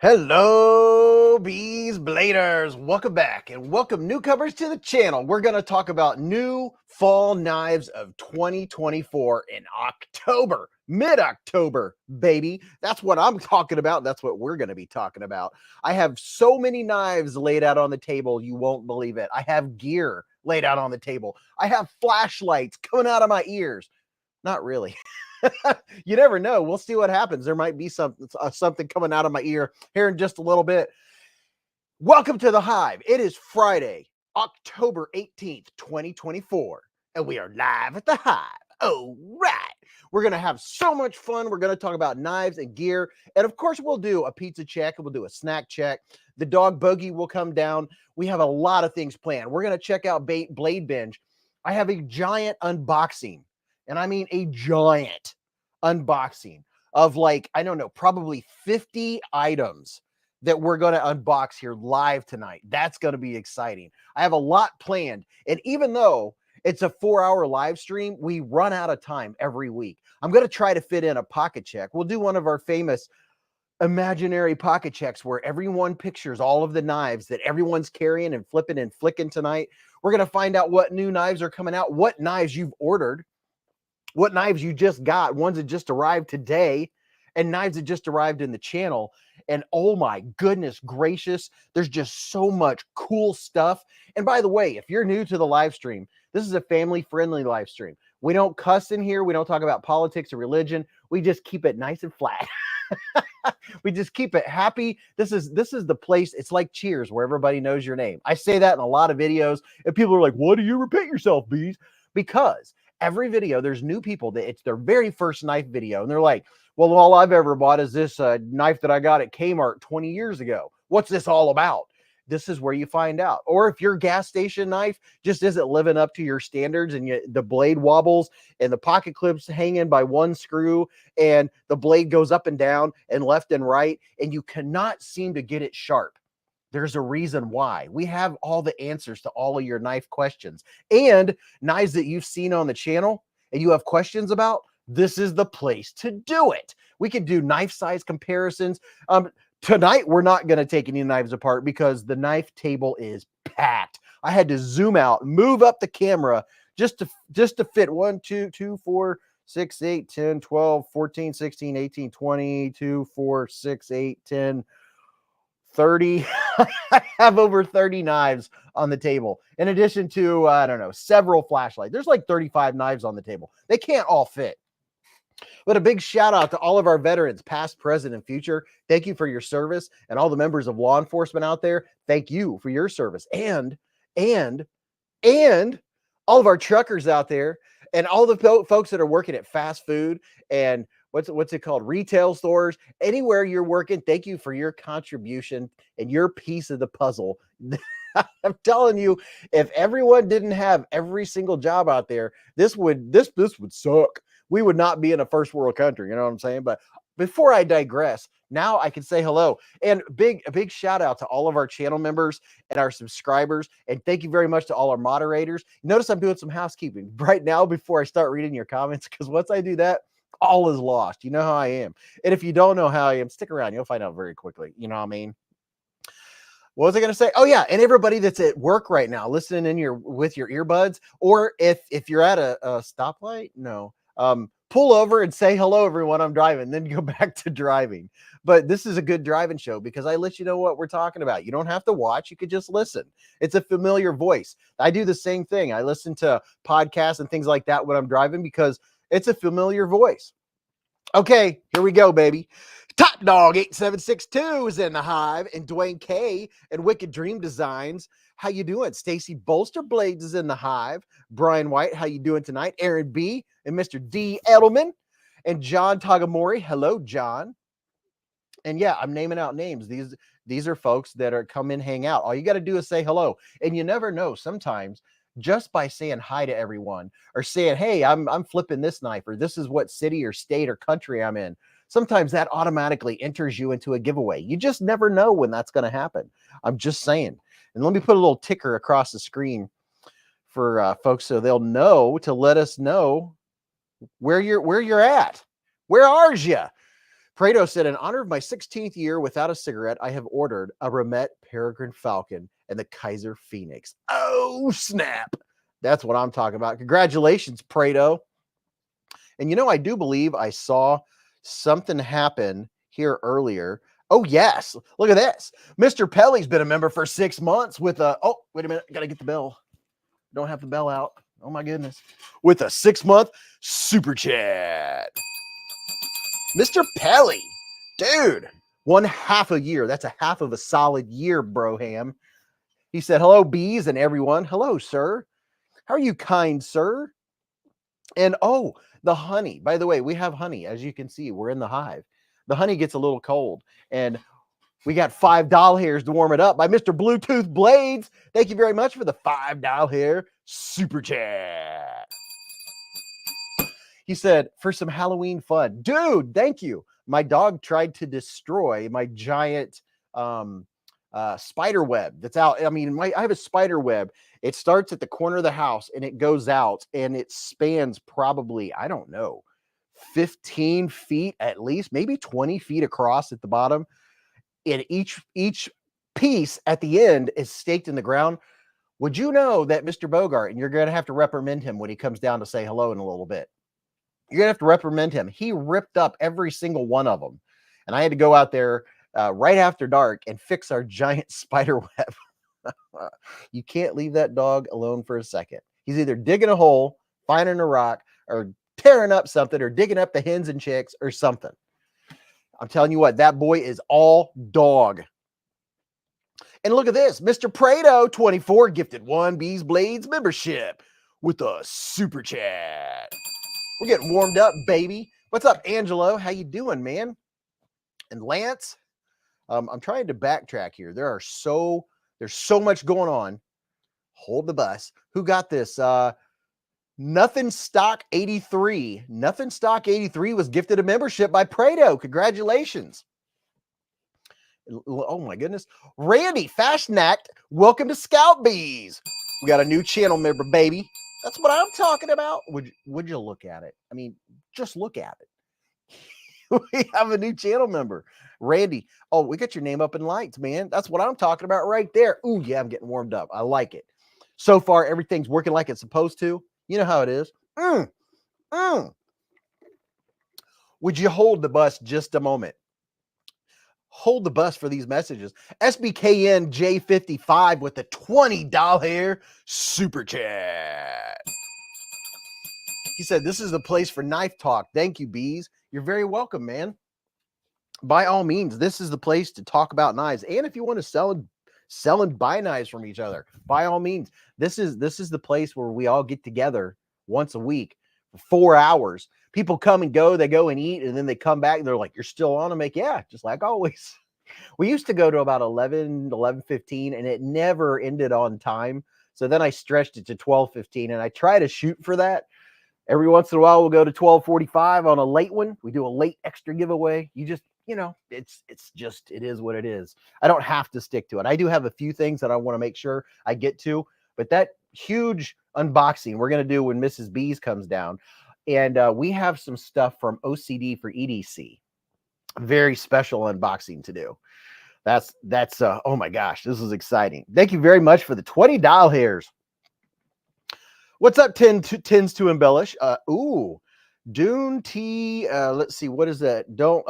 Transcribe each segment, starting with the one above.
Hello, beezbladers. Welcome back and welcome newcomers to the channel. We're going to talk about new fall knives of 2024 in October, mid-October, baby. That's what I'm talking about. That's what we're going to be talking about. I have so many knives laid out on the table, you won't believe it. I have gear laid out on the table. I have flashlights coming out of my ears. Not really. You never know. We'll see what happens. There might be something coming out of my ear here in just a little bit. Welcome to the Hive. It is Friday, October 18th, 2024, and we are live at the Hive. All right. We're going to have so much fun. We're going to talk about knives and gear. And of course, we'll do a pizza check and we'll do a snack check. The dog Bogey will come down. We have a lot of things planned. We're going to check out Blade Binge. I have a giant unboxing. And I mean a giant unboxing of I don't know, probably 50 items that we're going to unbox here live tonight. That's going to be exciting. I have a lot planned. And even though it's a 4-hour live stream, we run out of time every week. I'm going to try to fit in a pocket check. We'll do one of our famous imaginary pocket checks where everyone pictures all of the knives that everyone's carrying and flipping and flicking tonight. We're going to find out what new knives are coming out, what knives you've ordered, what knives you just got, ones that just arrived today, and knives that just arrived in the channel. And oh my goodness gracious, there's just so much cool stuff. And by the way, if you're new to the live stream, this is a family-friendly live stream. We don't cuss in here. We don't talk about politics or religion. We just keep it nice and flat. We just keep it happy. This is the place. It's like Cheers, where everybody knows your name. I say that in a lot of videos, and people are like, "Why do you repeat yourself, Beez?" Because every video, there's new people that it's their very first knife video. And they're like, well, all I've ever bought is this knife that I got at Kmart 20 years ago. What's this all about? This is where you find out. Or if your gas station knife just isn't living up to your standards and the blade wobbles and the pocket clips hanging by one screw and the blade goes up and down and left and right, and you cannot seem to get it sharp. There's a reason why. We have all the answers to all of your knife questions, and knives that you've seen on the channel and you have questions about. This is the place to do it. We can do knife size comparisons. Tonight, we're not going to take any knives apart because the knife table is packed. I had to zoom out, move up the camera just to fit 1, 2, 2, 4, 6, 8, 10, 12, 14, 16, 18, 20, 2, 4, 6, 8, 10, 30. I have over 30 knives on the table. In addition to, I don't know, several flashlights. There's like 35 knives on the table. They can't all fit. But a big shout out to all of our veterans, past, present, and future. Thank you for your service. And all the members of law enforcement out there, thank you for your service. And all of our truckers out there and all the folks that are working at fast food and what's it called? Retail stores, anywhere you're working. Thank you for your contribution and your piece of the puzzle. I'm telling you, if everyone didn't have every single job out there, this would suck. We would not be in a first world country. You know what I'm saying? But before I digress, now I can say hello and a big shout out to all of our channel members and our subscribers. And thank you very much to all our moderators. Notice I'm doing some housekeeping right now before I start reading your comments, because once I do that, all is lost. You know how I am. And if you don't know how I am, stick around. You'll find out very quickly. You know what I mean? What was I going to say? Oh yeah. And everybody that's at work right now, listening with your earbuds, or if you're at a stoplight, no, pull over and say, hello, everyone, I'm driving, then go back to driving. But this is a good driving show because I let you know what we're talking about. You don't have to watch. You could just listen. It's a familiar voice. I do the same thing. I listen to podcasts and things like that when I'm driving because it's a familiar voice. Okay, here we go, baby. Top Dog 8762 is in the Hive, and Dwayne K and Wicked Dream Designs. How you doing? Stacy Bolster Blades is in the Hive. Brian White, how you doing tonight? Aaron B and Mr. D Edelman and John Tagamori. Hello, John. And yeah, I'm naming out names. These are folks that are come in, hang out. All you got to do is say hello. And you never know, sometimes just by saying hi to everyone or saying, hey, I'm flipping this knife, or this is what city or state or country I'm in, sometimes that automatically enters you into a giveaway. You just never know when that's going to happen. I'm just saying. And let me put a little ticker across the screen for folks so they'll know to let us know where you're at. Where are you? Fredo said, in honor of my 16th year without a cigarette, I have ordered a Remet Peregrine Falcon and the Kizer Phoenix. Oh, snap. That's what I'm talking about. Congratulations, Fredo. And you know, I do believe I saw something happen here earlier. Oh, yes. Look at this. Mr. Pelly's been a member for 6 months with a, oh, wait a minute. Got to get the bell. Don't have the bell out. Oh, my goodness. With a 6-month super chat. Mr. Pelly, dude, 1/2 a year. That's a half of a solid year, Broham. He said, hello, Beez and everyone. Hello, sir. How are you, kind sir? And oh, the honey. By the way, we have honey. As you can see, we're in the hive. The honey gets a little cold. And we got $5 hairs to warm it up by Mr. Bluetooth Blades. Thank you very much for the $5 hair super chat. He said, for some Halloween fun. Dude, thank you. My dog tried to destroy my giant spider web that's out. I mean, I have a spider web. It starts at the corner of the house and it goes out and it spans probably, I don't know, 15 feet at least, maybe 20 feet across at the bottom. And each piece at the end is staked in the ground. Would you know that Mr. Bogart, and you're going to have to reprimand him when he comes down to say hello in a little bit. You're going to have to reprimand him. He ripped up every single one of them. And I had to go out there right after dark and fix our giant spider web. You can't leave that dog alone for a second. He's either digging a hole, finding a rock, or tearing up something, or digging up the hens and chicks, or something. I'm telling you what, that boy is all dog. And look at this. Mr. Prado, 24, gifted 1 beezblades membership with a super chat. We're getting warmed up, baby. What's up, Angelo? How you doing, man? And Lance, I'm trying to backtrack here. There's so much going on. Hold the bus. Who got this? Nothing Stock 83. Nothing Stock 83 was gifted a membership by Prado. Congratulations. Oh my goodness. Randy Fashnacht, welcome to Scout Bees. We got a new channel member, baby. That's what I'm talking about. Would you look at it? I mean, just look at it. We have a new channel member, Randy. Oh, we got your name up in lights, man. That's what I'm talking about right there. Ooh, yeah, I'm getting warmed up. I like it. So far, everything's working like it's supposed to. You know how it is. Would you hold the bus just a moment? Hold the bus for these messages. SBKN J55 with the $20 super chat. He said, this is the place for knife talk. Thank you, Beez. You're very welcome, man. By all means, this is the place to talk about knives. And if you want to sell and buy knives from each other, by all means, this is the place where we all get together once a week for 4 hours. People come and go, they go and eat, and then they come back and they're like, you're still on? I'm like, yeah, just like always. We used to go to about 11:15, and it never ended on time. So then I stretched it to 12:15, and I try to shoot for that. Every once in a while, we'll go to 12:45 on a late one. We do a late extra giveaway. You just, you know, it is what it is. I don't have to stick to it. I do have a few things that I want to make sure I get to, but that huge unboxing we're going to do when Mrs. Beez comes down. And we have some stuff from OCD for EDC. Very special unboxing to do. That's oh my gosh, this is exciting. Thank you very much for the $20 hairs. What's up, tends to embellish? Dune T. Let's see, what is that? Don't.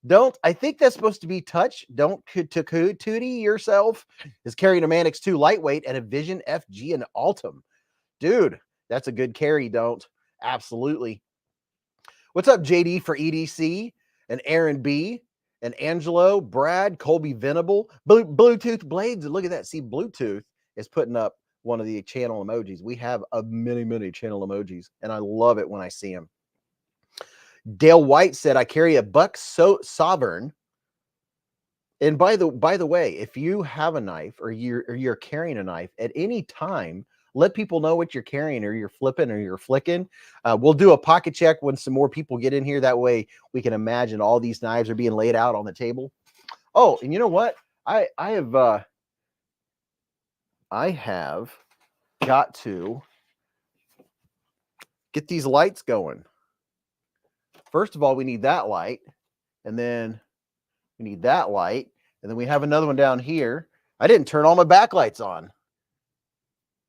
Don't. I think that's supposed to be touch. Don't tootie yourself. Is carrying a Manix 2 lightweight and a Vision FG and Altum. Dude, that's a good carry. Don't. Absolutely. What's up, JD for EDC and Aaron B and Angelo, Brad, Colby Venable, Bluetooth Blades. Look at that. See, Bluetooth is putting up one of the channel emojis. We have a many channel emojis, and I love it when I see them. Dale White said, I carry a Buck Sovereign. And by the way, if you have a knife or you're carrying a knife at any time, let people know what you're carrying, or you're flipping, or you're flicking. We'll do a pocket check when some more people get in here. That way we can imagine all these knives are being laid out on the table. Oh, and you know what? I have got to get these lights going first of all, we need that light, and then we need that light, and then we have another one down here. I didn't turn all my backlights on.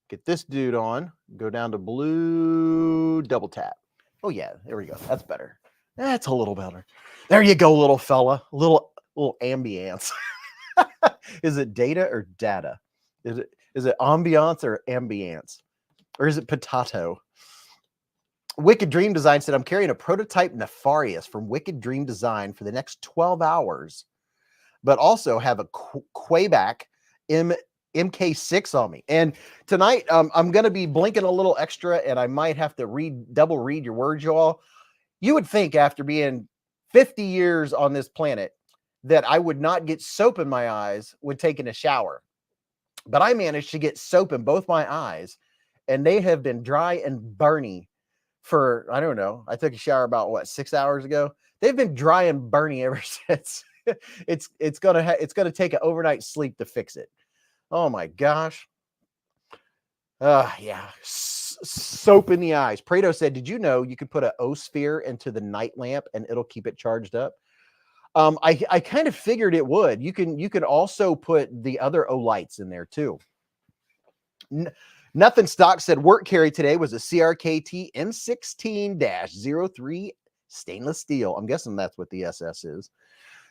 Get this dude on, go down to blue, double tap. Oh yeah, there we go. That's better. That's a little better. There you go, little fella. Little ambience. Is it data or data? Is it ambiance or ambience? Or is it potato? Wicked Dream Design said, I'm carrying a prototype Nefarious from Wicked Dream Design for the next 12 hours, but also have a Quayback MK6 on me. And tonight, I'm going to be blinking a little extra, and I might have to double read your words, y'all. You would think after being 50 years on this planet that I would not get soap in my eyes when taking a shower. But I managed to get soap in both my eyes, and they have been dry and burny for, I don't know, I took a shower about, what, 6 hours ago? They've been dry and burny ever since. It's gonna take an overnight sleep to fix it. Oh my gosh. Yeah. Soap in the eyes. Prado said, did you know you could put an O-sphere into the night lamp and it'll keep it charged up? I kind of figured it would. You can also put the other Olights in there too. Nothing Stock said, work carry today was a CRKT M16-03 stainless steel. I'm guessing that's what the SS is.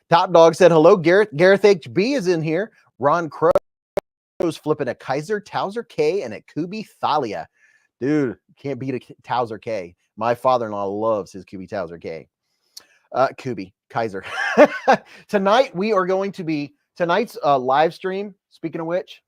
Top Dog said, hello, Gareth. Gareth HB is in here. Ron Crow's flipping a Kizer Towser K and a Kubi Thalia. Dude, can't beat a Towser K. My father-in-law loves his Kubi Towser K. Kubi, Kaiser. Tonight, we are going to be, tonight's live stream, speaking of which,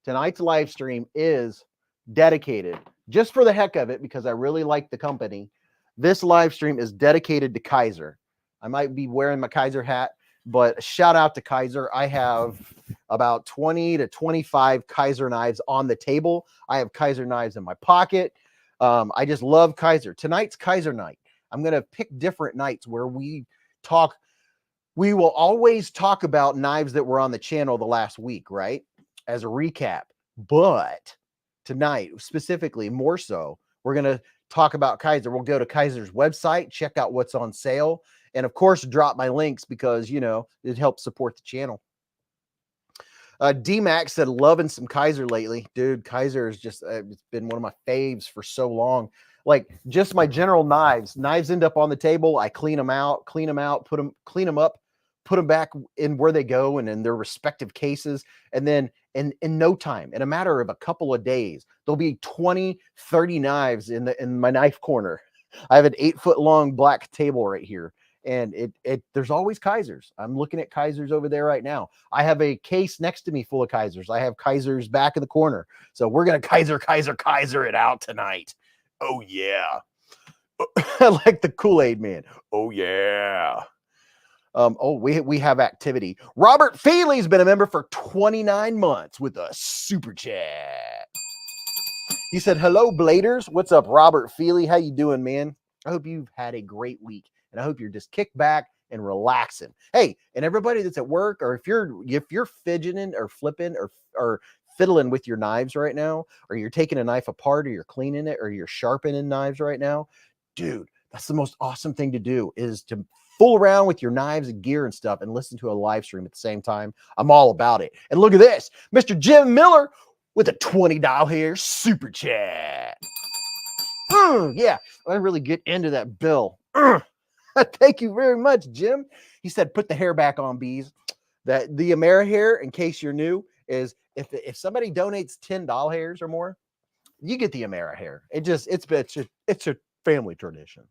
tonight's live stream is dedicated, just for the heck of it, because I really like the company. This live stream is dedicated to Kizer. I might be wearing my Kizer hat, but shout out to Kizer. I have about 20 to 25 Kizer knives on the table. I have Kizer knives in my pocket. I just love Kizer. Tonight's Kizer night. I'm going to pick different nights where we talk. We will always talk about knives that were on the channel the last week, right? As a recap. But tonight, specifically, more so, we're going to talk about Kizer. We'll go to Kizer's website, check out what's on sale, and of course, drop my links because, you know, it helps support the channel. D-Max said, loving some Kizer lately. Dude, Kizer is just, it's been one of my faves for so long. Like, just my general knives. Knives end up on the table. I clean them out, clean them up, put them back in where they go and in their respective cases. And then in no time, in a matter of a couple of days, there'll be 20, 30 knives in my knife corner. I have an 8-foot long black table right here. And there's always Kizers. I'm looking at Kizers over there right now. I have a case next to me full of Kizers. I have Kizers back in the corner. So we're going to Kizer it out tonight. Oh, yeah. Like the Kool-Aid man. Oh, yeah. We have activity. Robert Feely's been a member for 29 months with a super chat. He said, hello, Bladers. What's up, Robert Feely? How you doing, man? I hope you've had a great week. And I hope you're just kicked back and relaxing. Hey, and everybody that's at work, or if you're fidgeting or flipping or fiddling with your knives right now, or you're taking a knife apart, or you're cleaning it, or you're sharpening knives right now, dude, that's the most awesome thing to do, is to fool around with your knives and gear and stuff and listen to a live stream at the same time. I'm all about it. And look at this, Mr. Jim Miller with a $20 here super chat. Yeah, I really get into that bill. Thank you very much, Jim. He said, put the hair back on, Beez. That the Amera hair, in case you're new, is if somebody donates $10 hairs or more, you get the Amera hair. It's a family tradition.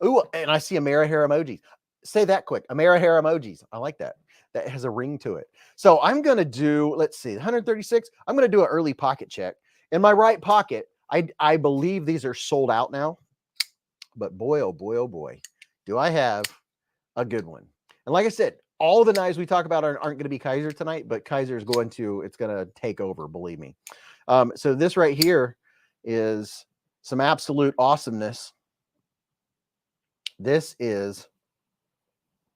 Ooh, and I see Amera hair emojis. Say that quick. Amera hair emojis. I like that. That has a ring to it. So I'm going to do, let's see, 136. I'm going to do an early pocket check. In my right pocket, I believe these are sold out now. But boy, oh boy, do I have a good one. And like I said, all the knives we talk about aren't going to be Kizer tonight, but Kizer is it's going to take over, believe me. So this right here is some absolute awesomeness. This is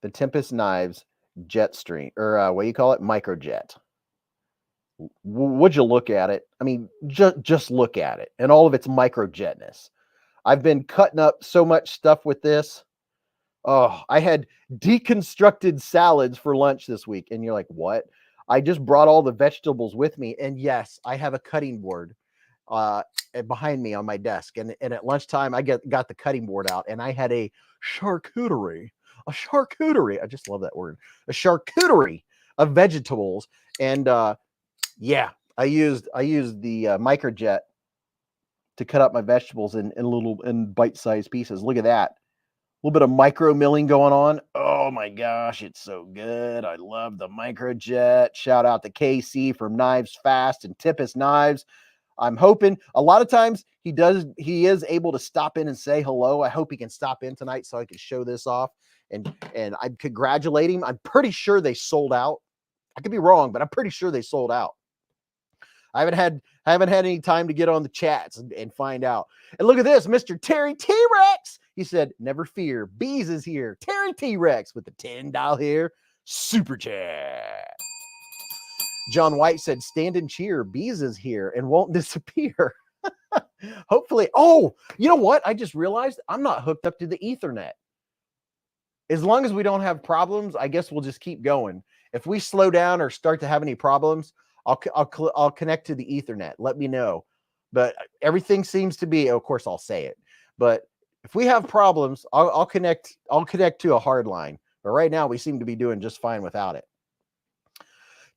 the Tempest Knives Jetstream, or what do you call it? Microjet. Would you look at it? I mean, just look at it and all of its microjetness. I've been cutting up so much stuff with this. Oh, I had deconstructed salads for lunch this week. And you're like, what? I just brought all the vegetables with me. And yes, I have a cutting board behind me on my desk. And at lunchtime, I got the cutting board out and I had a charcuterie. A charcuterie. I just love that word. A charcuterie of vegetables. And yeah, I used the microjet to cut up my vegetables in bite-sized pieces. Look at that. A little bit of micro milling going on. Oh my gosh, it's so good. I love the microjet. Shout out to KC from Knives Fast and Tempest Knives. I'm hoping a lot of times he is able to stop in and say hello. I hope he can stop in tonight so I can show this off. And I congratulate him. I'm pretty sure they sold out. I could be wrong, but I'm pretty sure they sold out. I haven't had any time to get on the chats and find out. And look at this, Mr. Terry T-Rex. He said, never fear, Beez is here. Terry T-Rex with the $10 here. Super chat. John White said, stand and cheer. Beez is here and won't disappear. Hopefully. Oh, you know what? I just realized I'm not hooked up to the Ethernet. As long as we don't have problems, I guess we'll just keep going. If we slow down or start to have any problems, I'll connect to the Ethernet. Let me know. But everything seems to be, of course, I'll say it. But if we have problems, I'll connect to a hard line. But right now, we seem to be doing just fine without it.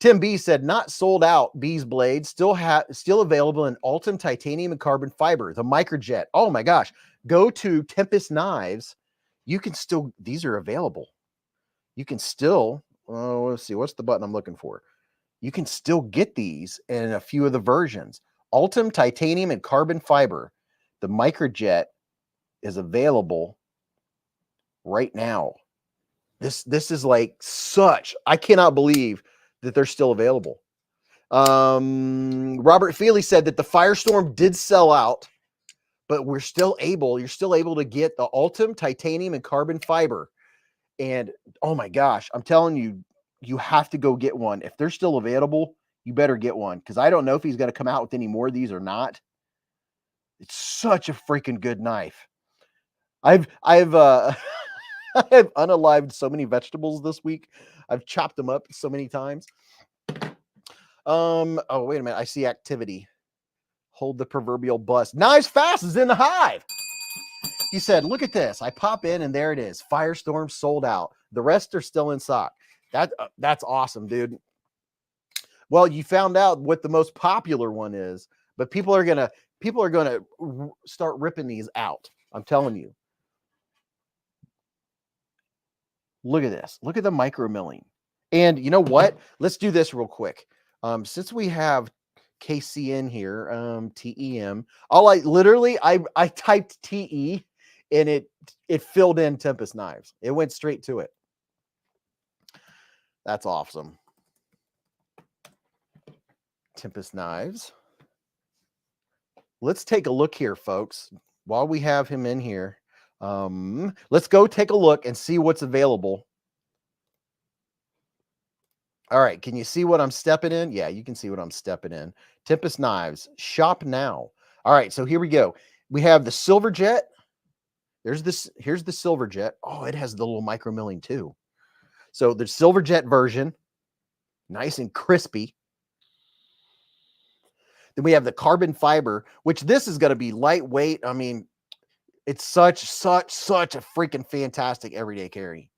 Tim B said, not sold out. Beezblades still available in Ultim titanium and carbon fiber. The microjet. Oh my gosh! Go to Tempest Knives. You can still. These are available. You can still. Let's see. What's the button I'm looking for? You can still get these in a few of the versions. Ultim titanium and carbon fiber. The microjet is available right now. This is like such. I cannot believe that they're still available. Robert Feely said that the Firestorm did sell out, but you're still able to get the Ultim titanium and carbon fiber. And oh my gosh, I'm telling you, you have to go get one. If they're still available, you better get one, because I don't know if he's going to come out with any more of these or not. It's such a freaking good knife. I've I have unalived so many vegetables this week. I've chopped them up so many times. Oh, wait a minute. I see activity. Hold the proverbial bus. Knives Fast is in the hive. He said, look at this. I pop in and there it is. Firestorm sold out. The rest are still in stock. That's awesome, dude. Well, you found out what the most popular one is, but people are gonna start ripping these out. I'm telling you. Look at this. Look at the micro milling. And you know what? Let's do this real quick. Since we have KC in here, TEM, I typed TE and it filled in Tempest Knives. It went straight to it. That's awesome. Tempest Knives. Let's take a look here, folks. While we have him in here, let's go take a look and see what's available. All right, can you see what I'm stepping in? Yeah, you can see what I'm stepping in. Tempest Knives, shop now. All right, so here we go. We have the Silver Jet. Here's the Silver Jet. Oh, it has the little micro milling too. So the Silver Jet version, nice and crispy. Then we have the carbon fiber, which this is going to be lightweight. I mean, it's such a freaking fantastic everyday carry.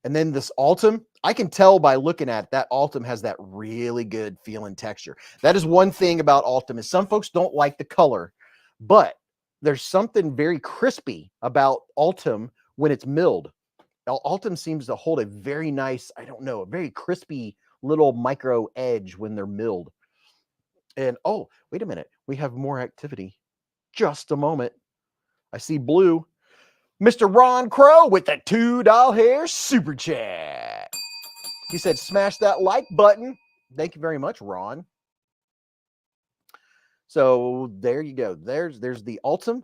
And then this Ultim, I can tell by looking at that Ultim has that really good feeling texture. That is one thing about Ultim is some folks don't like the color, but there's something very crispy about Ultim when it's milled. Ultim seems to hold a very nice, I don't know, a very crispy little micro edge when they're milled. And oh, wait a minute. We have more activity. Just a moment. I see blue. Mr. Ron Crow with the $2 hair super chat. He said, smash that like button. Thank you very much, Ron. So there you go. There's the Ultim.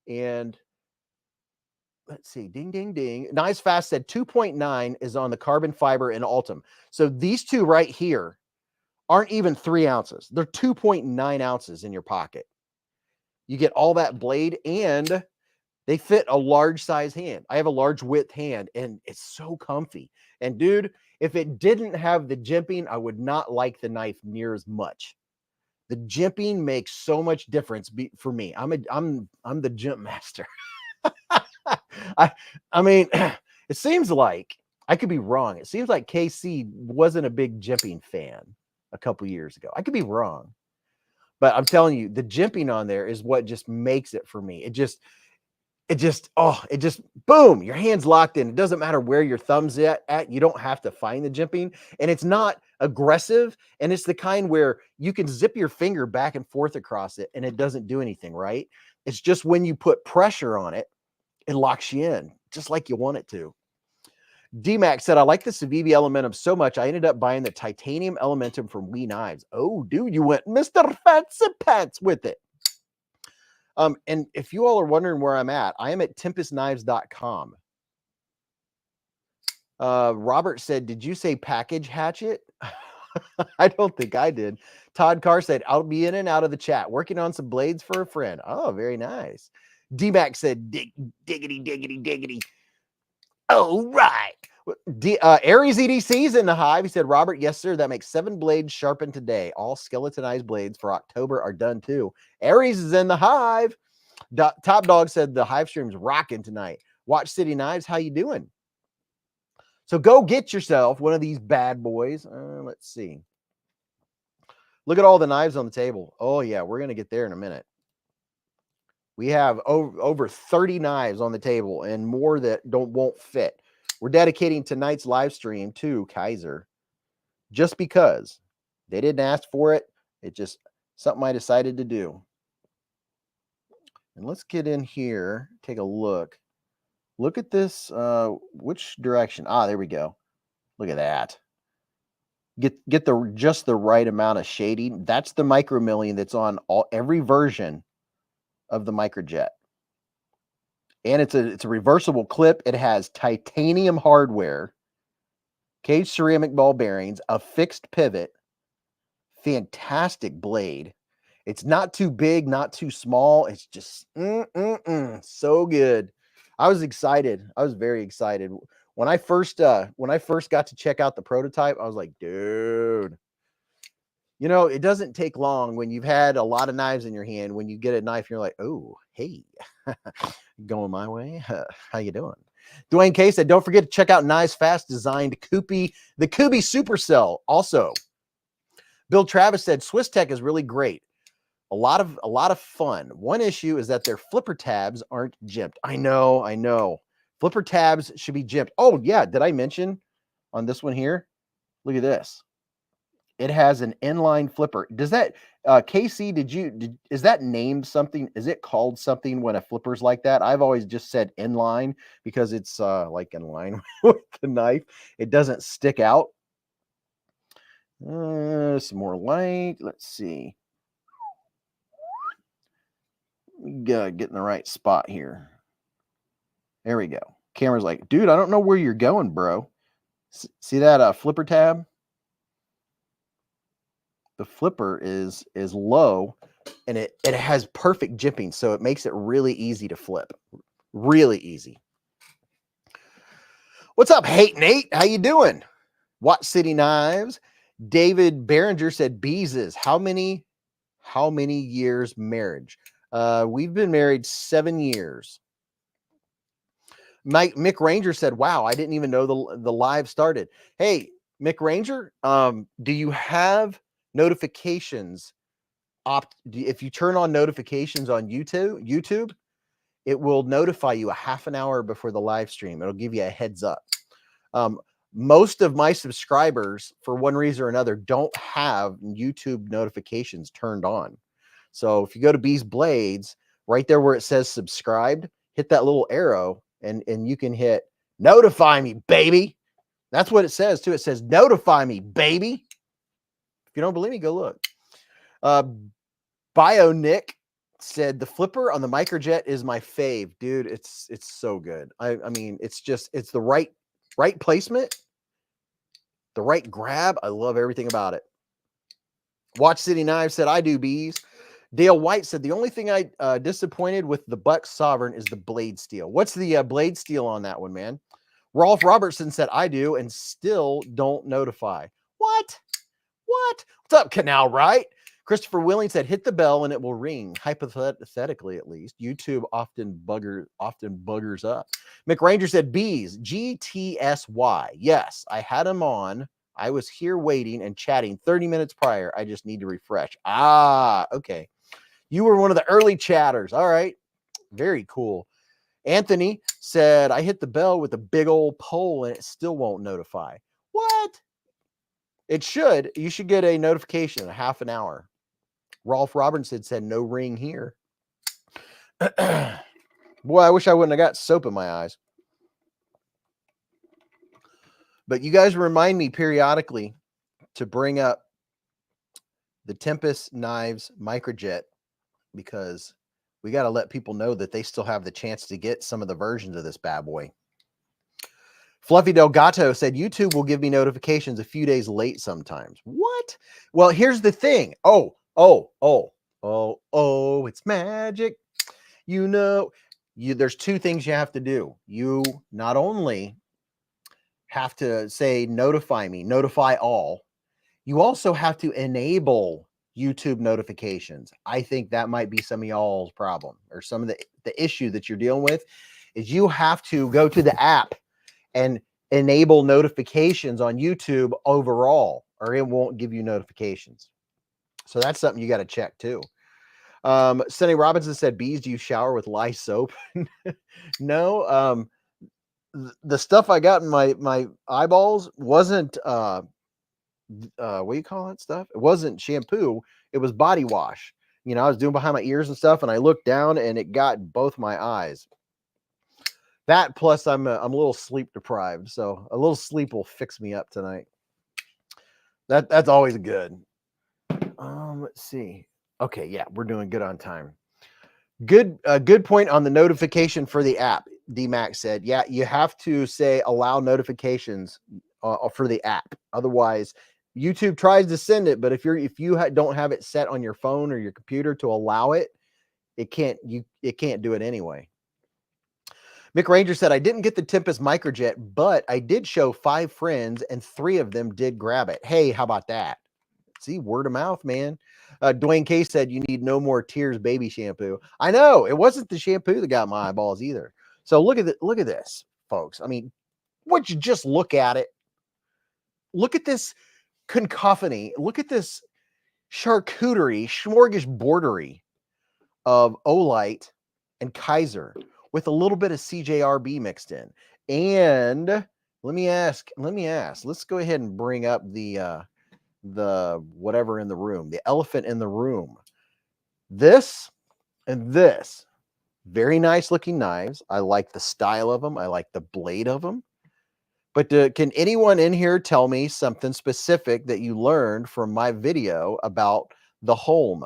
And let's see. Ding, ding, ding. Nice Fast said 2.9 is on the carbon fiber and Ultim. So these two right here aren't even 3 ounces. They're 2.9 ounces in your pocket. You get all that blade, and They fit a large size hand. I have a large width hand and it's so comfy. And dude, if it didn't have the jimping, I would not like the knife near as much. The jimping makes so much difference for me. I'm the jimp master. I mean, it seems like I could be wrong. It seems like KC wasn't a big jimping fan a couple years ago. I could be wrong, but I'm telling you, the jimping on there is what just makes it for me. It just boom, your hand's locked in. It doesn't matter where your thumb's at. You don't have to find the jimping, and it's not aggressive. And it's the kind where you can zip your finger back and forth across it and it doesn't do anything, right? It's just when you put pressure on it, it locks you in just like you want it to. D-Mac said, I like the Civivi Elementum so much, I ended up buying the titanium Elementum from Wee Knives. Oh, dude, you went Mr. Fancy Pants with it. And if you all are wondering where I'm at, I am at tempestknives.com. Robert said, did you say package hatchet? I don't think I did. Todd Carr said, I'll be in and out of the chat, working on some blades for a friend. Oh, very nice. D-Mac said, diggity, diggity, diggity. Oh, right. Aries EDC's in the hive. He said, Robert, yes, sir. That makes 7 blades sharpened today. All skeletonized blades for October are done too. Aries is in the hive. Top Dog said the hive stream's rocking tonight. Watch City Knives. How you doing? So go get yourself one of these bad boys. Let's see. Look at all the knives on the table. Oh, yeah, we're going to get there in a minute. We have over 30 knives on the table and more that won't fit. We're dedicating tonight's live stream to Kaiser just because they didn't ask for it. It's just something I decided to do. And let's get in here, take a look. Look at this. Which direction? Ah, there we go. Look at that. Get just the right amount of shading. That's the micro milling that's on every version of the microjet. And it's a reversible clip. It has titanium hardware, cage ceramic ball bearings, a fixed pivot, fantastic blade. It's not too big, not too small. It's just so good. I was excited. I was very excited when I first got to check out the prototype. I was like, dude, you know, it doesn't take long when you've had a lot of knives in your hand. When you get a knife, you're like, oh, hey, going my way. How you doing? Dwayne K said, don't forget to check out Knives Fast designed the Kubi Supercell. Also, Bill Travis said, Swiss Tech is really great. A lot of fun. One issue is that their flipper tabs aren't jimped. I know. Flipper tabs should be jimped. Oh, yeah. Did I mention on this one here? Look at this. It has an inline flipper. Does that, KC, is that named something? Is it called something when a flipper's like that? I've always just said inline because it's like in line with the knife. It doesn't stick out. Some more light. Let's see. Get in the right spot here. There we go. Camera's like, dude, I don't know where you're going, bro. See that flipper tab? The flipper is low and it has perfect jimping, so it makes it really easy to flip. Really easy. What's up, Hate Nate? How you doing? Watch City Knives. David Behringer said Beez's. How many years marriage? We've been married 7 years. Mick Ranger said, wow, I didn't even know the live started. Hey, Mick Ranger, do you have notifications? If you turn on notifications on YouTube, it will notify you a half an hour before the live stream. It'll give you a heads up. Most of my subscribers, for one reason or another, don't have YouTube notifications turned on. So if you go to beezblades, right there where it says subscribed, hit that little arrow and you can hit notify me, baby. That's what it says too. It says notify me, baby. If you don't believe me, go look. Bio Nick said the flipper on the microjet is my fave, dude. It's so good. I mean, it's the right placement, the right grab. I love everything about it. Watch City Knives said, I do, Beez. Dale White said, the only thing I disappointed with the Buck Sovereign is the blade steel. What's the blade steel on that one, man? Rolf Robertson said, I do, and still don't notify. What? What's up, Canal Right? Christopher Willing said, hit the bell and it will ring. Hypothetically, at least. YouTube often buggers up. Mick Ranger said, Beez, GTSY. Yes, I had him on. I was here waiting and chatting 30 minutes prior. I just need to refresh. Ah, okay. You were one of the early chatters. All right. Very cool. Anthony said, I hit the bell with a big old pole and it still won't notify. What? It should. You should get a notification in a half an hour. Rolf Robinson said, no ring here. Boy, I wish I wouldn't have got soap in my eyes. But you guys remind me periodically to bring up the Tempest knives microjet, because we got to let people know that they still have the chance to get some of the versions of this bad boy. Fluffy Delgato said, YouTube will give me notifications a few days late sometimes. What? Well, here's the thing. It's magic. You know, there's two things you have to do. You not only have to say, notify me, notify all. You also have to enable YouTube notifications. I think that might be some of y'all's problem, or some of the issue that you're dealing with is you have to go to the app and enable notifications on YouTube overall, or it won't give you notifications. So that's something you got to check too. Sonny Robinson said, Beez, do you shower with lye soap? No. The stuff I got in my eyeballs wasn't what do you call that stuff? It wasn't shampoo. It was body wash. You know, I was doing behind my ears and stuff, and I looked down and it got both my eyes. That plus I'm a little sleep deprived, so a little sleep will fix me up tonight. That's always good. Let's see. Okay, yeah, we're doing good on time. Good point on the notification for the app. DMax said, yeah, you have to say allow notifications for the app. Otherwise, YouTube tries to send it, but if you don't have it set on your phone or your computer to allow it, it can't do it anyway. Mick Ranger said, I didn't get the Tempest microjet, but I did show 5 friends and 3 of them did grab it. Hey, how about that? See, word of mouth, man. Dwayne K said, you need no more Tears baby shampoo. I know, it wasn't the shampoo that got my eyeballs either. So look at this, folks. I mean, would you just look at it? Look at this cacophony. Look at this charcuterie, smorgasbordery of Olight and Kaiser with a little bit of CJRB mixed in. And let me ask, let's go ahead and bring up the whatever in the room, the elephant in the room. This and this, very nice looking knives. I like the style of them. I like the blade of them. But can anyone in here tell me something specific that you learned from my video about the home?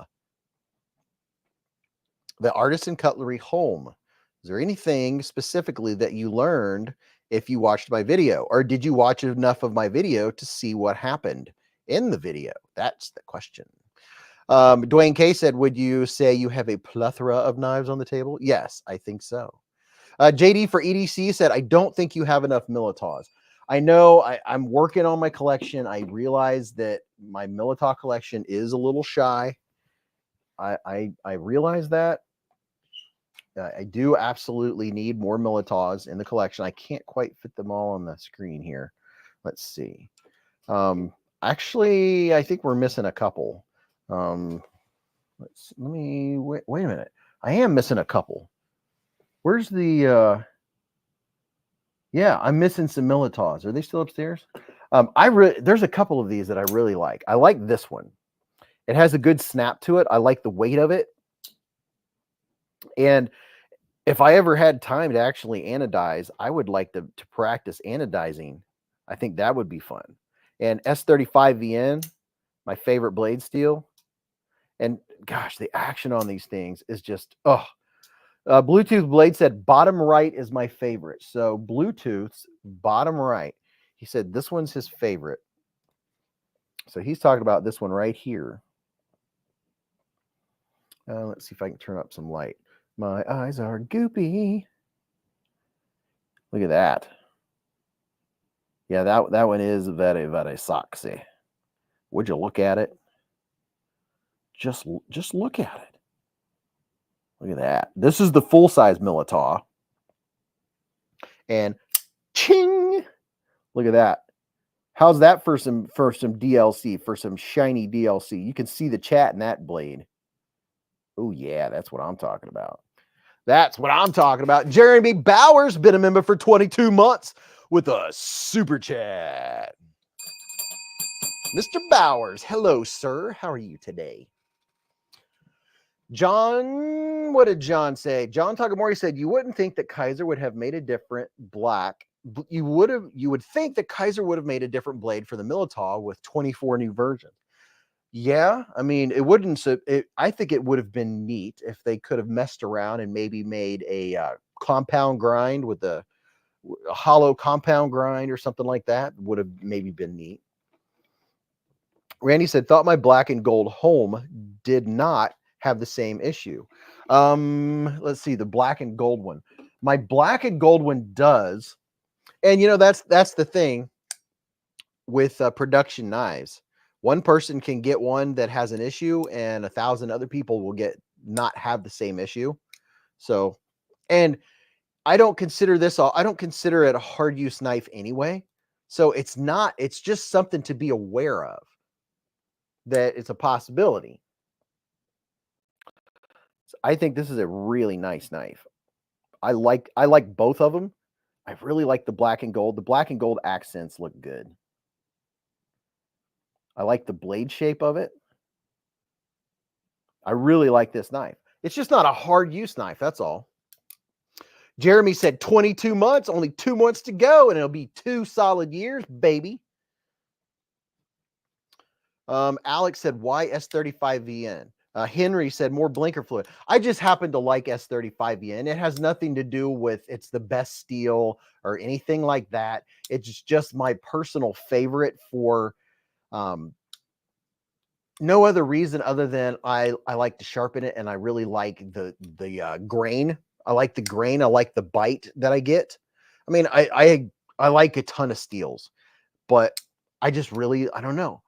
The Artisan Cutlery home. Is there anything specifically that you learned if you watched my video? Or did you watch enough of my video to see what happened in the video? That's the question. Dwayne K said, would you say you have a plethora of knives on the table? Yes, I think so. JD for EDC said, I don't think you have enough Militaws. I know I'm working on my collection. I realize that my Militaw collection is a little shy. I realize that. I do absolutely need more Militaws in the collection. I can't quite fit them all on the screen here. Let's see. Actually, I think we're missing a couple. Let me wait a minute. I am missing a couple. Where's the yeah, I'm missing some Militaws. Are they still upstairs? There's a couple of these that I really like. I like this one. It has a good snap to it. I like the weight of it. And if I ever had time to actually anodize, I would like to practice anodizing. I think that would be fun. And S35VN, my favorite blade steel. And gosh, the action on these things is just, oh. Bluetooth Blade said, bottom right is my favorite. So Bluetooth's bottom right. He said this one's his favorite. So he's talking about this one right here. Let's see if I can turn up some light. My eyes are goopy. Look at that. Yeah, that one is very, very sexy. Would you look at it? Just look at it. Look at that. This is the full-size Militaw. And ching! Look at that. How's that for some DLC, for some shiny DLC? You can see the chat in that blade. Oh, yeah, that's what I'm talking about. That's what I'm talking about. Jeremy Bowers been a member for 22 months with a super chat. Mr. Bowers, hello, sir. How are you today? John, what did John say? John Tagamori said, you wouldn't think that Kizer would have made a different black. You would think that Kizer would have made a different blade for the Militaw with 24 new versions. Yeah, I mean, it wouldn't. I think it would have been neat if they could have messed around and maybe made a compound grind with a hollow compound grind or something like that. Would have maybe been neat. Randy said, thought my black and gold home did not have the same issue. Let's see, the black and gold one. My black and gold one does. And, you know, that's the thing with production knives. One person can get one that has an issue and 1,000 other people will not have the same issue. So, and I don't consider it a hard use knife anyway. So it's just something to be aware of, that it's a possibility. So I think this is a really nice knife. I like both of them. I really like the black and gold. The black and gold accents look good. I like the blade shape of it. I really like this knife. It's just not a hard use knife. That's all. Jeremy said 22 months, only 2 months to go, and it'll be 2 solid years, baby. Alex said, why S35VN? Henry said, more blinker fluid. I just happen to like S35VN. It has nothing to do with it's the best steel or anything like that. It's just my personal favorite for no other reason other than I like to sharpen it, and I really like the grain. I like the grain. I like the bite that I get. I mean, I like a ton of steels, but I just really, I don't know.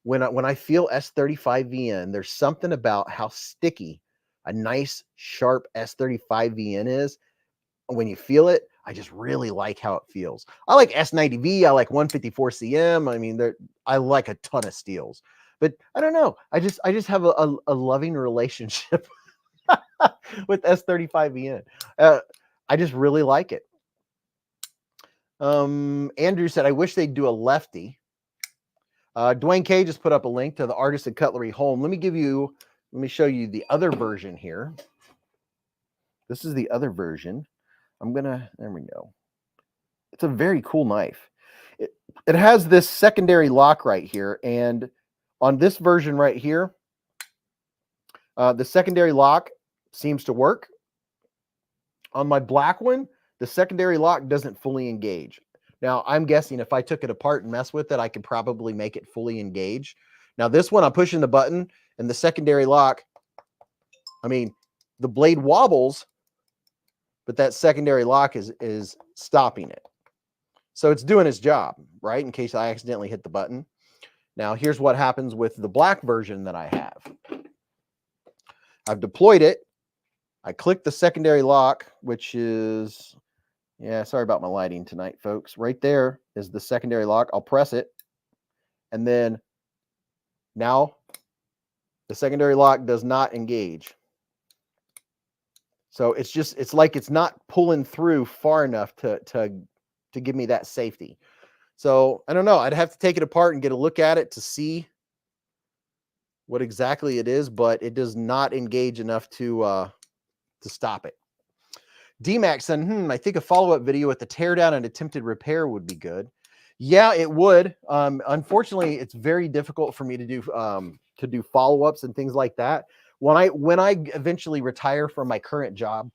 When I feel S35VN, there's something about how sticky a nice sharp S35VN is. When you feel it, I just really like how it feels. I like S90V. I like 154CM. I mean, I like a ton of steels, but I don't know. I just have a loving relationship with S35VN. I just really like it. Andrew said, I wish they'd do a lefty. Dwayne K just put up a link to the Artisan Cutlery Home. Let me show you the other version here. This is the other version. There we go. It's a very cool knife. It has this secondary lock right here. And on this version right here, the secondary lock seems to work. On my black one, the secondary lock doesn't fully engage. Now, I'm guessing if I took it apart and mess with it, I could probably make it fully engage. Now, this one, I'm pushing the button, and the secondary lock, I mean, the blade wobbles, but that secondary lock is stopping it. So it's doing its job, right, in case I accidentally hit the button. Now, here's what happens with the black version that I have. I've deployed it. I click the secondary lock, which is... Yeah, sorry about my lighting tonight, folks. Right there is the secondary lock. I'll press it. And then now the secondary lock does not engage. So it's like it's not pulling through far enough to give me that safety. So I don't know. I'd have to take it apart and get a look at it to see what exactly it is, but it does not engage enough to stop it. DMAX said, I think a follow-up video with the teardown and attempted repair would be good. Yeah, it would. Unfortunately, it's very difficult for me to do follow-ups and things like that. When I eventually retire from my current job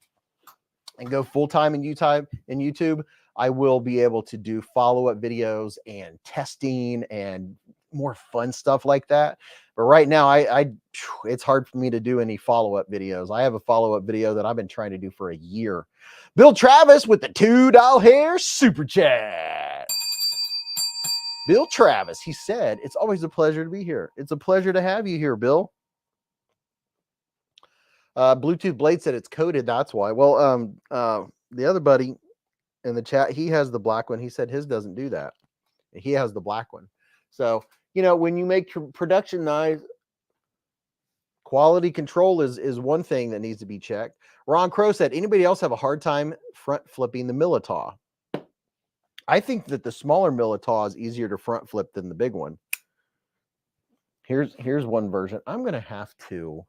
and go full-time in YouTube, I will be able to do follow-up videos and testing and more fun stuff like that. But right now, it's hard for me to do any follow-up videos. I have a follow-up video that I've been trying to do for a year. Bill Travis with the $2 hair super chat. Bill Travis, he said, it's always a pleasure to be here. It's a pleasure to have you here, Bill. Bluetooth Blade said it's coded. That's why. Well, the other buddy in the chat, he has the black one. He said his doesn't do that. He has the black one. So, you know, when you make production knives, quality control is one thing that needs to be checked. Ron Crow said, anybody else have a hard time front flipping the Militaw? I think that the smaller Militaw is easier to front flip than the big one. Here's one version. I'm going to have to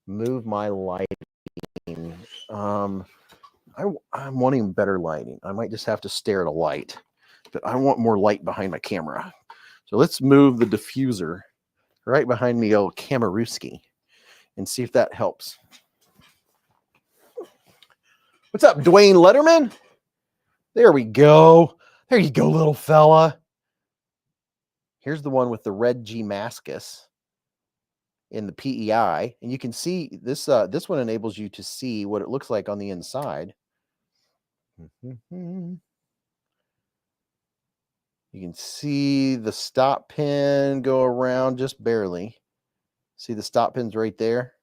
move my lighting. I'm wanting better lighting. I might just have to stare at a light, but I want more light behind my camera. So let's move the diffuser right behind me, old Kamarooski, and see if that helps. What's up, Dwayne Letterman? There we go. There you go, little fella. Here's the one with the red Damascus in the PEI, and you can see this. This one enables you to see what it looks like on the inside. You can see the stop pin go around just barely. See the stop pins right there?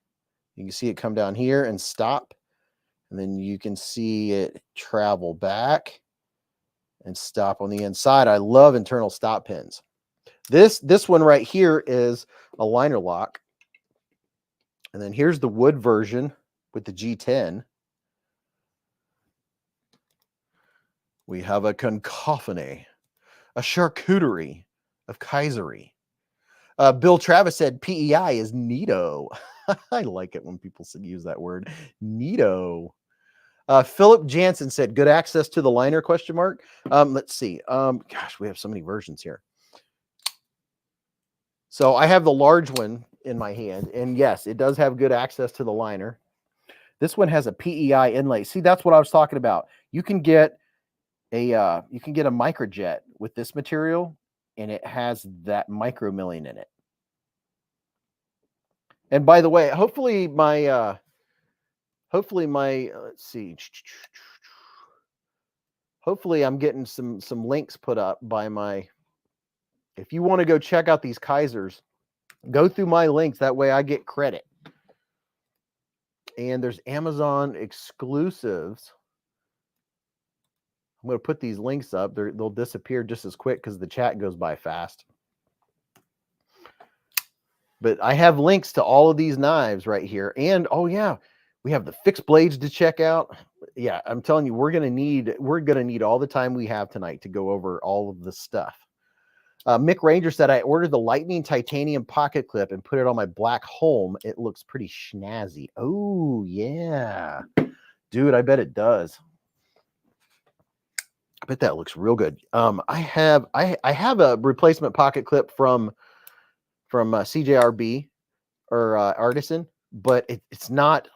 You can see it come down here and stop. And then you can see it travel back and stop on the inside. I love internal stop pins. This one right here is a liner lock. And then here's the wood version with the G10. We have a cacophony, a charcuterie of Kizery. Bill Travis said PEI is neato. I like it when people use that word, neato. Philip Jansen said, good access to the liner, question mark. Let's see. Gosh, we have so many versions here. So I have the large one in my hand, and yes, it does have good access to the liner. This one has a PEI inlay. See, that's what I was talking about. You can get a microjet with this material, and it has that micro milling in it. And by the way, hopefully my let's see. Hopefully I'm getting some links put up by my, if you want to go check out these Kizers, go through my links. That way I get credit. And there's Amazon exclusives. I'm going to put these links up. They'll disappear just as quick because the chat goes by fast. But I have links to all of these knives right here. And, oh, yeah, we have the fixed blades to check out. Yeah, I'm telling you, we're gonna need all the time we have tonight to go over all of the stuff. Mick Ranger said, I ordered the Lightning titanium pocket clip and put it on my black home. It looks pretty snazzy. Oh, yeah. Dude, I bet it does. I bet that looks real good. I have a replacement pocket clip from CJRB or Artisan, but it's not.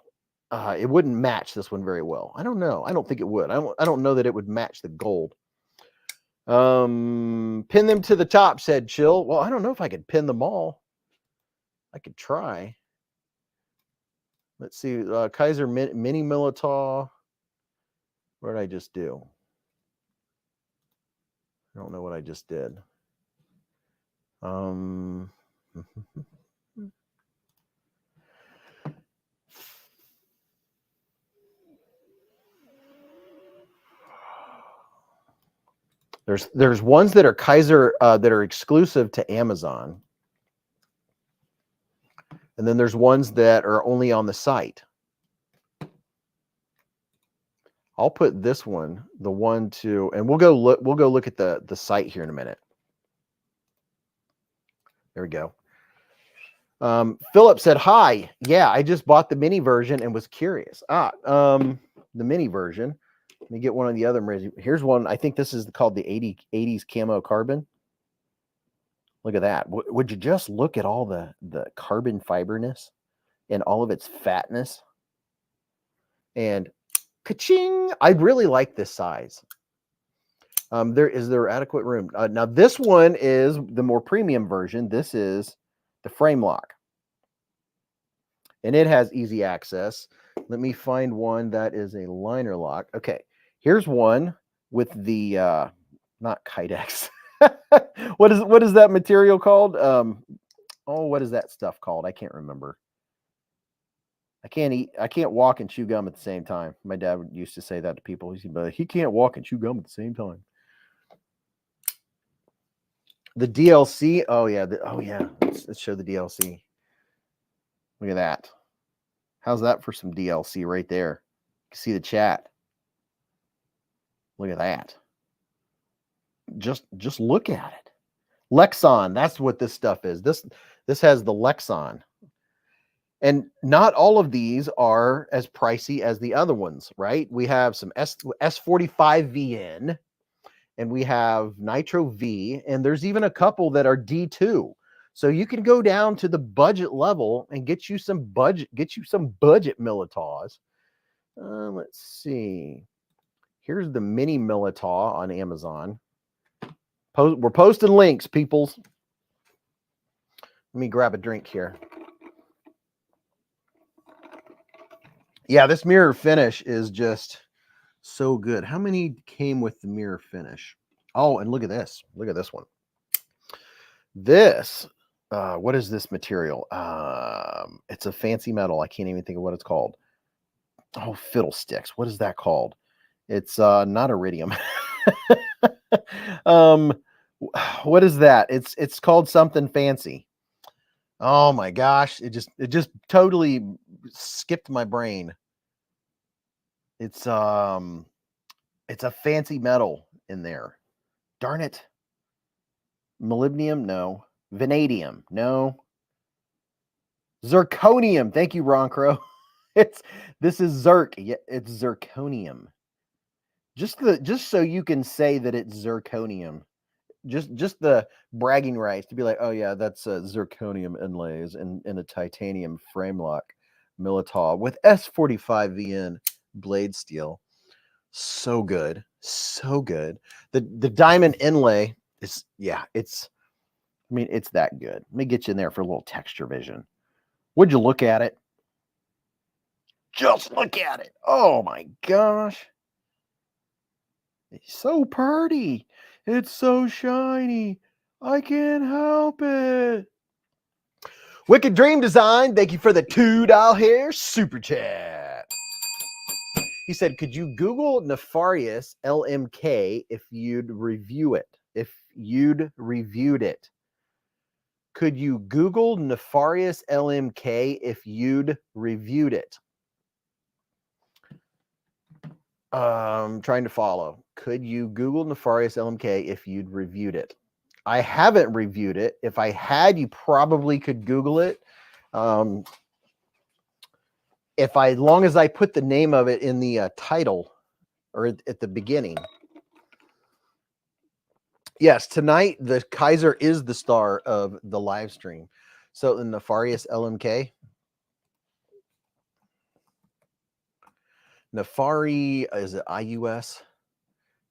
It wouldn't match this one very well. I don't know. I don't think it would. I don't know that it would match the gold. Pin them to the top, said Chill. Well, I don't know if I could pin them all. I could try. Let's see. Kizer Mini Militaw. What did I just do? I don't know what I just did. There's ones that are Kizer that are exclusive to Amazon. And then there's ones that are only on the site. I'll put this one, the one to, and we'll go look at the site here in a minute. There we go. Philip said, hi. Yeah, I just bought the mini version and was curious. The mini version. Let me get one of the other. Here's one. I think this is called the 80s camo carbon. Look at that. Would you just look at all the carbon fiberness and all of its fatness? And ka-ching! I really like this size. There adequate room? Now this one is the more premium version. This is the frame lock, and it has easy access. Let me find one that is a liner lock. Okay, here's one with the not Kydex. What is that material called? Oh, what is that stuff called? I can't remember. I can't walk and chew gum at the same time. My dad used to say that to people. He can't walk and chew gum at the same time. The DLC. Oh yeah. Let's show the DLC. Look at that. How's that for some DLC right there? You can see the chat. Look at that. Just look at it. Lexon. That's what this stuff is. This has the Lexon. And not all of these are as pricey as the other ones, right? We have some S45VN, and we have Nitro V, and there's even a couple that are D2. So you can go down to the budget level and get you some budget Militaws. Let's see. Here's the mini Militaw on Amazon. We're posting links, peoples. Let me grab a drink here. Yeah, this mirror finish is just so good. How many came with the mirror finish? Oh, and look at this. Look at this one. This, what is this material? It's a fancy metal. I can't even think of what it's called. Oh, fiddlesticks. What is that called? It's not iridium. What is that? It's called something fancy. Oh my gosh, it just totally skipped my brain. It's a fancy metal in there. Darn it. Molybdenum? No. Vanadium? No. Zirconium. Thank you, Ron Crow. This is Zirc. Yeah, it's zirconium. Just so you can say that it's zirconium. Just the bragging rights to be like, oh yeah, that's zirconium inlays in a titanium frame lock Militaw with S45VN blade steel. So good. So good. The diamond inlay is, yeah, it's that good. Let me get you in there for a little texture vision. Would you look at it? Just look at it. Oh my gosh. It's so pretty. It's so shiny. I can't help it. Wicked Dream Design, thank you for the $2 hair super chat. He said, could you Google Nefarious LMK if you'd review it? If you'd reviewed it. Could you Google Nefarious LMK if you'd reviewed it? Trying to follow. Could you Google Nefarious LMK if you'd reviewed it? I haven't reviewed it. If I had, you probably could Google it. As long as I put the name of it in the title or at the beginning. Yes, tonight the Kaiser is the star of the live stream. So the Nefarious LMK. Nefari, is it IUS?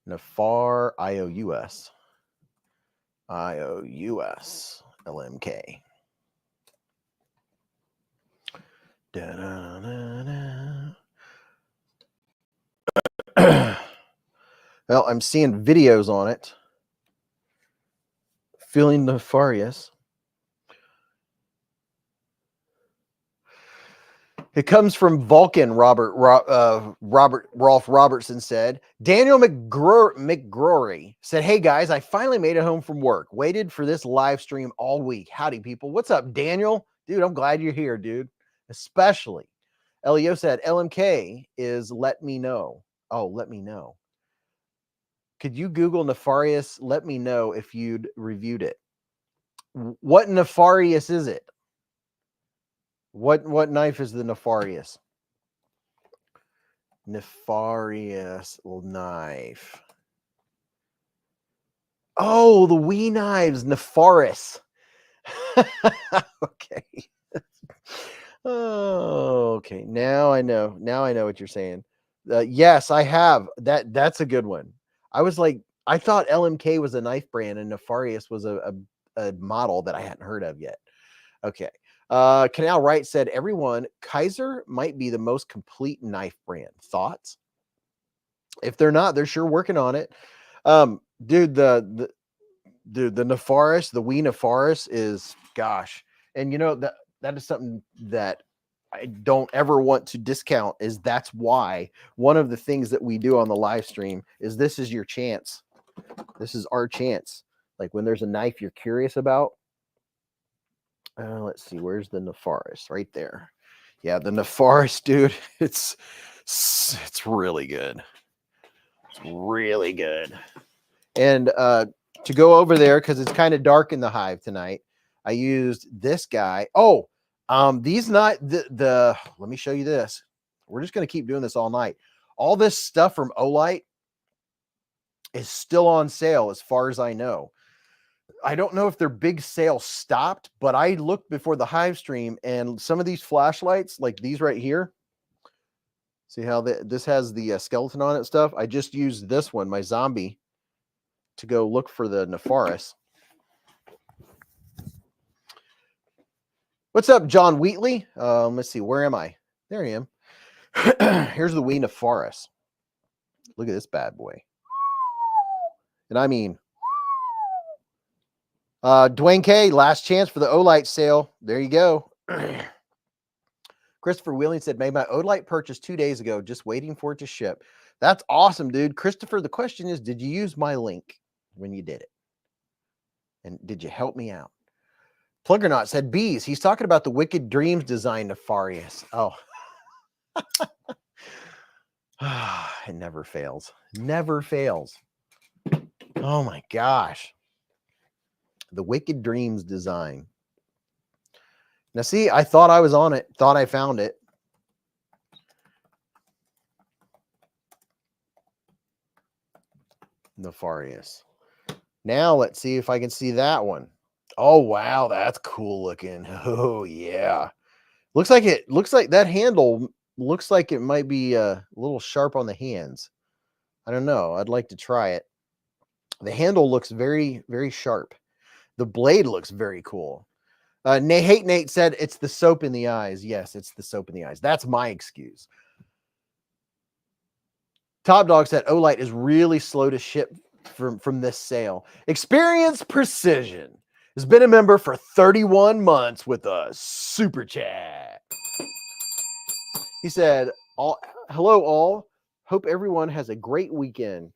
Nefar IOUS. IOUS LMK. Well, I'm seeing videos on it. Feeling nefarious. It comes from Vulcan, Rolf Robertson said. Daniel McGrory said, hey guys, I finally made it home from work. Waited for this live stream all week. Howdy, people. What's up, Daniel? Dude, I'm glad you're here, dude. Especially. Leo said, LMK is let me know. Oh, let me know. Could you Google Nefarious? Let me know if you'd reviewed it. What Nefarious is it? What knife is the Nefarious? Nefarious knife. Oh, the Wii knives, Nefaris. Okay. Oh, okay. Now I know. Now I know what you're saying. Yes, I have. That's a good one. I was like, I thought LMK was a knife brand and Nefarious was a model that I hadn't heard of yet. Okay. Canal Wright said, everyone, Kizer might be the most complete knife brand. Thoughts? If they're not, they're sure working on it. Dude, the Nefarious, the Wee Nefarious is, gosh. And you know, that is something that I don't ever want to discount, is that's why one of the things that we do on the live stream is this is your chance. This is our chance. Like when there's a knife you're curious about. Let's see, where's the Nefarious? Right there. Yeah, the Nefarious, dude. It's really good. It's really good. And to go over there, because it's kind of dark in the hive tonight, I used this guy. Oh, these not the let me show you this. We're just going to keep doing this all night. All this stuff from Olight is still on sale as far as I know. I don't know if their big sale stopped, but I looked before the hive stream and some of these flashlights, like these right here, see how this has the skeleton on it stuff? I just used this one, my zombie, to go look for the Nefarious. What's up, John Wheatley? Let's see, where am I? There I am. Here's the Wee Nefarious. Look at this bad boy. And I mean, Dwayne K, last chance for the Olight sale. There you go. Christopher Wheeling said, made my Olight purchase 2 days ago, just waiting for it to ship. That's awesome, dude. Christopher, the question is, did you use my link when you did it? And did you help me out? Pluggernaut said, Beez, he's talking about the Wicked Dreams design Nefarious. Oh. It never fails. Never fails. Oh my gosh. The Wicked Dreams design. Now, see, I thought I was on it. Thought I found it. Nefarious. Now, let's see if I can see that one. Oh, wow. That's cool looking. Oh, yeah. Looks like that handle looks like it might be a little sharp on the hands. I don't know. I'd like to try it. The handle looks very, very sharp. The blade looks very cool. Nate said it's the soap in the eyes. Yes, it's the soap in the eyes. That's my excuse. Top Dog said Olight is really slow to ship from this sale. Experience Precision has been a member for 31 months with a super chat. He said, hello all. Hope everyone has a great weekend.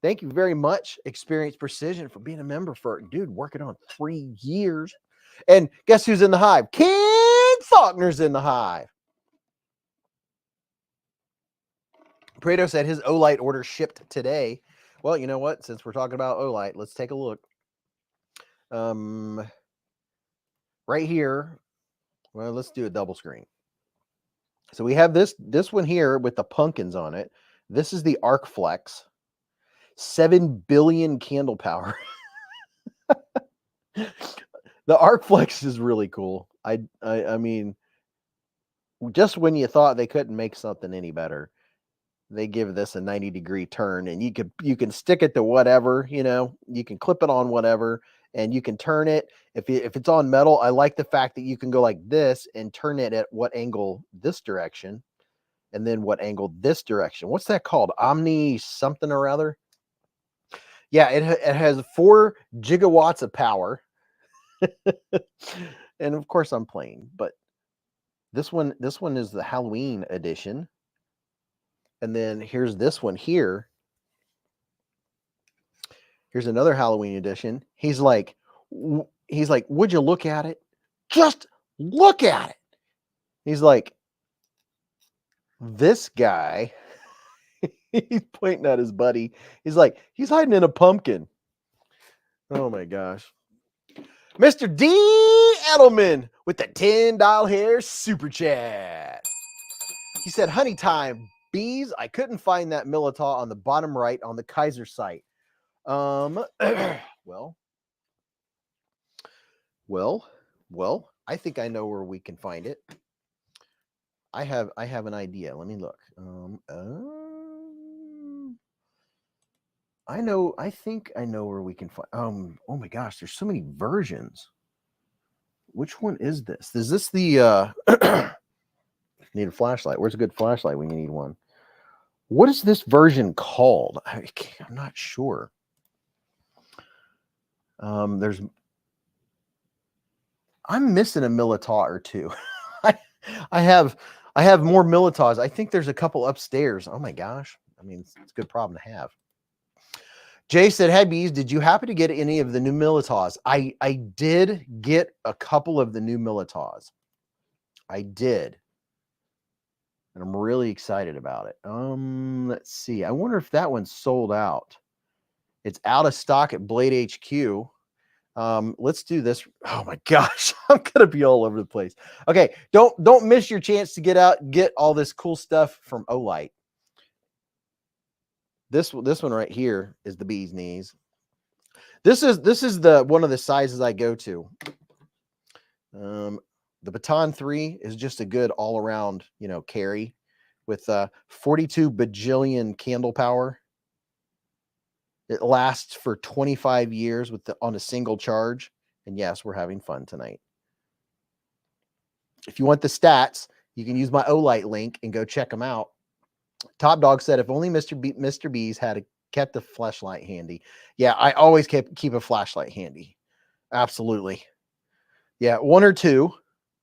Thank you very much, Experience Precision, for being a member for, dude, working on 3 years. And guess who's in the hive? Ken Faulkner's in the hive. Prado said his Olight order shipped today. Well, you know what? Since we're talking about Olight, let's take a look. Right here. Well, let's do a double screen. So we have this one here with the pumpkins on it. This is the Arc Flex. 7 billion candle power. The Arc Flex is really cool. I mean, just when you thought they couldn't make something any better, they give this a 90-degree turn, and you can stick it to whatever, you know, you can clip it on whatever, and you can turn it. If it's on metal, I like the fact that you can go like this and turn it at what angle this direction, and then what angle this direction. What's that called? Omni something or other. Yeah, it has 4 gigawatts of power. And of course I'm playing, but this one is the Halloween edition. And then here's this one here. Here's another Halloween edition. He's like, would you look at it? Just look at it. He's like, this guy, he's pointing at his buddy. He's like, he's hiding in a pumpkin. Oh my gosh. Mr. D. Edelman with the $10 hair super chat. He said, honey time, Beez. I couldn't find that Militaw on the bottom right on the Kaiser site. Well, I think I know where we can find it. I have an idea. Let me look. I think I know where we can find. Oh my gosh, there's so many versions. Which one is this? Is this the need a flashlight? Where's a good flashlight when you need one? What is this version called? I'm not sure. I'm missing a Militaw or two. I have more Militaws. I think there's a couple upstairs. Oh my gosh. I mean, it's a good problem to have. Jay said, "Hey Beez, did you happen to get any of the new Militaws?" I did get a couple of the new Militaws. I did. And I'm really excited about it. Let's see. I wonder if that one's sold out. It's out of stock at Blade HQ. Let's do this. Oh my gosh, I'm gonna be all over the place. Okay, don't miss your chance to get all this cool stuff from Olight. This one right here is the bee's knees. This is the one of the sizes I go to. The Baton 3 is just a good all around, carry with 42 bajillion candle power. It lasts for 25 years on a single charge. And yes, we're having fun tonight. If you want the stats, you can use my Olight link and go check them out. Top Dog said, if only Mr. Beez had kept a flashlight handy. Yeah, I always keep a flashlight handy. Absolutely. Yeah, one or two.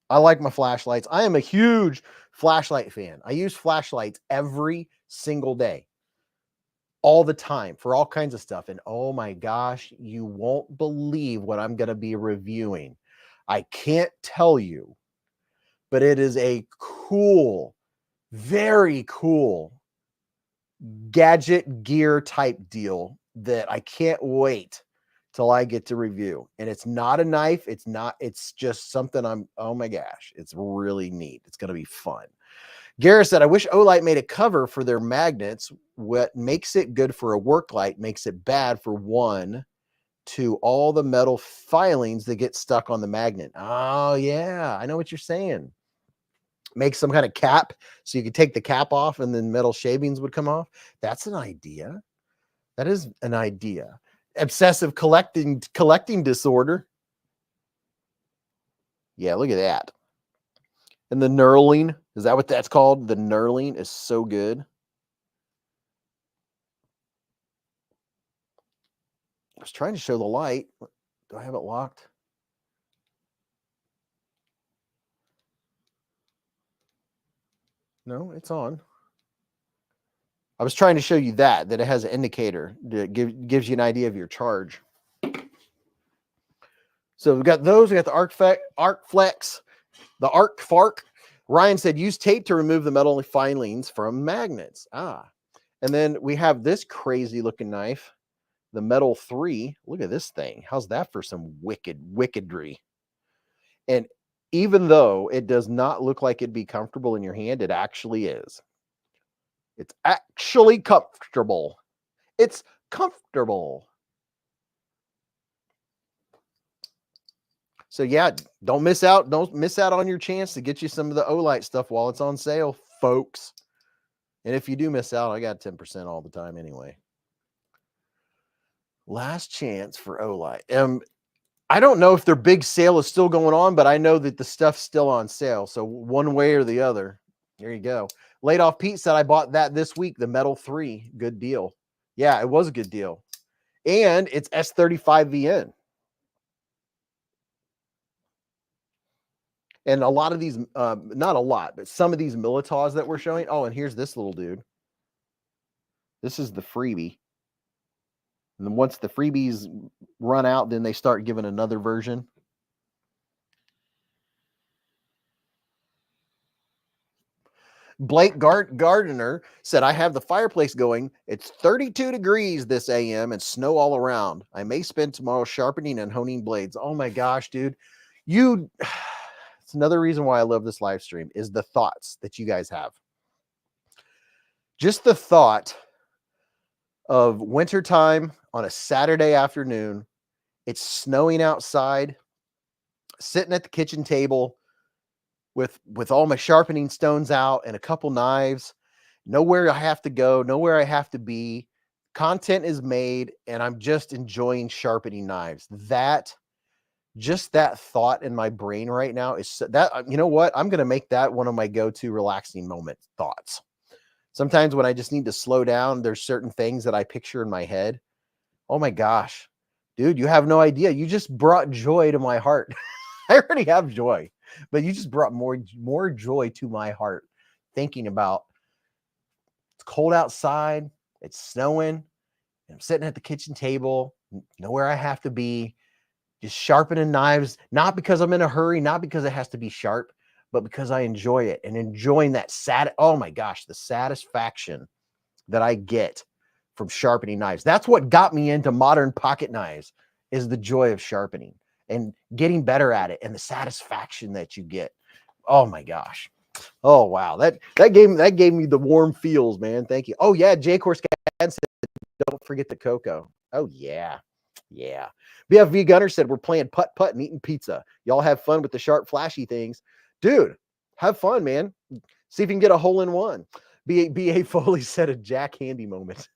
I like my flashlights. I am a huge flashlight fan. I use flashlights every single day, all the time, for all kinds of stuff. And oh my gosh, you won't believe what I'm going to be reviewing. I can't tell you, but it is a cool, very cool gadget gear type deal that I can't wait till I get to review. And it's not a knife. It's just something oh my gosh, it's really neat. It's going to be fun. Gareth said, I wish Olight made a cover for their magnets. What makes it good for a work light makes it bad for all the metal filings that get stuck on the magnet. Oh yeah, I know what you're saying. Make some kind of cap so you could take the cap off and then metal shavings would come off. That's an idea. That is an idea. Obsessive collecting disorder. Yeah, look at that. And the knurling, is that what that's called? The knurling is so good. I was trying to show the light. Do I have it locked? No, it's on. I was trying to show you that it has an indicator that gives you an idea of your charge. So we've got those. We got the Arc Flex, the Arc Fark. Ryan said, use tape to remove the metal filings from magnets. And then we have this crazy looking knife, the Metal 3. Look at this thing. How's that for some wickedry? And even though it does not look like it'd be comfortable in your hand, it actually is. It's actually comfortable. It's comfortable. So yeah, don't miss out. Don't miss out on your chance to get you some of the Olight stuff while it's on sale, folks. And if you do miss out, I got 10% all the time anyway. Last chance for Olight. I don't know if their big sale is still going on, but I know that the stuff's still on sale. So one way or the other, there you go. Laid Off Pete said, I bought that this week, the Metal 3. Good deal. Yeah, it was a good deal. And it's S35VN. And a lot of these, not a lot, but some of these Militaws that we're showing. Oh, and here's this little dude. This is the freebie. And then once the freebies run out, then they start giving another version. Blake Gardner said, I have the fireplace going. It's 32 degrees this AM and snow all around. I may spend tomorrow sharpening and honing blades. Oh my gosh, dude. It's another reason why I love this live stream is the thoughts that you guys have. Just the thought of wintertime on a Saturday afternoon. It's snowing outside, sitting at the kitchen table with all my sharpening stones out and a couple knives, nowhere I have to go, nowhere I have to be. content is made and I'm just enjoying sharpening knives. Just that thought in my brain right now is that, you know what? I'm going to make that one of my go-to relaxing moment thoughts. Sometimes when I just need to slow down, there's certain things that I picture in my head. Oh my gosh, dude, you have no idea. You just brought joy to my heart. I already have joy, but you just brought more joy to my heart thinking about it's cold outside, it's snowing, and I'm sitting at the kitchen table, know where I have to be, just sharpening knives, not because I'm in a hurry, not because it has to be sharp, but because I enjoy it and enjoying that oh my gosh, the satisfaction that I get from sharpening knives. That's what got me into modern pocket knives, is the joy of sharpening and getting better at it and the satisfaction that you get. Oh my gosh. Oh wow. That gave me the warm feels, man. Thank you. Oh yeah, Jay Corscan said, don't forget the cocoa. Oh yeah. Yeah. BFV Gunner said, we're playing putt-putt and eating pizza. Y'all have fun with the sharp, flashy things. Dude, have fun, man. See if you can get a hole-in-one. B.A. Foley said a Jack Handy moment.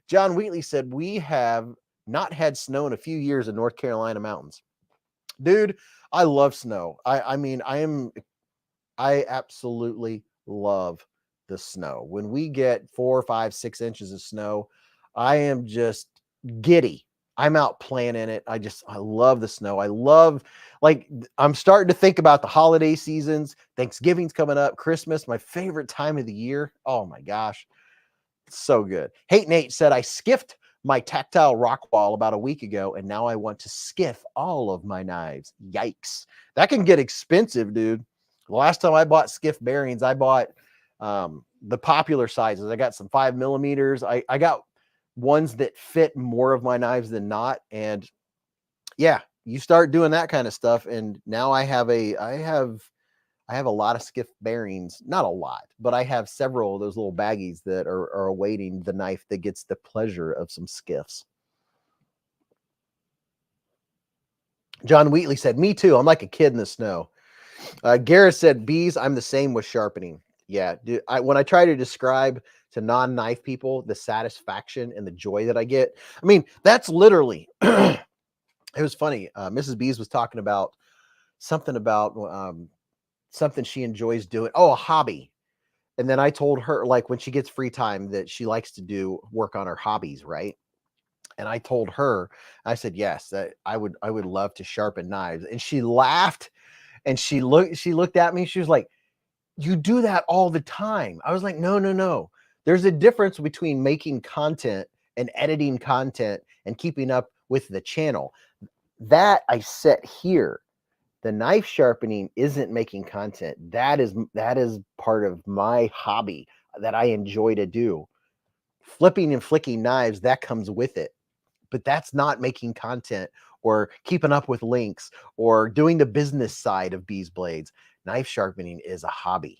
John Wheatley said, we have not had snow in a few years in North Carolina mountains. Dude, I love snow. I absolutely love the snow. When we get 4, 5, 6 inches of snow, I am just giddy. I'm out playing in it. I love the snow. I'm starting to think about the holiday seasons. Thanksgiving's coming up, Christmas, my favorite time of the year. Oh my gosh. It's so good. Hate Nate said, I skiffed my tactile rock wall about a week ago, and now I want to skiff all of my knives. Yikes. That can get expensive, dude. The last time I bought skiff bearings, I bought the popular sizes. I got some 5mm. I got ones that fit more of my knives than not. And yeah, you start doing that kind of stuff. And now I have a lot of skiff bearings, not a lot, but I have several of those little baggies that are awaiting the knife that gets the pleasure of some skiffs. John Wheatley said, me too. I'm like a kid in the snow. Gareth said, Beez, I'm the same with sharpening. Yeah, dude, when I try to describe to non-knife people the satisfaction and the joy that I get, I mean, that's literally, it was funny. Mrs. Beez was talking about something she enjoys doing. Oh, a hobby. And then I told her, like, when she gets free time, that she likes to work on her hobbies, right? And I told her, I said, yes, that I would love to sharpen knives. And she laughed and she looked at me. She was like, you do that all the time. I was like, no. There's a difference between making content and editing content and keeping up with the channel. That I set here. The knife sharpening isn't making content. That is part of my hobby that I enjoy to do. Flipping and flicking knives, that comes with it. But that's not making content or keeping up with links or doing the business side of beezblades. Knife sharpening is a hobby,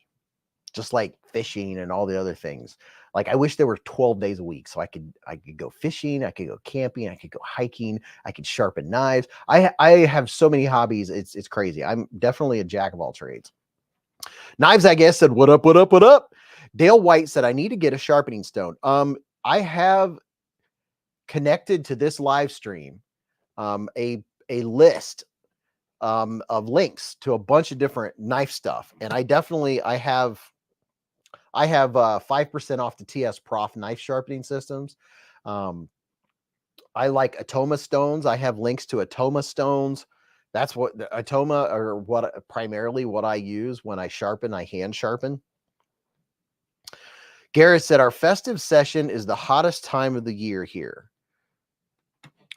just like fishing and all the other things. Like, I wish there were 12 days a week so I could go fishing, I could go camping, I could go hiking, I could sharpen knives. I have so many hobbies. It's crazy. I'm definitely a jack of all trades. Knives, I guess, said, what up, what up, what up? Dale White said, I need to get a sharpening stone. I have connected to this live stream a list of links to a bunch of different knife stuff. And I have 5% off the TS Prof knife sharpening systems. I like Atoma stones. I have links to Atoma stones. That's what the Atoma are, primarily what I use when I sharpen. I hand sharpen. Garrett said, our festive session is the hottest time of the year here.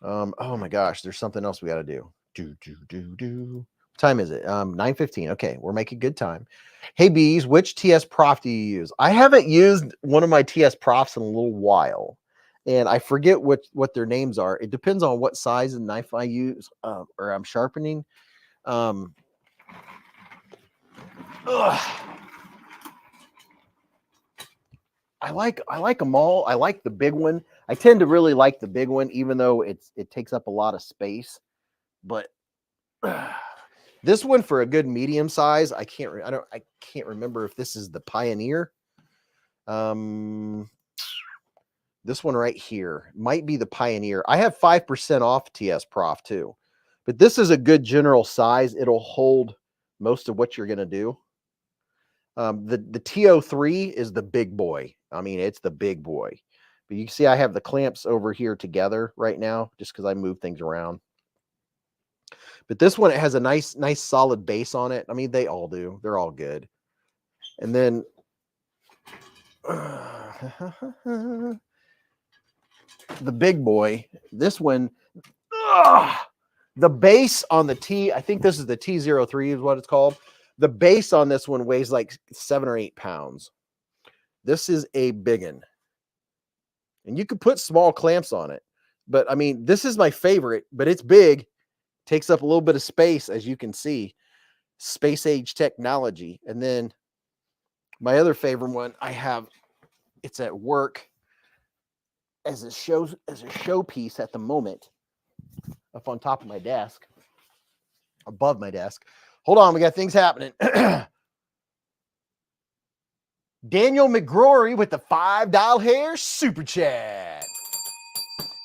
Oh my gosh, there's something else we got to do. What time is it? 9:15. Okay, we're making good time. Hey Beez, which TS Prof do you use? I haven't used one of my TS Profs in a little while, and I forget what their names are. It depends on what size of knife I use or I'm sharpening. I like them all. I like the big one. I tend to really like the big one, even though it takes up a lot of space. But this one, for a good medium size, I can't remember if this is the Pioneer. This one right here might be the Pioneer. I have 5% off TS Prof too, but this is a good general size. It'll hold most of what you're going to do. The TO3 is the big boy. I mean, it's the big boy. But you can see I have the clamps over here together right now just because I move things around. But this one, it has a nice solid base on it. I mean, they all do. They're all good. And then the big boy, this one, the base on the T, I think this is the T03 is what it's called. The base on this one weighs like 7 or 8 pounds. This is a big one. And you could put small clamps on it. But I mean, this is my favorite, but it's big. Takes up a little bit of space, as you can see. Space age technology. And then my other favorite one I have, it's at work as a showpiece at the moment, up on top of my desk, above my desk. Hold on, we got things happening. Daniel McGrory with the $5 hair super chat.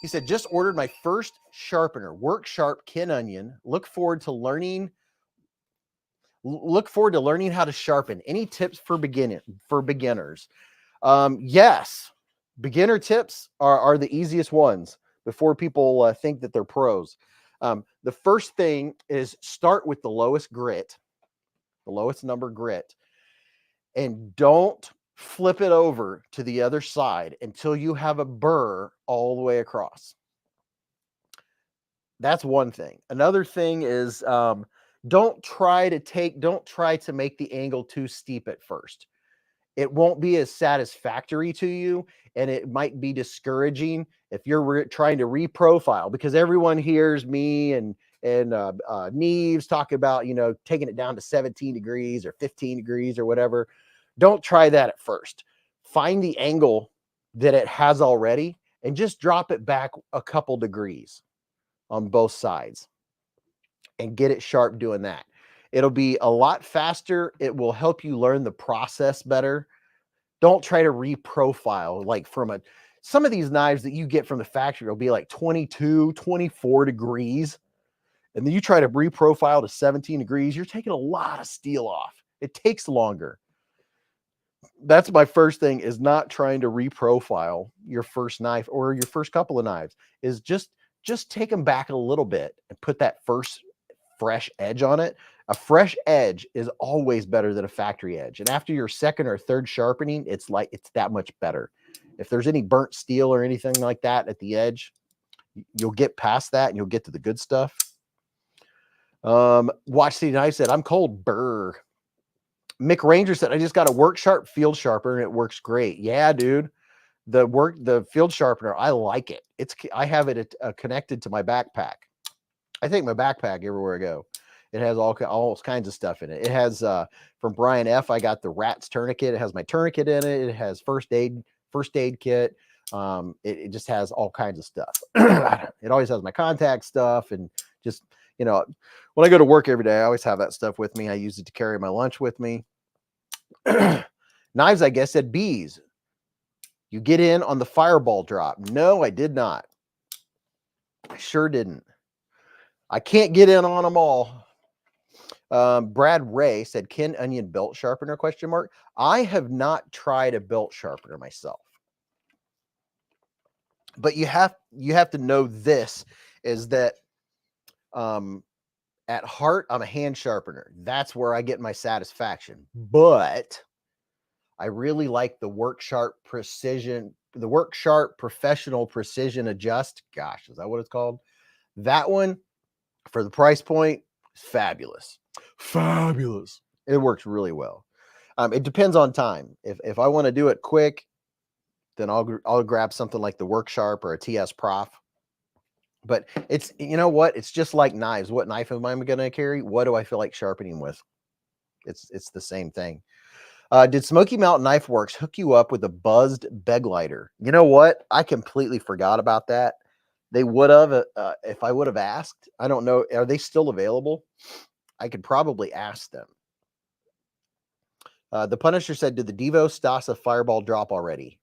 He said, just ordered my first sharpener, Work Sharp Ken Onion. Look forward to learning how to sharpen. Any tips for beginners? Yes, beginner tips are the easiest ones before people think that they're pros. The first thing is start with the lowest grit, the lowest number grit, and don't flip it over to the other side until you have a burr all the way across. That's one thing. Another thing is don't try to make the angle too steep at first. It won't be as satisfactory to you, and it might be discouraging if you're trying to reprofile, because everyone hears me and Neves talk about, you know, taking it down to 17 degrees or 15 degrees or whatever. Don't try that at first. Find the angle that it has already and just drop it back a couple degrees on both sides and get it sharp doing that. It'll be a lot faster. It will help you learn the process better. Don't try to reprofile like from some of these knives that you get from the factory will be like 22, 24 degrees. And then you try to reprofile to 17 degrees. You're taking a lot of steel off. It takes longer. That's my first thing, is not trying to reprofile your first knife or your first couple of knives. Is just take them back a little bit and put that first fresh edge on it. A fresh edge is always better than a factory edge. And after your second or third sharpening, it's that much better. If there's any burnt steel or anything like that at the edge, you'll get past that and you'll get to the good stuff. Watch the Knife said, I'm cold. Burr. Mick Ranger said, I just got a Work Sharp field sharpener and it works great. Yeah, dude. The field sharpener, I like it. I have it connected to my backpack. I take my backpack everywhere I go. It has all kinds of stuff in it. It has from Brian F. I got the Rats tourniquet. It has my tourniquet in it. It has first aid kit. It just has all kinds of stuff. It always has my contact stuff, and just, you know, when I go to work every day, I always have that stuff with me. I use it to carry my lunch with me. Knives, I guess, said Beez. You get in on the fireball drop. No, I did not. I sure didn't. I can't get in on them all. Brad Ray said, Ken Onion belt sharpener, ? I have not tried a belt sharpener myself. But you have to know this, is that at heart, I'm a hand sharpener. That's where I get my satisfaction. But I really like the Work Sharp Precision, the Work Sharp Professional Precision Adjust. Gosh, is that what it's called? That one, for the price point, is fabulous. Fabulous. It works really well. It depends on time. If I want to do it quick, then I'll grab something like the Work Sharp or a TS Prof. But it's, you know what? It's just like knives. What knife am I going to carry? What do I feel like sharpening with? It's the same thing. Did Smoky Mountain Knife Works hook you up with a buzzed beg lighter? You know what? I completely forgot about that. They would have, if I would have asked. I don't know. Are they still available? I could probably ask them. The Punisher said, did the Devo Stasa Fireball drop already?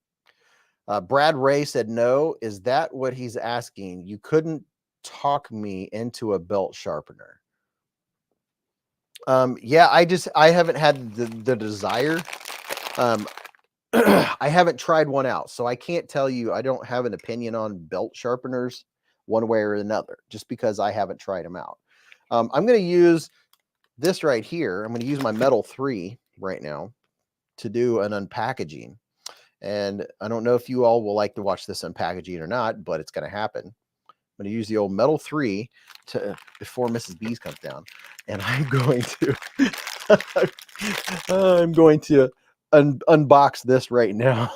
Brad Ray said, no. Is that what he's asking? You couldn't talk me into a belt sharpener. Yeah, I haven't had the desire. I haven't tried one out, so I can't tell you. I don't have an opinion on belt sharpeners one way or another, just because I haven't tried them out. I'm going to use this right here. I'm going to use my Metal 3 right now to do an unpackaging. And I don't know if you all will like to watch this unpackaging or not, but it's going to happen. I'm going to use the old Metal 3 to before Mrs. Beez comes down, and I'm going to unbox this right now.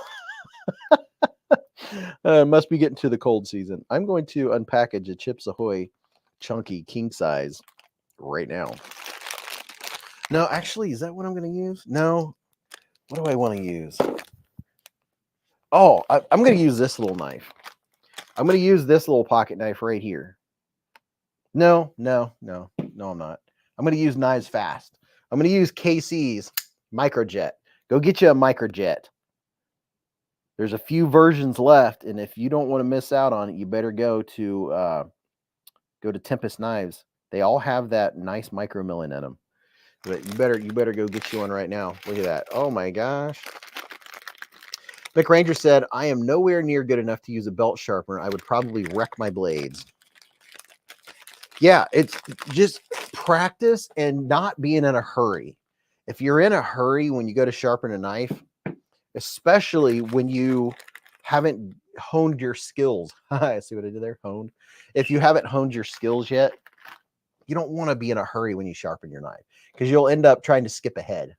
Must be getting to the cold season. I'm going to unpackage a Chips Ahoy chunky king size right now. No, actually, is that what I'm going to use? No. What do I want to use? Oh, I'm going to use this little knife. I'm going to use this little pocket knife right here. No, I'm not. I'm going to use Knives Fast. I'm going to use KC's Microjet. Go get you a Microjet. There's a few versions left, and if you don't want to miss out on it, you better go to Tempest Knives. They all have that nice micro milling in them. But you better go get you one right now. Look at that. Oh my gosh. Mick Ranger said, I am nowhere near good enough to use a belt sharpener. I would probably wreck my blades. Yeah, it's just practice and not being in a hurry. If you're in a hurry when you go to sharpen a knife, especially when you haven't honed your skills. I see what I did there, honed. If you haven't honed your skills yet, you don't want to be in a hurry when you sharpen your knife because you'll end up trying to skip ahead.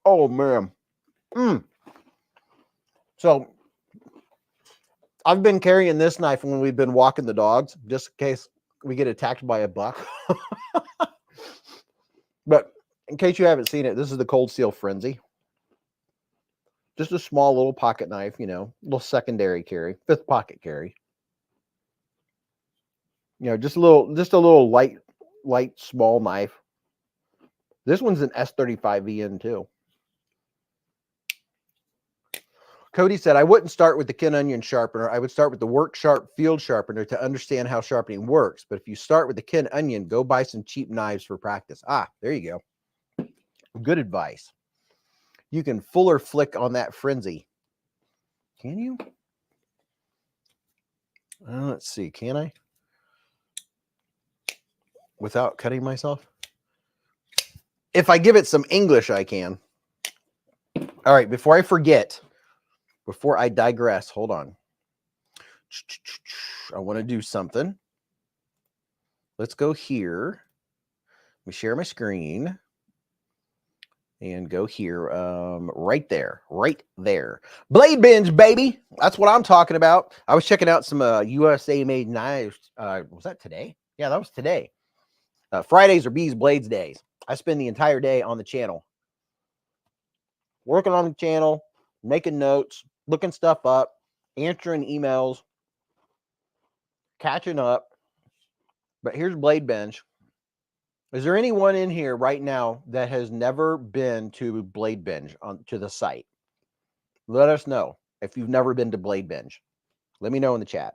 Oh, man. So I've been carrying this knife when we've been walking the dogs, just in case we get attacked by a buck. But in case you haven't seen it, this is the Cold Steel Frenzy. Just a small little pocket knife, you know, little secondary carry, fifth pocket carry. You know, just a little light, small knife. This one's an S35VN too. Cody said, I wouldn't start with the Kin Onion sharpener. I would start with the Work Sharp field sharpener to understand how sharpening works. But if you start with the Kin Onion, go buy some cheap knives for practice. Ah, there you go. Good advice. You can fuller flick on that frenzy. Can you? Let's see. Can I? Without cutting myself? If I give it some English, I can. All right. Before I forget, before I digress, hold on. I want to do something. Let's go here. Let me share my screen. And go here, right there. Blade Binge, baby. That's what I'm talking about. I was checking out some USA-made knives. Was that today? Yeah, that was today. Fridays are Beez Blades days. I spend the entire day on the channel. Working on the channel, making notes, looking stuff up, answering emails, catching up. But here's Blade Binge. Is there anyone in here right now that has never been to Blade Binge to the site? Let us know if you've never been to Blade Binge. Let me know in the chat.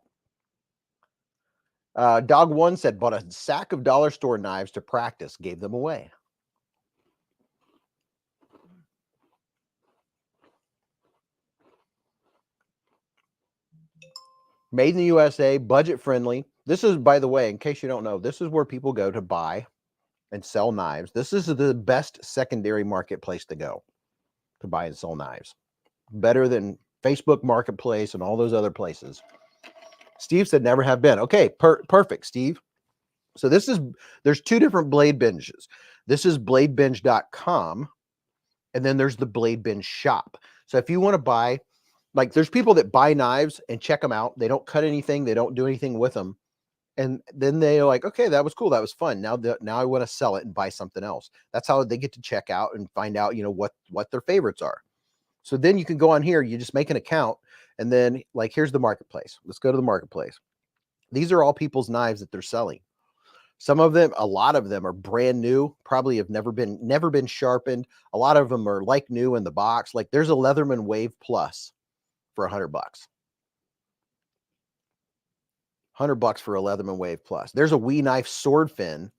Dog One said, bought a sack of dollar store knives to practice, gave them away. Made in the USA, budget friendly. This is, by the way, in case you don't know, this is where people go to buy and sell knives. This is the best secondary marketplace to go to buy and sell knives. Better than Facebook Marketplace and all those other places. Steve said never have been. Okay, perfect, Steve. So there's two different Blade Binges. This is bladebinge.com, and then there's the Blade Binge shop. So if you want to buy, like there's people that buy knives and check them out. They don't cut anything. They don't do anything with them. And then they're like, okay, that was cool. That was fun. Now I want to sell it and buy something else. That's how they get to check out and find out, you know, what their favorites are. So then you can go on here, you just make an account, and then like, here's the marketplace. Let's go to the marketplace. These are all people's knives that they're selling. Some of them, a lot of them are brand new, probably have never been sharpened. A lot of them are like new in the box. Like there's a Leatherman Wave Plus for $100. $100 for a Leatherman Wave Plus. There's a Wee Knife Sword Fin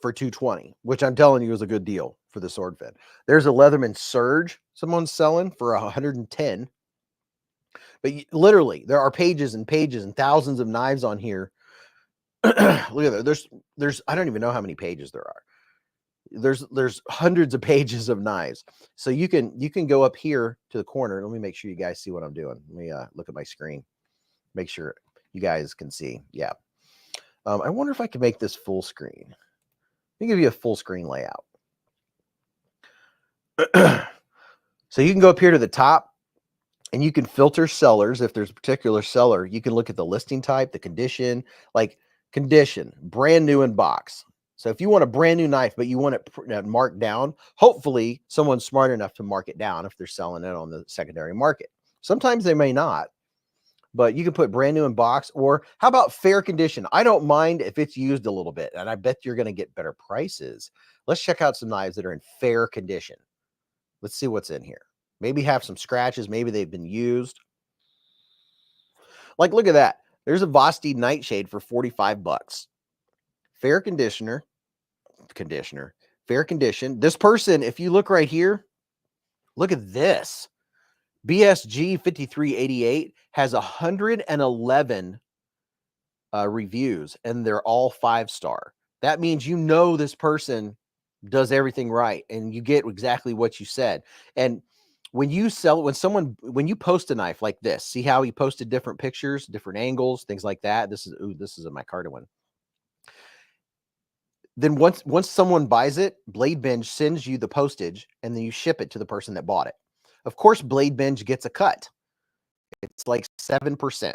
for $220, which I'm telling you is a good deal for the sword fin. There's a Leatherman Surge someone's selling for $110. But literally, there are pages and pages and thousands of knives on here. Look at that. There's I don't even know how many pages there are. There's hundreds of pages of knives. So you can go up here to the corner. Let me make sure you guys see what I'm doing. Let me look at my screen. Make sure you guys can see. Yeah. I wonder if I can make this full screen. Let me give you a full screen layout. So you can go up here to the top and you can filter sellers. If there's a particular seller, you can look at the listing type, the condition, like condition, brand new in box. So if you want a brand new knife, but you want it marked down, hopefully someone's smart enough to mark it down if they're selling it on the secondary market. Sometimes they may not, but you can put brand new in box. Or how about fair condition? I don't mind if it's used a little bit, and I bet you're going to get better prices. Let's check out some knives that are in fair condition. Let's see what's in here. Maybe have some scratches. Maybe they've been used. Like, look at that. There's a Vosti Nightshade for $45. Fair conditioner. Fair condition. This person, if you look right here, look at this. BSG 5388 has 111 reviews, and they're all 5-star. That means you know this person does everything right, and you get exactly what you said. And when you post a knife like this, see how he posted different pictures, different angles, things like that. This is a micarta one. Then once someone buys it, Blade Binge sends you the postage, and then you ship it to the person that bought it. Of course, Blade Binge gets a cut. It's like 7%.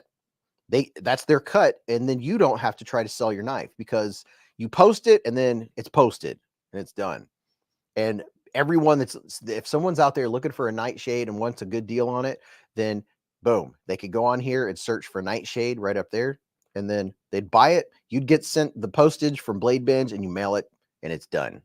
That's their cut, and then you don't have to try to sell your knife because you post it, and then it's posted, and it's done. And everyone if someone's out there looking for a nightshade and wants a good deal on it, then boom, they could go on here and search for nightshade right up there, and then they'd buy it. You'd get sent the postage from Blade Binge, and you mail it, and it's done.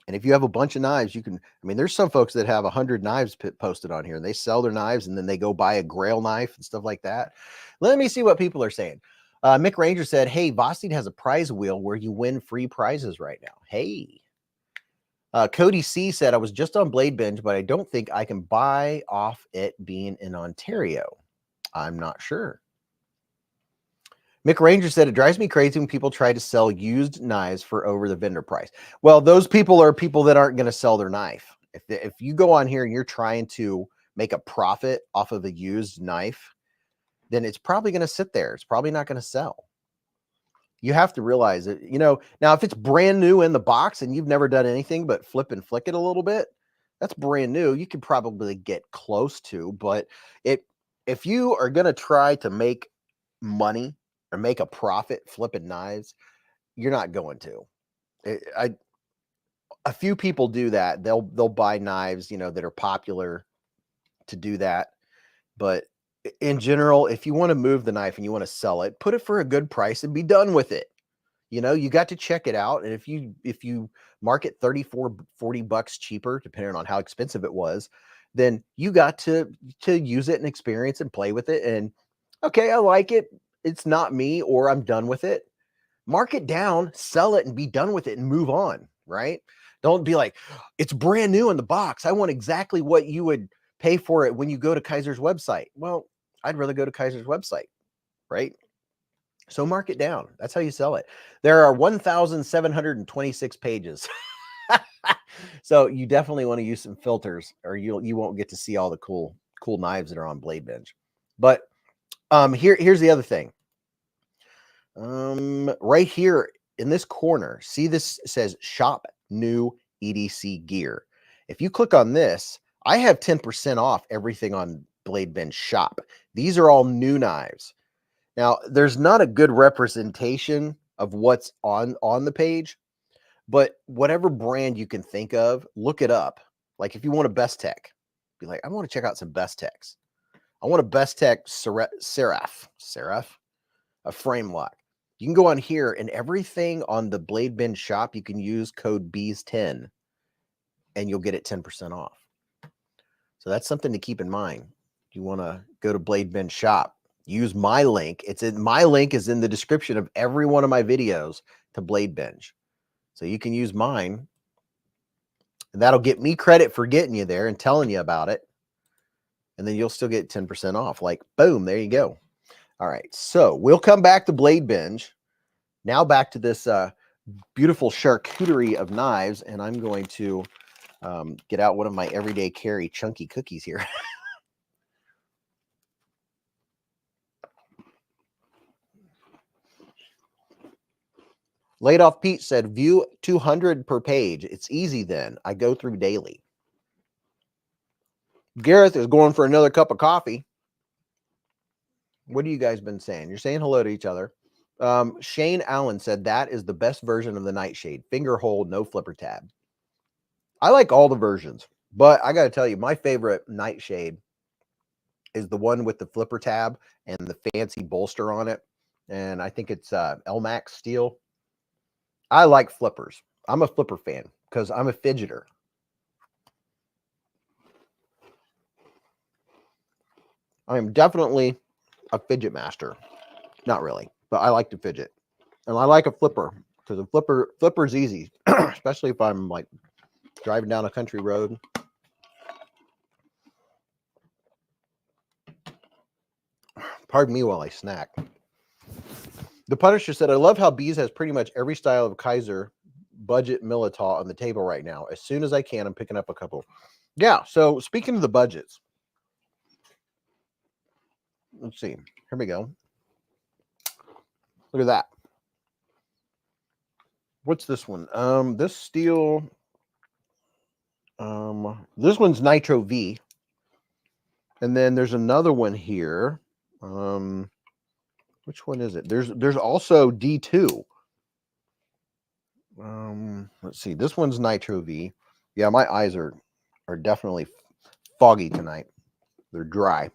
And if you have a bunch of knives, you can, I mean, there's some folks that have 100 knives posted on here, and they sell their knives, and then they go buy a Grail knife and stuff like that. Let me see what people are saying. Mick Ranger said, hey, Vosti has a prize wheel where you win free prizes right now. Hey. Cody C said, I was just on Blade Binge, but I don't think I can buy off it being in Ontario. I'm not sure. Mick Ranger said, it drives me crazy when people try to sell used knives for over the vendor price. Well, those people are people that aren't going to sell their knife. If you go on here and you're trying to make a profit off of a used knife, then it's probably going to sit there. It's probably not going to sell. You have to realize it, now if it's brand new in the box and you've never done anything but flip and flick it a little bit, that's brand new. You could probably get close to, but if you are going to try to make money or make a profit flipping knives, you're not going to. A few people do that. They'll buy knives, that are popular to do that. But in general, if you want to move the knife and you want to sell it, put it for a good price and be done with it. You got to check it out. And if you mark it $34-$40 cheaper, depending on how expensive it was, then you got to use it and experience and play with it. And okay, I like it. It's not me, or I'm done with it. Mark it down, sell it, and be done with it and move on, right? Don't be like, it's brand new in the box. I want exactly what you would pay for it when you go to Kizer's website. Well, I'd rather go to Kizer's website, right? So mark it down. That's how you sell it. There are 1,726 pages. So you definitely want to use some filters, or you won't get to see all the cool knives that are on Blade Binge. But here's the other thing. Right here in this corner, see this says shop new EDC gear. If you click on this, I have 10% off everything on Blade Binge shop. These are all new knives. Now, there's not a good representation of what's on the page, but whatever brand you can think of, look it up. Like if you want a Best Tech, be like, I want to check out some Best Techs. I want a Best Tech Seraph, a frame lock. You can go on here and everything on the Blade Binge shop, you can use code Beez10 and you'll get it 10% off. So that's something to keep in mind. You want to go to Blade Binge shop, use my link. My link is in the description of every one of my videos to Blade Binge. So you can use mine. And that'll get me credit for getting you there and telling you about it. And then you'll still get 10% off. Like, boom, there you go. All right, so we'll come back to Blade Binge. Now back to this beautiful charcuterie of knives, and I'm going to get out one of my everyday carry chunky cookies here. Laid Off Pete said, view 200 per page. It's easy then. I go through daily. Gareth is going for another cup of coffee. What have you guys been saying? You're saying hello to each other. Shane Allen said that is the best version of the nightshade. Finger hold, no flipper tab. I like all the versions, but I got to tell you, my favorite nightshade is the one with the flipper tab and the fancy bolster on it. And I think it's Elmax steel. I like flippers. I'm a flipper fan because I'm a fidgeter. I am definitely a fidget master. Not really, but I like to fidget. And I like a flipper because a flipper's easy, especially if I'm like driving down a country road. Pardon me while I snack. The Punisher said, I love how Beez has pretty much every style of Kizer budget Militaw on the table right now. As soon as I can, I'm picking up a couple. Yeah, so speaking of the budgets, let's see. Here we go. Look at that. What's this one? This steel. This one's Nitro V. And then there's another one here. Which one is it? There's also D2. Let's see. This one's Nitro V. Yeah, my eyes are definitely foggy tonight. They're dry.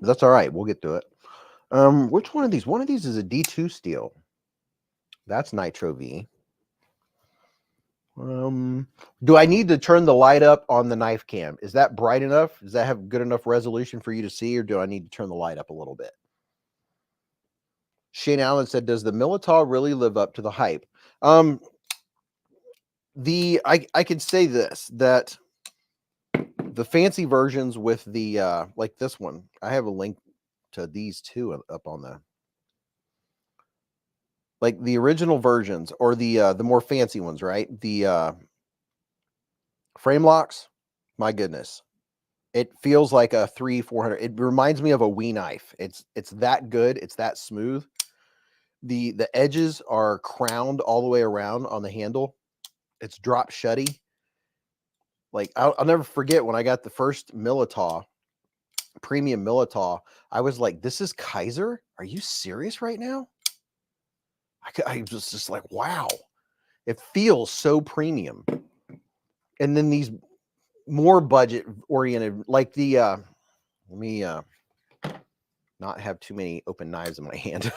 But that's all right. We'll get to it. Which one of these? One of these is a D2 steel. That's Nitro V. Do I need to turn the light up on the knife cam? Is that bright enough? Does that have good enough resolution for you to see, or do I need to turn the light up a little bit? Shane Allen said, does the Militaw really live up to the hype? I could say this, that the fancy versions with the like this one, I have a link to these two up on the, like the original versions or the more fancy ones, right? The frame locks, my goodness. It feels like a 300-400. It reminds me of a Wii knife. It's that good. It's that smooth. The edges are crowned all the way around on the handle. It's drop shutty. Like I'll never forget when I got the first Militaw, premium Militaw. I was like, "This is Kizer? Are you serious right now?" I was just like, "Wow, it feels so premium." And then these more budget oriented, like the let me not have too many open knives in my hand.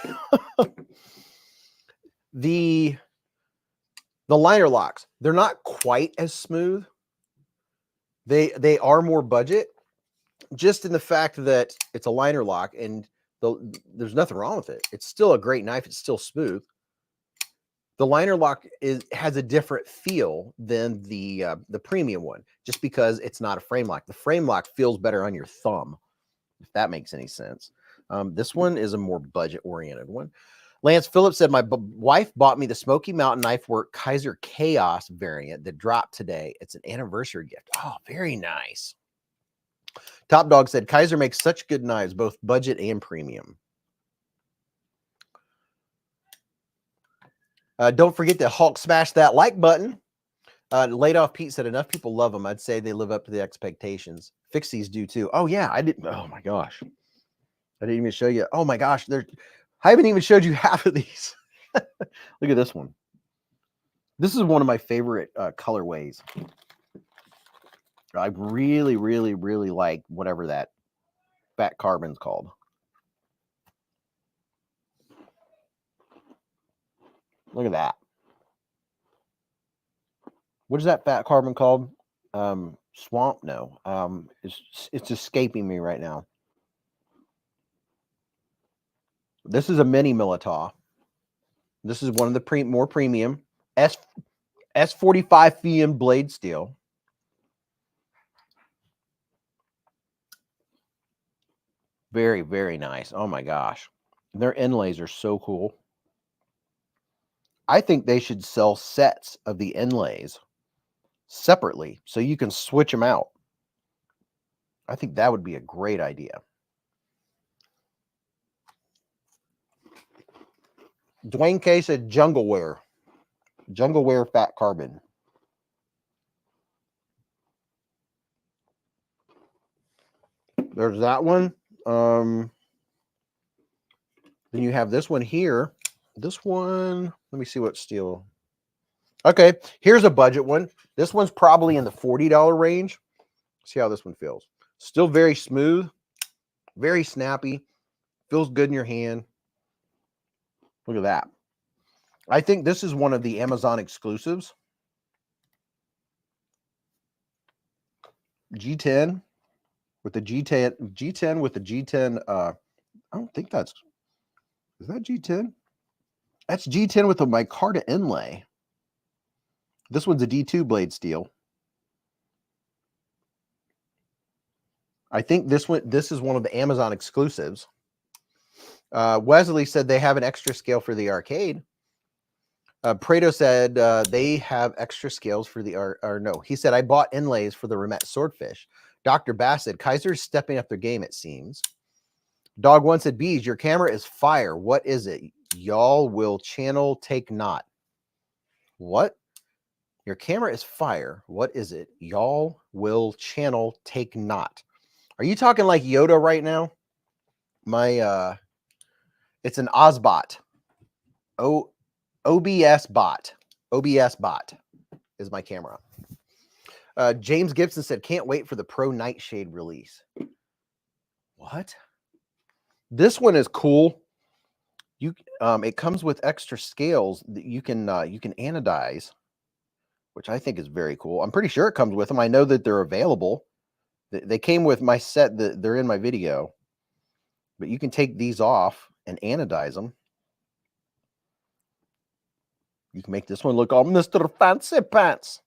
The liner locks, they're not quite as smooth. They are more budget, just in the fact that it's a liner lock and there's nothing wrong with it. It's still a great knife. It's still smooth. The liner lock has a different feel than the premium one, just because it's not a frame lock. The frame lock feels better on your thumb, if that makes any sense. This one is a more budget-oriented one. Lance Phillips said, my wife bought me the Smoky Mountain Knife Work Kizer Chaos variant that dropped today. It's an anniversary gift. Oh, very nice. Top Dog said, Kizer makes such good knives, both budget and premium. Don't forget to Hulk smash that like button. Laid Off Pete said, enough people love them. I'd say they live up to the expectations. Fixies do too. Oh, yeah. I didn't. Oh, my gosh. I didn't even show you. Oh, my gosh. I haven't even showed you half of these. Look at this one. This is one of my favorite colorways. I really, really, really like whatever that fat carbon's called. Look at that. What is that fat carbon called? Swamp? No. It's escaping me right now. This is a mini Militaw. This is one of the more premium S45 Fian blade steel. Very, very nice. Oh my gosh. Their inlays are so cool. I think they should sell sets of the inlays separately so you can switch them out. I think that would be a great idea. Dwayne K said jungle wear. Jungle wear fat carbon. There's that one. Then you have this one here. This one, let me see what steel. Okay, here's a budget one. This one's probably in the $40 range. See how this one feels. Still very smooth, very snappy, feels good in your hand. Look at that. I think this is one of the Amazon exclusives. G10 with the G10 with the G10. I don't think is that G10? That's G10 with the micarta inlay. This one's a D2 blade steel. I think this is one of the Amazon exclusives. Wesley said they have an extra scale for the arcade. Prado said they have extra scales for the or no. He said I bought inlays for the Remet swordfish. Dr. Bass said Kaiser's stepping up their game, it seems. Dog One said, Beez, your camera is fire. What is it? Y'all will channel take not. What? Your camera is fire. What is it? Y'all will channel take not. Are you talking like Yoda right now? My it's an Ozbot. OBS bot. OBS bot is my camera. James Gibson said, can't wait for the Pro Nightshade release. What? This one is cool. It comes with extra scales that you can anodize, which I think is very cool. I'm pretty sure it comes with them. I know that they're available. They came with my set. They're in my video, but you can take these off and anodize them. You can make this one look all Mr. Fancy Pants.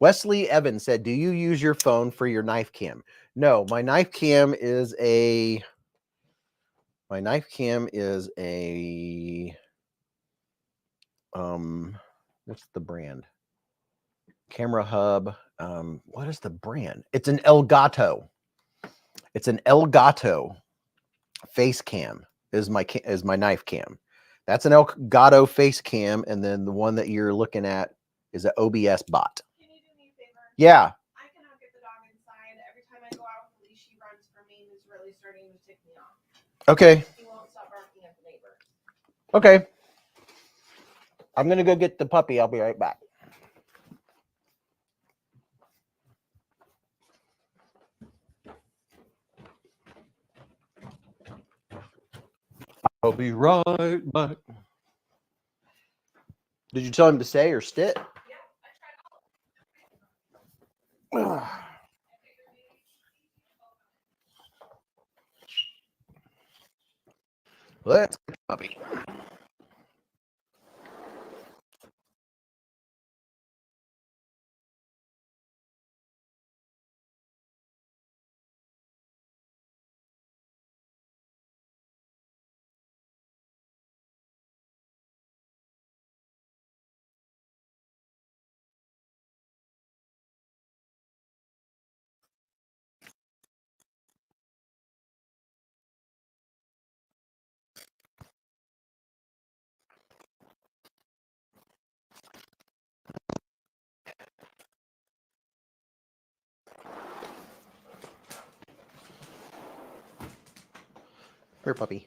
Wesley Evans said, do you use your phone for your knife cam? No, my knife cam is a what's the brand? Camera Hub. What is the brand? It's an Elgato. It's an Elgato face cam is my knife cam. That's an Elgato face cam, and then the one that you're looking at is an OBS bot. Can you do me a favor? Yeah. I cannot get the dog inside. Every time I go out with the leash, she runs from me, and it's really starting to tick me off. Okay. He won't stop barking at the neighbor. Okay. I'm gonna go get the puppy. I'll be right back. I'll be right back. Did you tell him to stay or sit? Yeah, let's get the puppy. Here, puppy.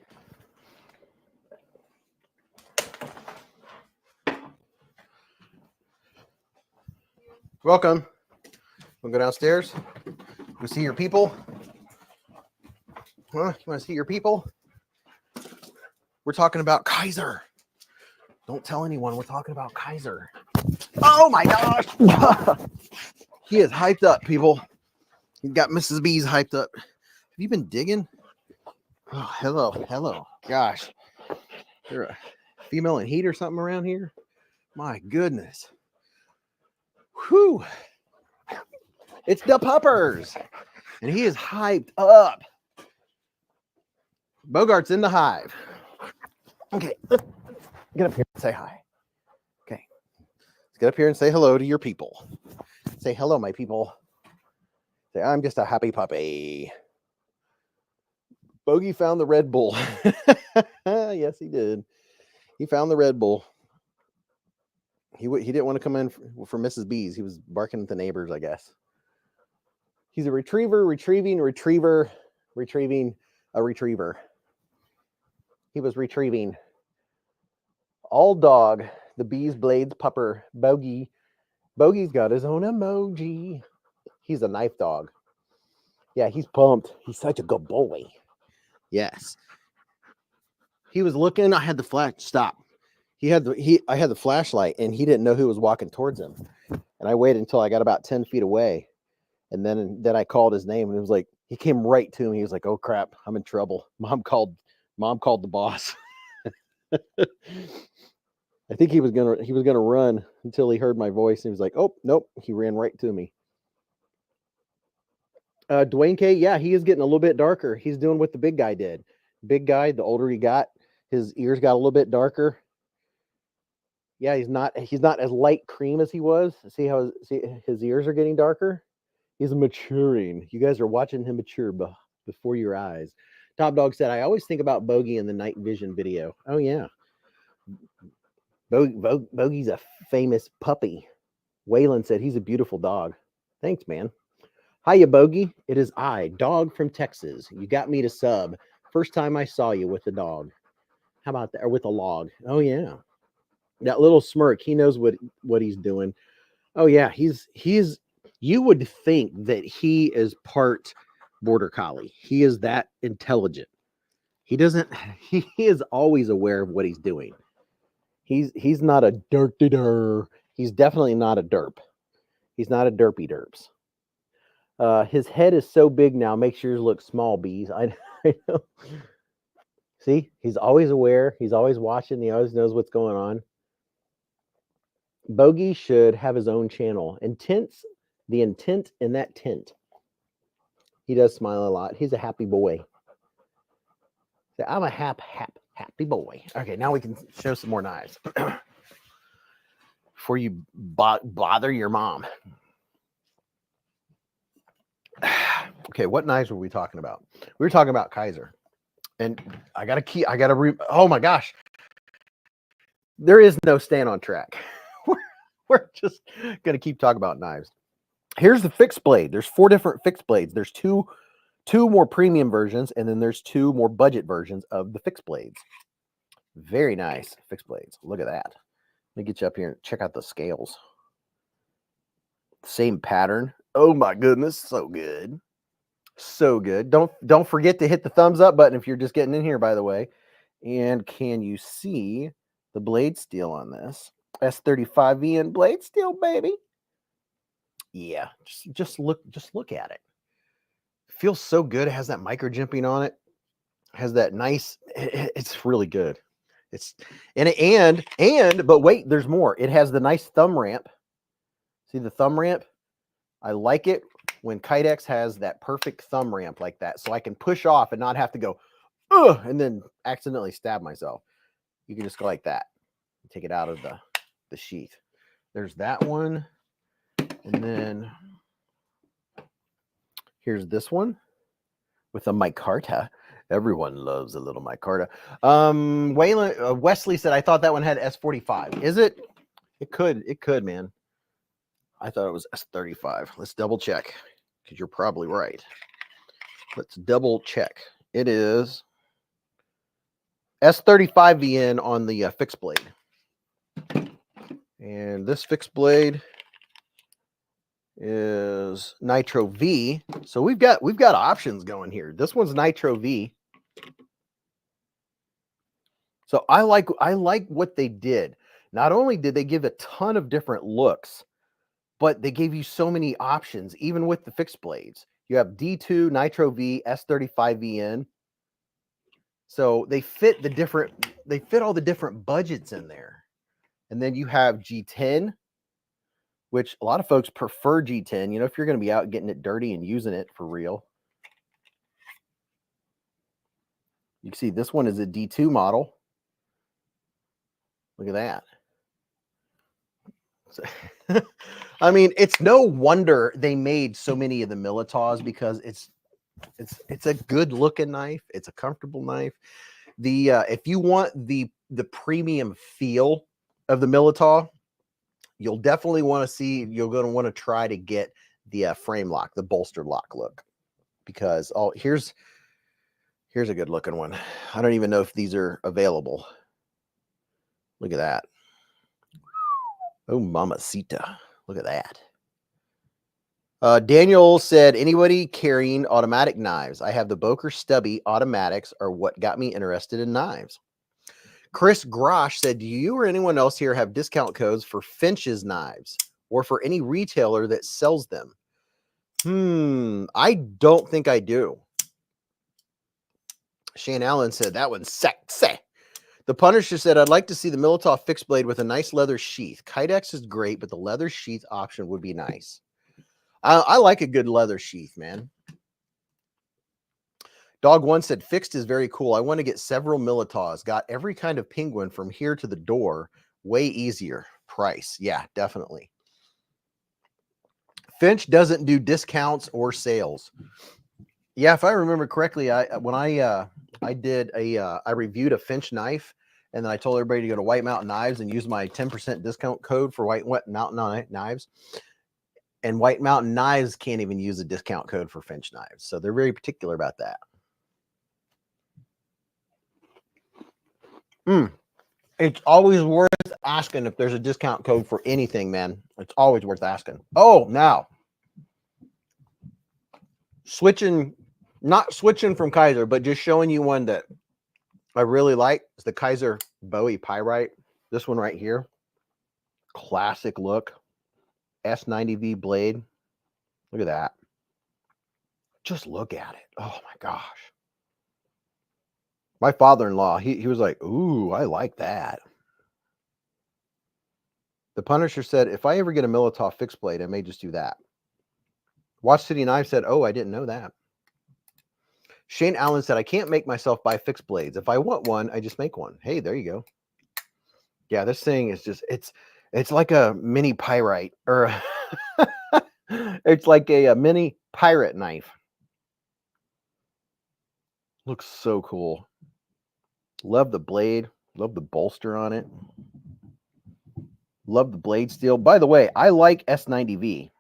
Welcome. We'll go downstairs. Go see your people. Huh? You want to see your people? We're talking about Kizer. Don't tell anyone we're talking about Kizer. Oh my gosh. He is hyped up, people. He's got Mrs. Beez hyped up. Have you been digging? Oh, hello. Gosh. You're a female in heat or something around here? My goodness. Whew. It's the puppers. And he is hyped up. Bogart's in the hive. Okay. Get up here and say hi. Okay. Let's get up here and say hello to your people. Say hello, my people. Say, I'm just a happy puppy. Bogey found the Red Bull. Yes, he did. He found the Red Bull. He didn't want to come in for Mrs. Beez. He was barking at the neighbors, I guess. He's a retriever, retrieving a retriever. He was retrieving. All dog, the beezblades pupper, Bogey. Bogey's got his own emoji. He's a knife dog. Yeah, he's pumped. He's such a good boy. Yes. He was looking. I had the flash. Stop. I had the flashlight, and he didn't know who was walking towards him. And I waited until I got about 10 feet away, and then I called his name, and it was like he came right to me. He was like, "Oh crap, I'm in trouble. Mom called the boss." I think he was gonna run until he heard my voice, and he was like, "Oh nope," he ran right to me. Dwayne K, yeah, he is getting a little bit darker. He's doing what the big guy did. Big guy, the older he got, his ears got a little bit darker. Yeah, he's not as light cream as he was. See his ears are getting darker? He's maturing. You guys are watching him mature before your eyes. Top Dog said, I always think about Bogey in the night vision video. Oh yeah. Bogey's a famous puppy. Waylon said he's a beautiful dog. Thanks, man. Hiya, Bogey. It is I, Dog from Texas. You got me to sub. First time I saw you with the dog. How about that? Or with a log. Oh yeah. That little smirk. He knows what he's doing. Oh yeah. He's you would think that he is part border collie. He is that intelligent. He is always aware of what he's doing. He's not a dirty. He's definitely not a derp. He's not a derpy derps. His head is so big now, makes yours look small, Beez. I know. See, he's always aware. He's always watching. He always knows what's going on. Bogey should have his own channel. The intent in that tent. He does smile a lot. He's a happy boy. I'm a happy boy. Okay, now we can show some more knives before you bother your mom. Okay, what knives were we talking about? We were talking about Kizer. And oh my gosh. There is no stand on track. We're just going to keep talking about knives. Here's the fixed blade. There's 4 different fixed blades. There's two more premium versions, and then there's 2 more budget versions of the fixed blades. Very nice fixed blades. Look at that. Let me get you up here and check out the scales. Same pattern. Oh my goodness, so good. So good. Don't forget to hit the thumbs up button if you're just getting in here, by the way. And can you see the blade steel on this? S35VN blade steel, baby. Yeah, just look at it. Feels so good. It has that micro jimping on it. Has that nice. It's really good. But wait, there's more. It has the nice thumb ramp. See the thumb ramp? I like it when Kydex has that perfect thumb ramp like that, so I can push off and not have to go, ugh, and then accidentally stab myself. You can just go like that. Take it out of the sheath. There's that one. And then here's this one with a micarta. Everyone loves a little micarta. Wesley said, I thought that one had S45. Is it? It could, man. I thought it was S35. Let's double check because you're probably right. Let's double check. It is S35VN on the fixed blade. And this fixed blade is Nitro V. So we've got options going here. This one's Nitro V. So I like what they did. Not only did they give a ton of different looks, but they gave you so many options, even with the fixed blades. You have D2, Nitro V, S35VN. So they fit all the different budgets in there. And then you have G10, which a lot of folks prefer G10. You know, if you're going to be out getting it dirty and using it for real. You can see this one is a D2 model. Look at that. So, I mean, it's no wonder they made so many of the Militaws, because it's a good looking knife. It's a comfortable knife. The if you want the premium feel of the Militaw, you'll definitely want to see. You're going to want to try to get the frame lock, the bolstered lock look, because here's a good looking one. I don't even know if these are available. Look at that. Oh, mamacita. Look at that. Daniel said, anybody carrying automatic knives? I have the Boker Stubby automatics are what got me interested in knives. Chris Grosh said, do you or anyone else here have discount codes for Finch's knives or for any retailer that sells them? I don't think I do. Shane Allen said, that one's sexy. The Punisher said, I'd like to see the Militaw fixed blade with a nice leather sheath. Kydex is great, but the leather sheath option would be nice. I like a good leather sheath, man. Dog One said, fixed is very cool. I want to get several Militaws. Got every kind of penguin from here to the door. Way easier. Price. Yeah, definitely. Finch doesn't do discounts or sales. Yeah, if I remember correctly, I reviewed a Finch knife, and then I told everybody to go to White Mountain Knives and use my 10% discount code for White Mountain Knives. And White Mountain Knives can't even use a discount code for Finch knives. So they're very particular about that. It's always worth asking if there's a discount code for anything, man. It's always worth asking. Oh, now. Not switching from Kizer, but just showing you one that I really like. It's the Kizer Bowie Pyrite. This one right here. Classic look. S90V blade. Look at that. Just look at it. Oh my gosh. My father-in-law, he was like, ooh, I like that. The Punisher said, if I ever get a Militaw fixed blade, I may just do that. Watch City Knife said, oh, I didn't know that. Shane Allen said, I can't make myself buy fixed blades. If I want one, I just make one. Hey, there you go. Yeah, this thing is just, it's like a mini pyrite, or it's like a mini pirate knife. Looks so cool. Love the blade. Love the bolster on it. Love the blade steel. By the way, I like S90V.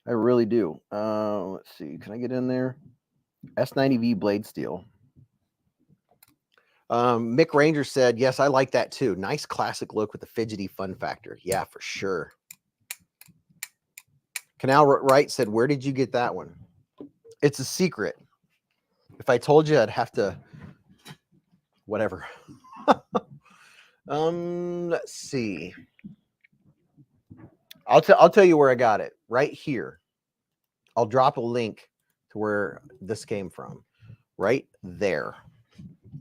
I really do. Let's see. Can I get in there? S90V blade steel. Mick Ranger said, yes, I like that too. Nice classic look with the fidgety fun factor. Yeah, for sure. Canal Wright said, where did you get that one? It's a secret. If I told you, I'd have to, whatever. Let's see. I'll tell you where I got it. Right here. I'll drop a link to where this came from. Right there.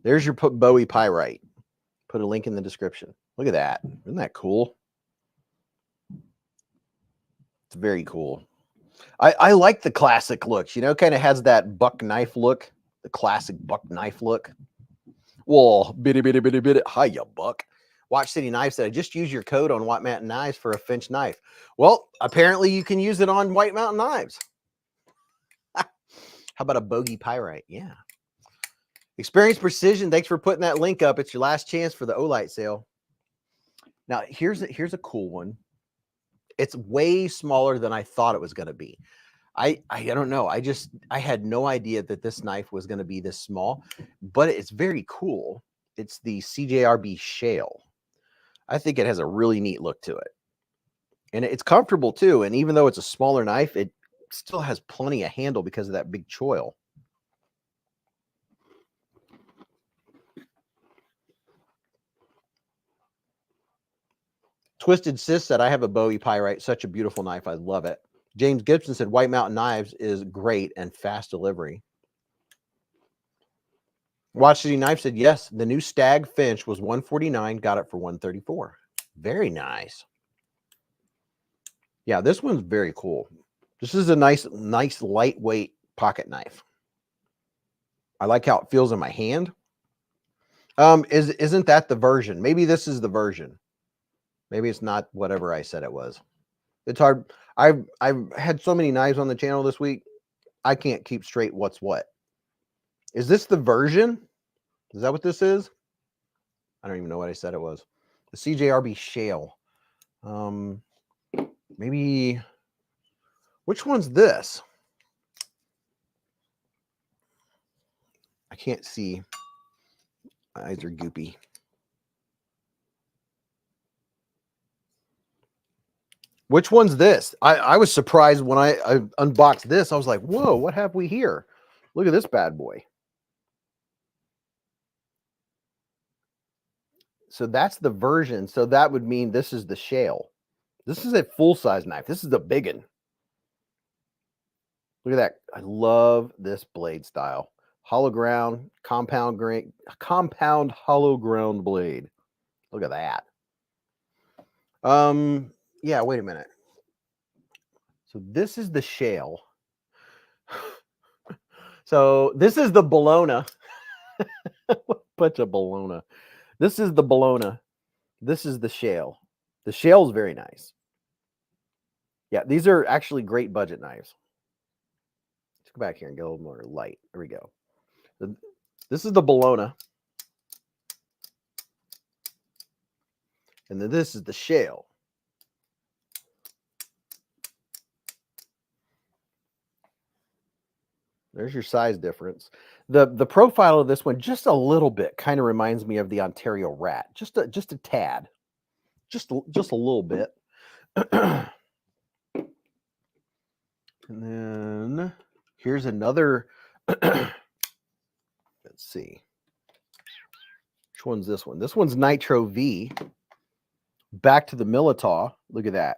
There's your Bowie Pyrite. Put a link in the description. Look at that. Isn't that cool? It's very cool. I like the classic looks. You know, kind of has that buck knife look. The classic buck knife look. Whoa, bitty. Hiya, buck. Watch City Knife said, just use your code on White Mountain Knives for a Finch knife. Well, apparently you can use it on White Mountain Knives. How about a Bogey Pyrite? Yeah. Experience Precision, thanks for putting that link up. It's your last chance for the Olight sale. Now, here's a cool one. It's way smaller than I thought it was going to be. I don't know. I had no idea that this knife was going to be this small, but it's very cool. It's the CJRB Shale. I think it has a really neat look to it. And it's comfortable too. And even though it's a smaller knife, it still has plenty of handle because of that big choil. Twisted Sis said, I have a Bowie Pyrite. Such a beautiful knife. I love it. James Gibson said, White Mountain Knives is great and fast delivery. Watch City Knife said, yes, the new Stag Finch was $149. Got it for $134. Very nice. Yeah, this one's very cool. This is a nice lightweight pocket knife. I like how it feels in my hand. Isn't that the version? Maybe this is the version. Maybe it's not whatever I said it was. It's hard. I've had so many knives on the channel this week. I can't keep straight what's what. Is this the version? Is that what this is? I don't even know what I said it was. The CJRB Shale. Maybe. Which one's this? I can't see. My eyes are goopy. Which one's this? I was surprised when I unboxed this. I was like, whoa, what have we here? Look at this bad boy. So that's the version. So that would mean this is the Shale. This is a full-size knife. This is the big one. Look at that. I love this blade style. Hollow ground, compound hollow ground blade. Look at that. Yeah, wait a minute. So this is the Shale. So this is the Bologna. Bunch of Bologna. This is the Bologna. This is the Shale. The Shale is very nice. Yeah, these are actually great budget knives. Let's go back here and get a little more light. There we go. This is the Bologna. And then this is the Shale. There's your size difference. The profile of this one, just a little bit, kind of reminds me of the Ontario Rat. Just a tad. Just a little bit. And then here's another. Let's see. Which one's this one? This one's Nitro V. Back to the Militaw. Look at that.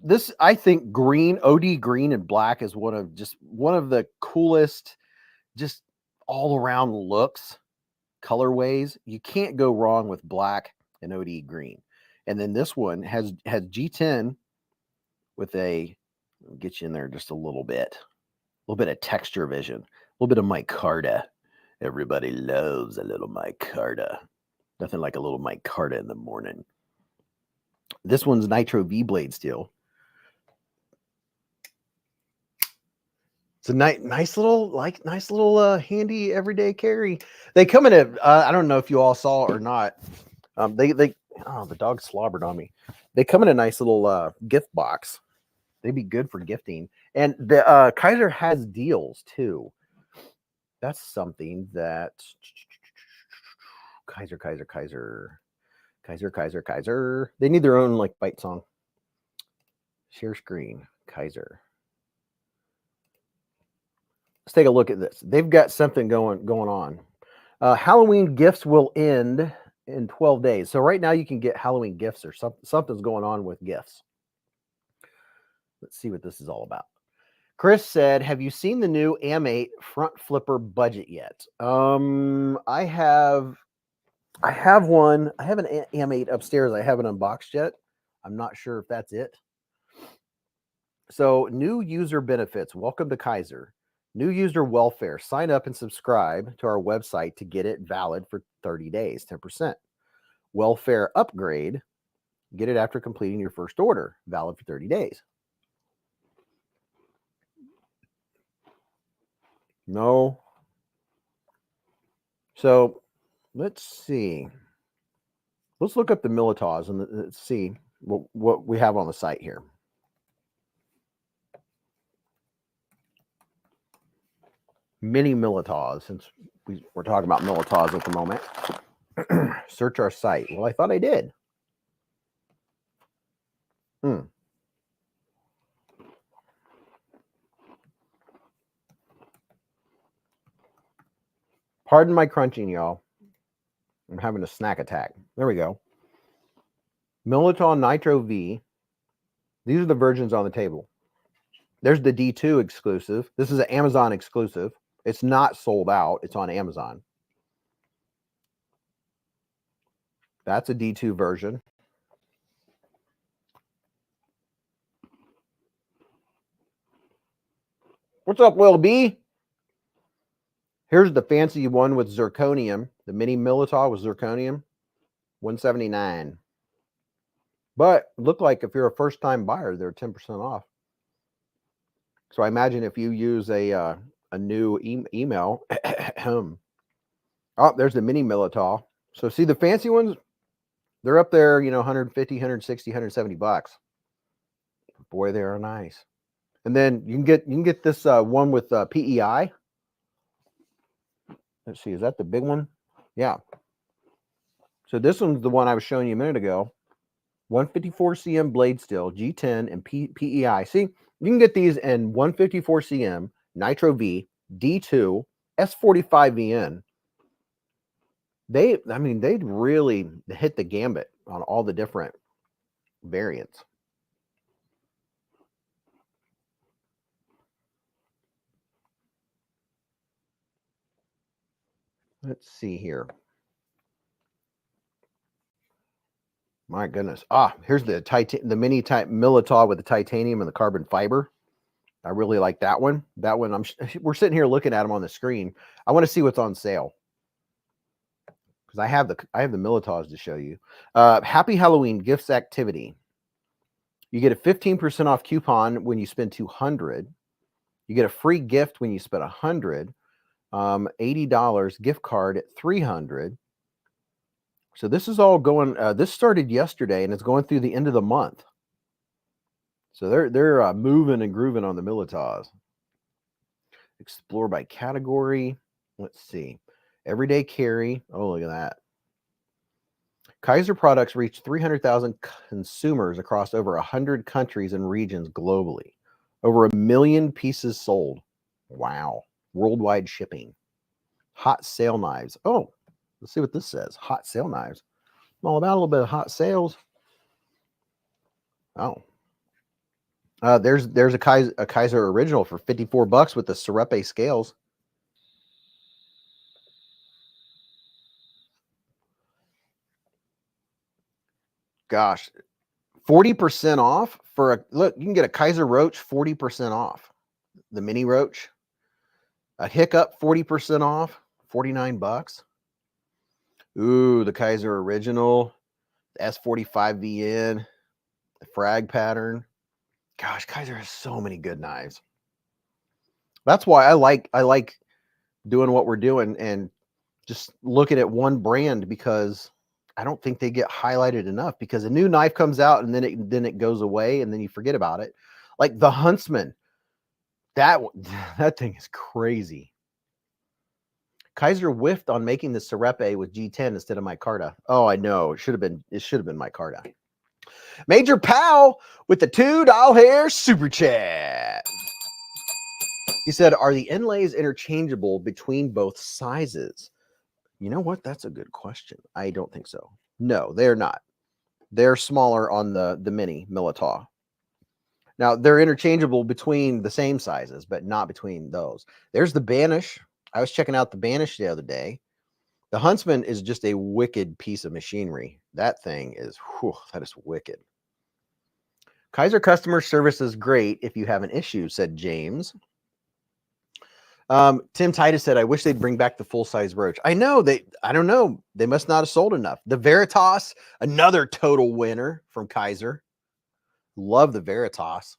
This I think green, OD green and black is one of the coolest, just all around looks, colorways. You can't go wrong with black and OD green. And then this one has G10 with get you in there just a little bit of texture vision, a little bit of micarta. Everybody loves a little micarta. Nothing like a little micarta in the morning. This one's Nitro V blade steel. It's a nice little handy everyday carry. They come in a I don't know if you all saw or not. Oh, the dog slobbered on me. They come in a nice little gift box. They'd be good for gifting. And the Kaiser has deals too. That's something that Kaiser. They need their own like bite song. Share screen. Kaiser. Let's take a look at this. They've got something going on. Halloween gifts will end in 12 days. So right now you can get Halloween gifts or something's going on with gifts. Let's see what this is all about. Chris said, have you seen the new AM8 front flipper budget yet? I have one. I have an AM8 upstairs. I haven't unboxed yet. I'm not sure if that's it. So new user benefits. Welcome to Kaiser. New user welfare. Sign up and subscribe to our website to get it valid for 30 days, 10%. Welfare upgrade. Get it after completing your first order. Valid for 30 days. No. So let's see. Let's look up the Militaws and let's see what we have on the site here. Mini Militaws, since we're talking about Militaws at the moment. Search our site. Well, I thought I did. Pardon my crunching, y'all. I'm having a snack attack. There we go. Militaw Nitro V. These are the versions on the table. There's the D2 exclusive. This is an Amazon exclusive. It's not sold out. It's on Amazon. That's a D2 version. What's up, Lil B? Here's the fancy one with zirconium. The mini Militaw with zirconium, $179. But look like if you're a first-time buyer, they're 10% off. So I imagine if you use a new email, oh, there's the mini Militaw. So see the fancy ones, they're up there, you know, 150, 160, 170 bucks. Boy, they are nice. And then you can get this one with PEI. Let's see, is that the big one? Yeah. So this one's the one I was showing you a minute ago. 154 cm blade steel, G10 and PEI. See, you can get these in 154 cm, Nitro V, D2, S45VN. They really hit the gambit on all the different variants. Let's see here. My goodness. Here's the mini type Militaw with the titanium and the carbon fiber. I really like that one. That one, we're sitting here looking at them on the screen. I want to see what's on sale because I have the Militaws to show you. Happy Halloween gifts activity. You get a 15% off coupon when you spend $200. You get a free gift when you spend $100. $80 gift card at $300. So this is all going. This started yesterday and it's going through the end of the month. So they're moving and grooving on the Militaws. Explore by category. Let's see. Everyday carry. Oh, look at that. Kizer products reach 300,000 consumers across over 100 countries and regions globally. Over 1 million pieces sold. Wow. Worldwide shipping. Hot sale knives. Oh, let's see what this says. Hot sale knives. I'm all about a little bit of hot sales. Oh. There's a Kizer original for 54 bucks with the Sharpening scales. Gosh, 40% off for a look. You can get a Kizer Roach 40% off. The mini Roach. A Hiccup 40% off, 49 bucks. Ooh, the Kizer original, the S45VN, the frag pattern. Gosh, Kizer has so many good knives. That's why I like doing what we're doing and just looking at one brand because I don't think they get highlighted enough because a new knife comes out and then it goes away and then you forget about it. Like the Huntsman, that thing is crazy. Kizer whiffed on making the Sharpening with G10 instead of micarta. Oh, I know. It should have been micarta. Major Powell with the $2 hair super chat. He said, are the inlays interchangeable between both sizes? You know what? That's a good question. I don't think so. No, they're not. They're smaller on the mini Militaw. Now, they're interchangeable between the same sizes, but not between those. There's the Banish. I was checking out the Banish the other day. The Huntsman is just a wicked piece of machinery. That thing is, that is wicked. Kizer customer service is great if you have an issue, said James. Tim Titus said, I wish they'd bring back the full-size Roach. I know, I don't know. They must not have sold enough. The Veritas, another total winner from Kizer. Love the Veritas.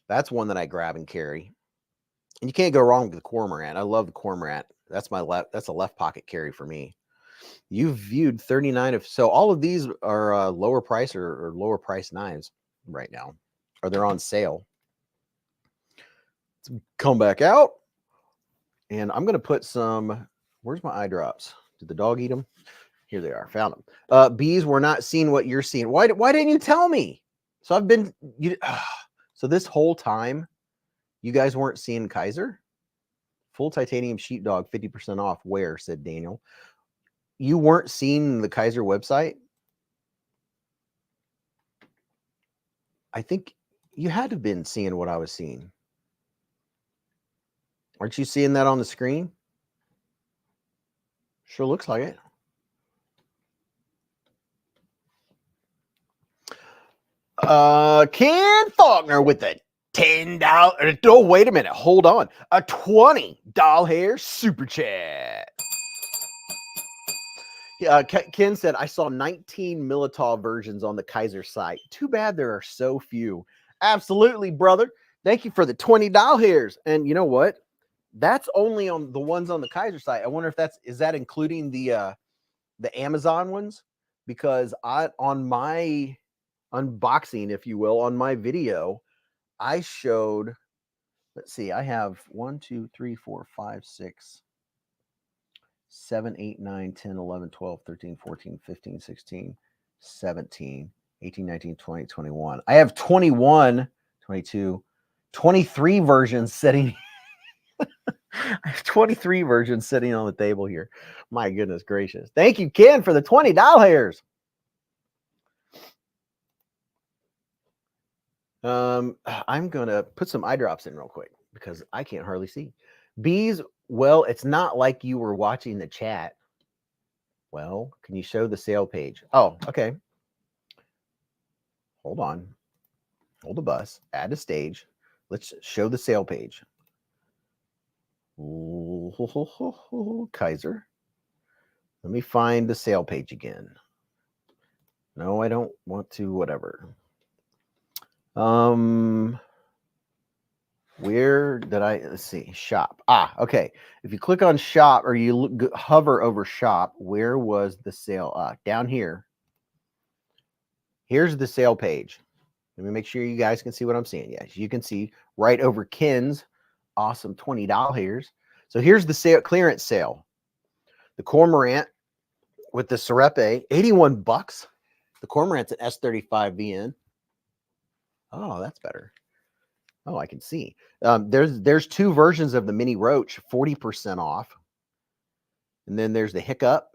That's one that I grab and carry. And you can't go wrong with the Cormorant. I love the Cormorant. That's a left pocket carry for me. You've viewed 39 of, so all of these are lower price or lower price knives right now, or they're on sale. Let's come back out, and I'm going to put some, where's my eye drops? Did the dog eat them? Here they are, found them. Beez, we're not seeing what you're seeing. Why didn't you tell me? So I've been, so this whole time, you guys weren't seeing Kizer? Full titanium sheepdog, 50% off. Where? Said Daniel. You weren't seeing the Kizer website? I think you had to have been seeing what I was seeing. Aren't you seeing that on the screen? Sure looks like it. Ken Faulkner with a $10. Oh, wait a minute. Hold on. A $20 hair super chat. Ken said, I saw 19 Militaw versions on the Kizer site. Too bad there are so few. Absolutely, brother. Thank you for the $20 hairs. And you know what? That's only on the ones on the Kizer site. I wonder if is that including the Amazon ones? Because on my unboxing, if you will, on my video, I showed, let's see, I have 1, 2, 3, 4, 5, 6, 7, 8, 9, 10, 11, 12, 13, 14, 15, 16, 17, 18, 19, 20, 21. I have 21, 22, 23 versions sitting. I have 23 versions sitting on the table here. My goodness gracious. Thank you, Ken, for the $20 hairs. I'm going to put some eye drops in real quick because I can't hardly see. Beez, well, it's not like you were watching the chat. Well, can you show the sale page? Oh, okay. Hold on. Hold the bus. Add a stage. Let's show the sale page. Kizer. Let me find the sale page again. No, I don't want to, whatever. Where did let's see, shop. Okay. If you click on shop or you hover over shop, where was the sale? Down here. Here's the sale page. Let me make sure you guys can see what I'm seeing. Yes, you can see right over Ken's awesome $20 hairs. So here's the sale, clearance sale. The Cormorant with the Serepe, 81 bucks. The Cormorant's an S35VN. Oh, that's better. Oh, I can see. There's two versions of the Mini Roach, 40% off. And then there's the Hiccup.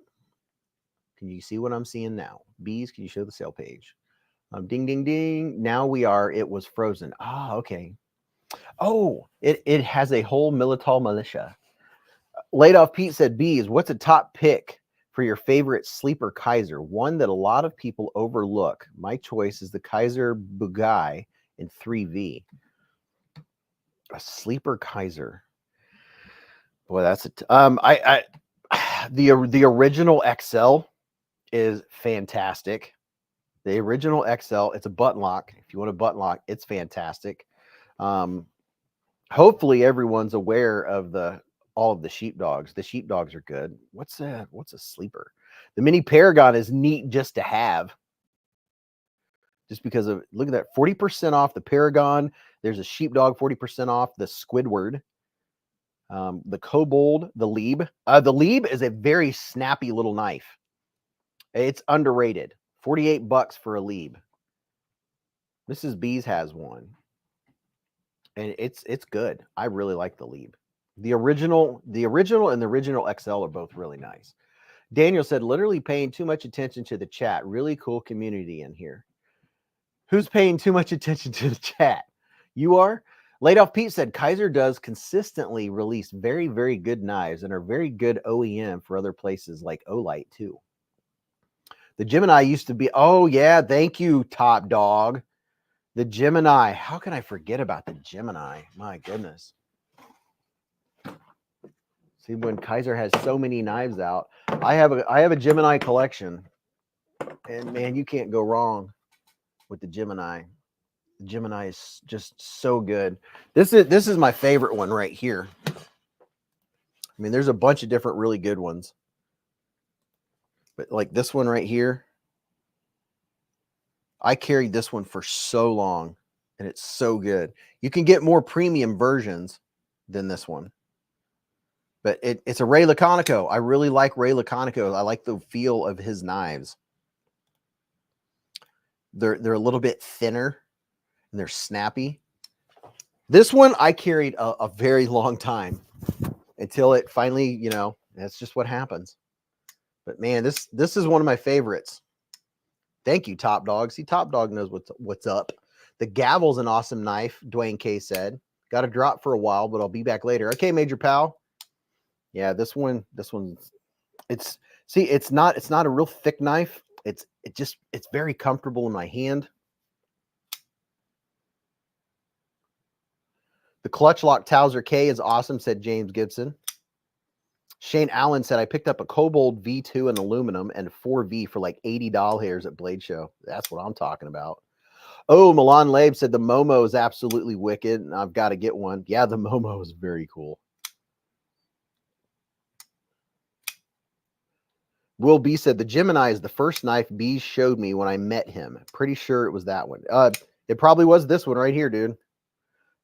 Can you see what I'm seeing now? Beez, can you show the sale page? Ding, ding, ding. Now it was frozen. Okay. Oh, it has a whole Militaw militia. Laid Off Pete said, Beez, what's a top pick for your favorite sleeper Kizer? One that a lot of people overlook. My choice is the Kizer Bogey in 3V. A sleeper Kizer. Boy, that's the original XL is fantastic. The original XL, it's a button lock. If you want a button lock, it's fantastic. Hopefully everyone's aware of all of the sheepdogs. The sheepdogs are good. What's a sleeper? The Mini Paragon is neat just to have. Just because of, look at that, 40% off the Paragon. There's a sheepdog, 40% off the Squidward. The Kobold, the Lieb. The Lieb is a very snappy little knife. It's underrated. 48 bucks for a Lieb. Mrs. Beez has one. And it's good. I really like the Lieb. The original and the original XL are both really nice. Daniel said, literally paying too much attention to the chat. Really cool community in here. Who's paying too much attention to the chat? You are? Laid Off Pete said, Kizer does consistently release very, very good knives and are very good OEM for other places like Olight too. The Gemini used to be, oh yeah, thank you, Top Dog. The Gemini. How can I forget about the Gemini? My goodness. See, when Kizer has so many knives out, I have a Gemini collection, and man, you can't go wrong with the Gemini. The Gemini is just so good. This is my favorite one right here. I mean, there's a bunch of different really good ones, but like this one right here, I carried this one for so long, and it's so good. You can get more premium versions than this one. But it's a Ray Laconico. I really like Ray Laconico. I like the feel of his knives. They're a little bit thinner, and they're snappy. This one I carried a very long time until it finally, that's just what happens. But man, this is one of my favorites. Thank you, Top Dog. See, Top Dog knows what's up. The gavel's an awesome knife, Dwayne K said. Got to drop for a while, but I'll be back later. Okay, Major Pal. Yeah, this one's it's not a real thick knife. It's very comfortable in my hand. The clutch lock Towser K is awesome, said James Gibson. Shane Allen said, I picked up a Kobold V2 in aluminum and 4V for like $80 at Blade Show. That's what I'm talking about. Oh, Milan Labe said the Momo is absolutely wicked, and I've got to get one. Yeah, the Momo is very cool. Will B said the Gemini is the first knife Beez showed me when I met him. Pretty sure it was that one. It probably was this one right here, dude.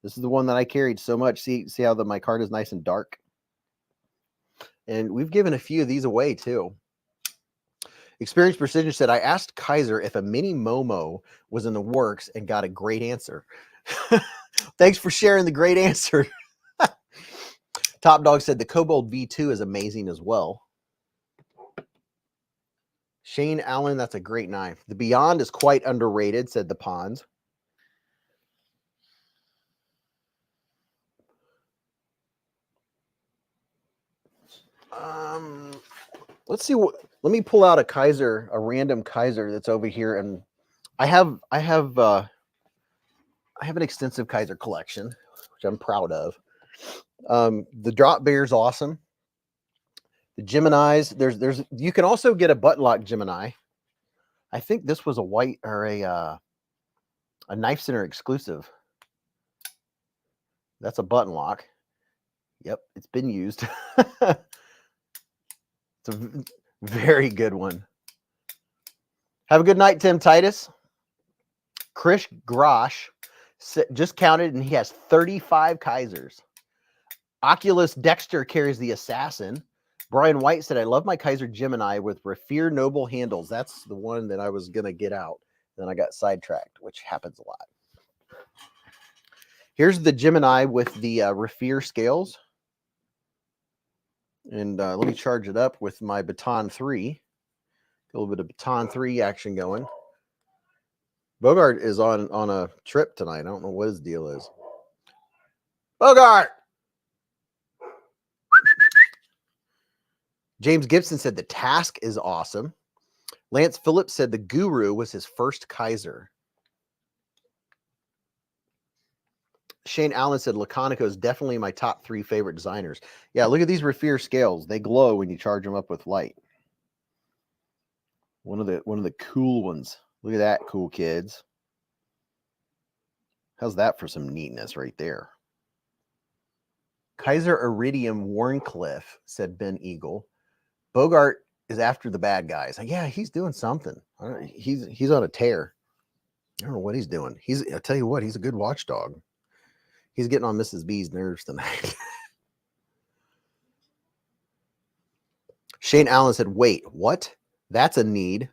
This is the one that I carried so much. See how my card is nice and dark? And we've given a few of these away too. Experience Precision said, I asked Kaiser if a mini Momo was in the works and got a great answer. Thanks for sharing the great answer. Top Dog said the Kobold V2 is amazing as well. Shane Allen, that's a great knife. The Beyond is quite underrated, said the Ponds. Let's see what. Let me pull out a Kizer, a random Kizer that's over here, and I have an extensive Kizer collection, which I'm proud of. The Drop Bear is awesome. The Geminis, there's you can also get a button lock Gemini. I think this was a white or a Knife Center exclusive. That's a button lock. Yep, it's been used. It's a very good one. Have a good night, Tim Titus. Krish Grosh just counted, and he has 35 Kizers. Oculus Dexter carries the Assassin. Brian White said, I love my Kizer Gemini with Raffir Noble handles. That's the one that I was going to get out. Then I got sidetracked, which happens a lot. Here's the Gemini with the Raffir scales. And let me charge it up with my Baton 3. A little bit of Baton 3 action going. Bogart is on a trip tonight. I don't know what his deal is. Bogart! James Gibson said the Task is awesome. Lance Phillips said the Guru was his first Kizer. Shane Allen said Laconico is definitely my top 3 favorite designers. Yeah, look at these Raffir scales. They glow when you charge them up with light. One of the cool ones. Look at that, cool kids. How's that for some neatness right there? Kizer Iridium Warncliffe, said Ben Eagle. Bogart is after the bad guys. Yeah, he's doing something. He's on a tear. I don't know what he's doing. I'll tell you what, he's a good watchdog. He's getting on Mrs. B's nerves tonight. Shane Allen said, wait, what? That's a need.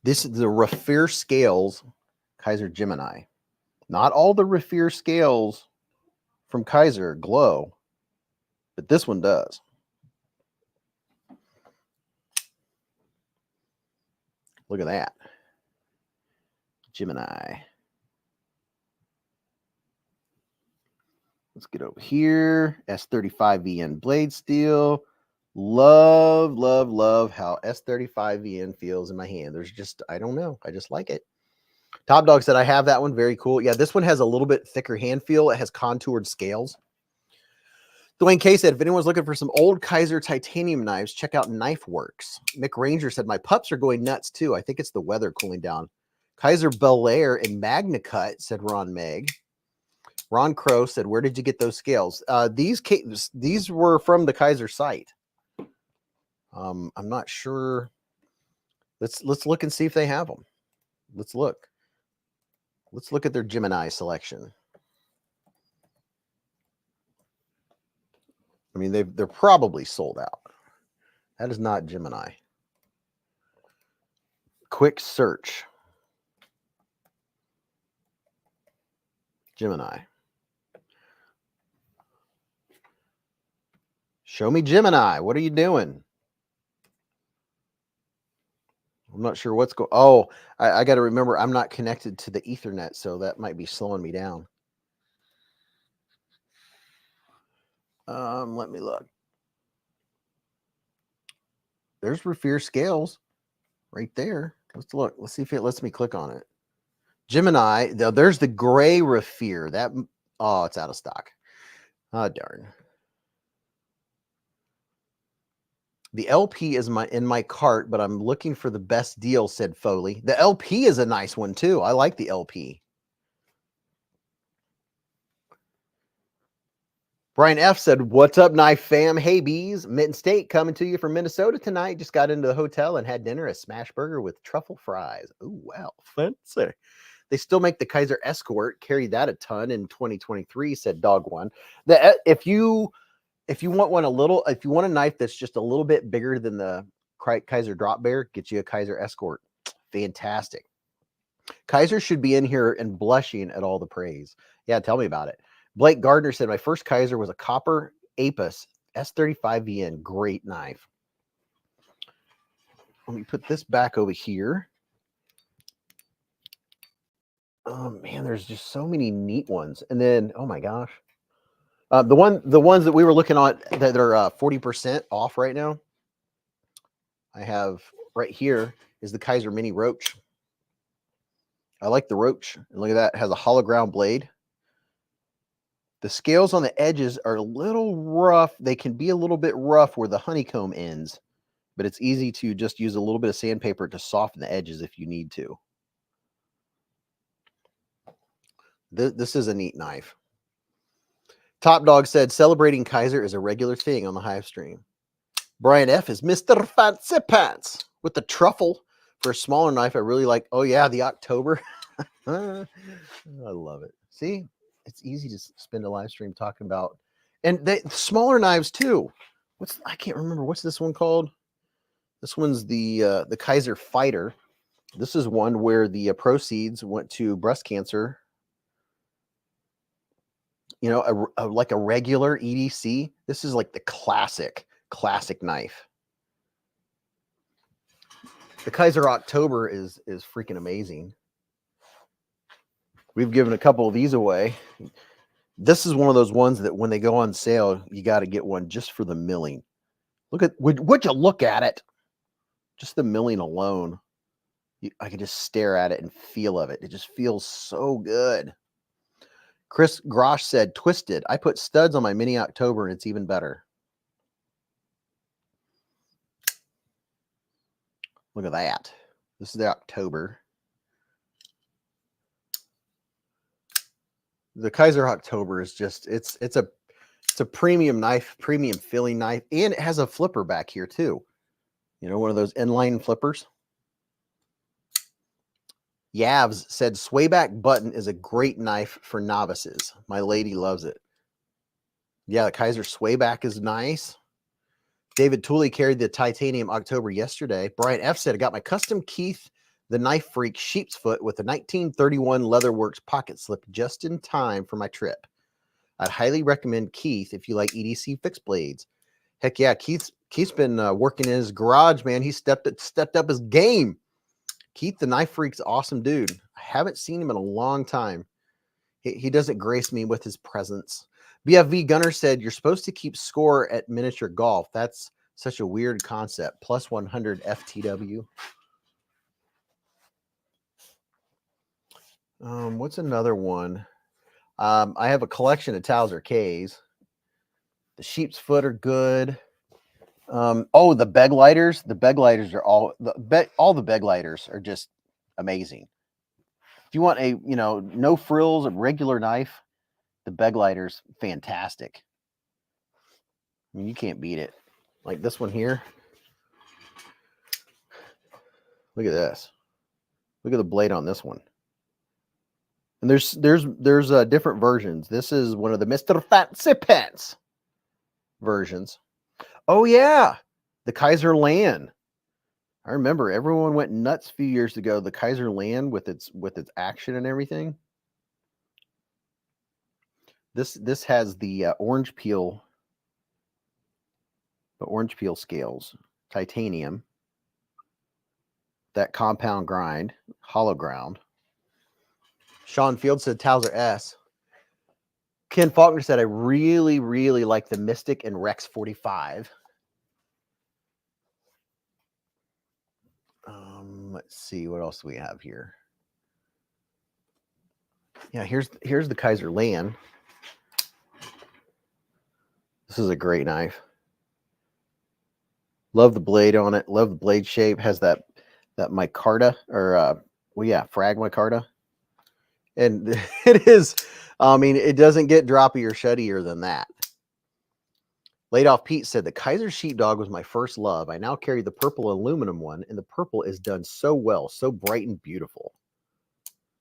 This is the Raffir scales Kizer Gemini. Not all the Raffir scales from Kizer glow, but this one does. Look at that. Gemini. Let's get over here. S35VN blade steel. Love, love, love how S35VN feels in my hand. There's just, I don't know. I just like it. Top Dog said, I have that one. Very cool. Yeah, this one has a little bit thicker hand feel. It has contoured scales. Dwayne K said, if anyone's looking for some old Kizer titanium knives, check out Knife Works. Mick Ranger said, my pups are going nuts too. I think it's the weather cooling down. Kizer Bel Air and Magna Cut, said Ron Meg. Ron Crow said, where did you get those scales? These were from the Kizer site. I'm not sure. Let's look and see if they have them. Let's look. Let's look at their Gemini selection. I mean, they're probably sold out. That is not Gemini. Quick search. Gemini. Show me Gemini. What are you doing? I'm not sure what's going. Oh, I got to remember I'm not connected to the Ethernet, so that might be slowing me down. Let me look. There's Rafir scales right there. Let's look. Let's see if it lets me click on it. Gemini. There's the gray Rafir. That it's out of stock. Oh darn. The LP is in my cart, but I'm looking for the best deal, said Foley. The LP is a nice one too. I like the LP. Brian F said, "What's up, knife fam? Hey, Beez. Mitten State coming to you from Minnesota tonight. Just got into the hotel and had dinner, a smash burger with truffle fries. Oh, wow. Fancy. They still make the Kizer Escort. Carried that a ton in 2023, said Dog One. If you want one if you want a knife that's just a little bit bigger than the Kizer Drop Bear, get you a Kizer Escort. Fantastic. Kizer should be in here and blushing at all the praise. Yeah, tell me about it. Blake Gardner said, my first Kizer was a copper Apis S35VN. Great knife. Let me put this back over here. Oh, man, there's just so many neat ones. And then, oh, my gosh. The ones that we were looking at that are 40% off right now, I have right here is the Kizer Mini Roach. I like the Roach. And look at that. It has a hollow ground blade. The scales on the edges are a little rough. They can be a little bit rough where the honeycomb ends, but it's easy to just use a little bit of sandpaper to soften the edges if you need to. This is a neat knife. Top Dog said, celebrating Kizer is a regular thing on the Hive stream. Brian F is Mr. Fancy Pants with the truffle. For a smaller knife, I really like, oh yeah, the October. I love it. See? It's easy to spend a live stream talking about, and the smaller knives too. I can't remember what's this one called. This one's the Kizer Fighter. This is one where the proceeds went to breast cancer. You know, like a regular EDC. This is like the classic knife. The Kizer October is freaking amazing. We've given a couple of these away. This is one of those ones that when they go on sale, you got to get one just for the milling. Would you look at it? Just the milling alone. I can just stare at it and feel of it. It just feels so good. Chris Grosh said, twisted. I put studs on my Mini October and it's even better. Look at that. This is the October. The Kizer October is just, it's a premium knife, premium filling knife, and it has a flipper back here too. You know, one of those inline flippers. Yavs said, swayback button is a great knife for novices. My lady loves it. Yeah, the Kizer swayback is nice. David Tooley carried the titanium October yesterday. Brian F said, I got my custom Keith, the Knife Freak sheep's foot with the 1931 Leatherworks pocket slip just in time for my trip. I'd highly recommend Keith if you like EDC fixed blades. Heck yeah, Keith's been working in his garage, man. He stepped up his game. Keith, the Knife Freak's awesome dude. I haven't seen him in a long time. He doesn't grace me with his presence. BFV Gunner said, you're supposed to keep score at miniature golf. That's such a weird concept. Plus 100 FTW. What's another one? I have a collection of Towser K's. The sheep's foot are good. Oh, the beg lighters. The beg lighters are all the beg lighters are just amazing. If you want a, no frills, a regular knife, the beg lighters, fantastic. I mean, you can't beat it. Like this one here. Look at this. Look at the blade on this one. And there's different versions. This is one of the Mr. Fancy Pants versions. Oh yeah, the Kizer Land. I remember everyone went nuts a few years ago. The Kizer Land with its action and everything. This has the orange peel. The orange peel scales, titanium. that compound grind, hollow ground. Sean Field said Towser S. Ken Faulkner said, I really, really like the Mystic and Rex 45. Let's see, what else do we have here? Yeah, here's the Kizer Land. This is a great knife. Love the blade on it. Love the blade shape. Has that micarta, or well, yeah, frag micarta. And it is, I mean, it doesn't get droppy or shuttier than that. Laid Off Pete said, the Kizer Sheepdog was my first love. I now carry the purple aluminum one, and the purple is done so well, so bright and beautiful.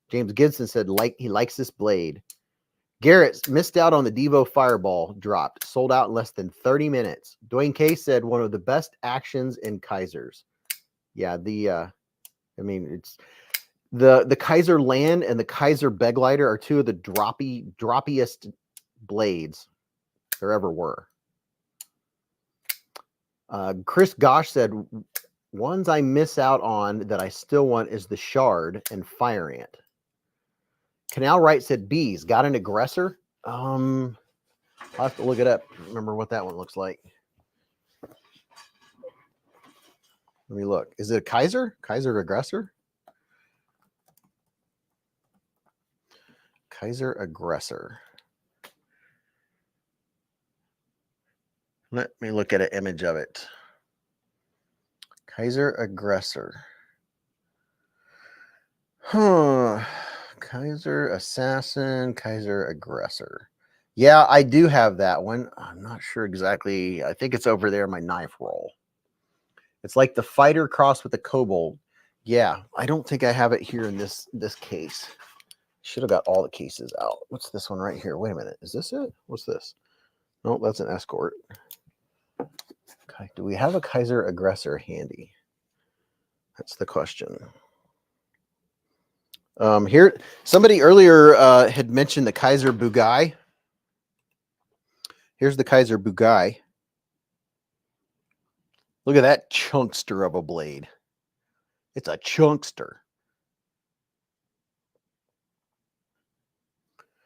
James Gibson said, he likes this blade. Garrett missed out on the Devo Fireball dropped. Sold out in less than 30 minutes. Dwayne K said, one of the best actions in Kizers. Yeah, I mean, it's the Kizer Land and the Kizer Beglider are two of the droppiest blades there ever were. Chris Gosh said, ones I miss out on that I still want is the Shard and Fire Ant. Canal Wright said, Beez, got an aggressor? I'll have to look it up. Remember what that one looks like. Let me look. Is it a Kizer? Kizer aggressor? Kizer aggressor. Let me look at an image of it. Kizer aggressor. Huh. Kizer assassin, Kizer aggressor. Yeah, I do have that one. I'm not sure exactly. I think it's over there in my knife roll. It's like the fighter crossed with the kobold. Yeah, I don't think I have it here in this case. Should have got all the cases out. What's this one right here? Wait a minute. Is this it? What's this? No, that's an escort. Okay, do we have a Kizer aggressor handy? That's the question. Here, somebody earlier had mentioned the Kizer Bogey. Here's the Kizer Bogey. Look at that chunkster of a blade. It's a chunkster.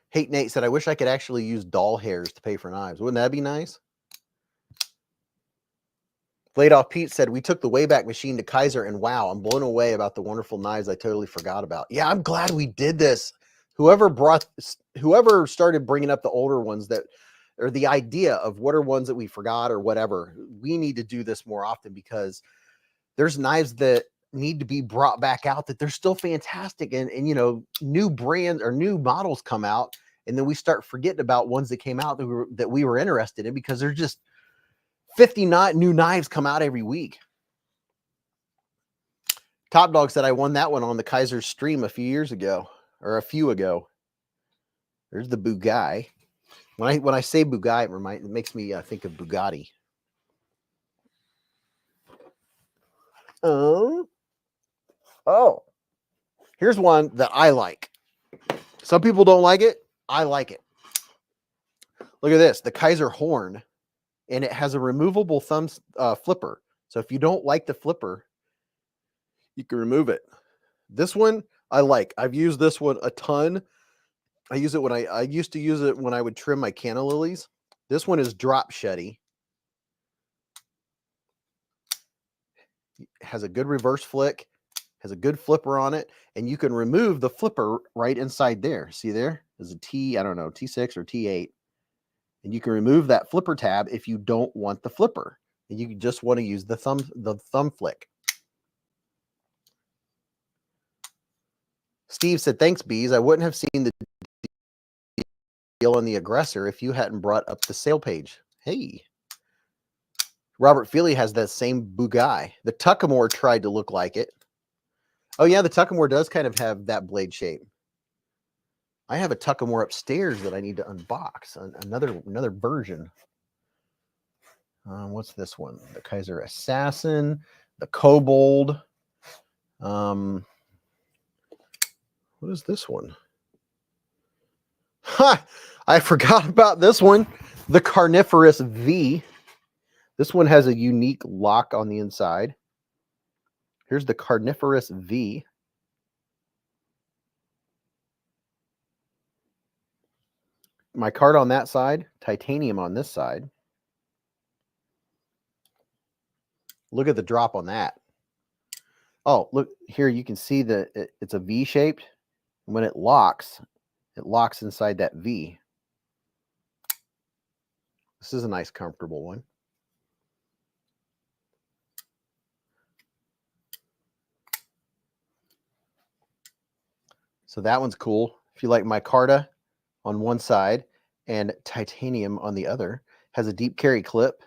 Hate Nate said, I wish I could actually use doll hairs to pay for knives. Wouldn't that be nice? Laid Off Pete said, we took the Wayback Machine to Kizer, and wow, I'm blown away about the wonderful knives I totally forgot about. Yeah, I'm glad we did this. Whoever started bringing up the older ones that, or the idea of what are ones that we forgot or whatever, we need to do this more often, because there's knives that need to be brought back out that they're still fantastic. And you know, new brands or new models come out, and then we start forgetting about ones that came out that we were interested in, because they're just 50 new knives come out every week. Top Dog said, I won that one on the Kizer stream a few years ago, or a few ago. There's the Bogey. When I say Bogey, it makes me think of Bugatti. Oh, here's one that I like. Some people don't like it. I like it. Look at this, the Kizer Horn. And it has a removable thumb flipper. So if you don't like the flipper, you can remove it. This one I like. I've used this one a ton. I use it when I used to use it when I would trim my canna lilies. This one is drop sheddy. Has a good reverse flick. Has a good flipper on it. And you can remove the flipper right inside there. See there? There's a T, I don't know, T6 or T8. And you can remove that flipper tab if you don't want the flipper, and you just want to use the thumb flick. Steve said, thanks, Beez. I wouldn't have seen the deal on the aggressor if you hadn't brought up the sale page. Hey. Robert Feely has that same Bogey. The Tuckamore tried to look like it. Oh, yeah, the Tuckamore does kind of have that blade shape. I have a Tuckamore upstairs that I need to unbox. Another version. What's this one? The Kizer Assassin, the Kobold. What is this one? Ha! I forgot about this one. The Carnivorous V. This one has a unique lock on the inside. Here's the Carnivorous V. Micarta on that side, titanium on this side. Look at the drop on that. Oh, look here. You can see that it's a V shaped. When it locks inside that V. This is a nice, comfortable one. So that one's cool. If you like micarta on one side and titanium on the other, has a deep carry clip.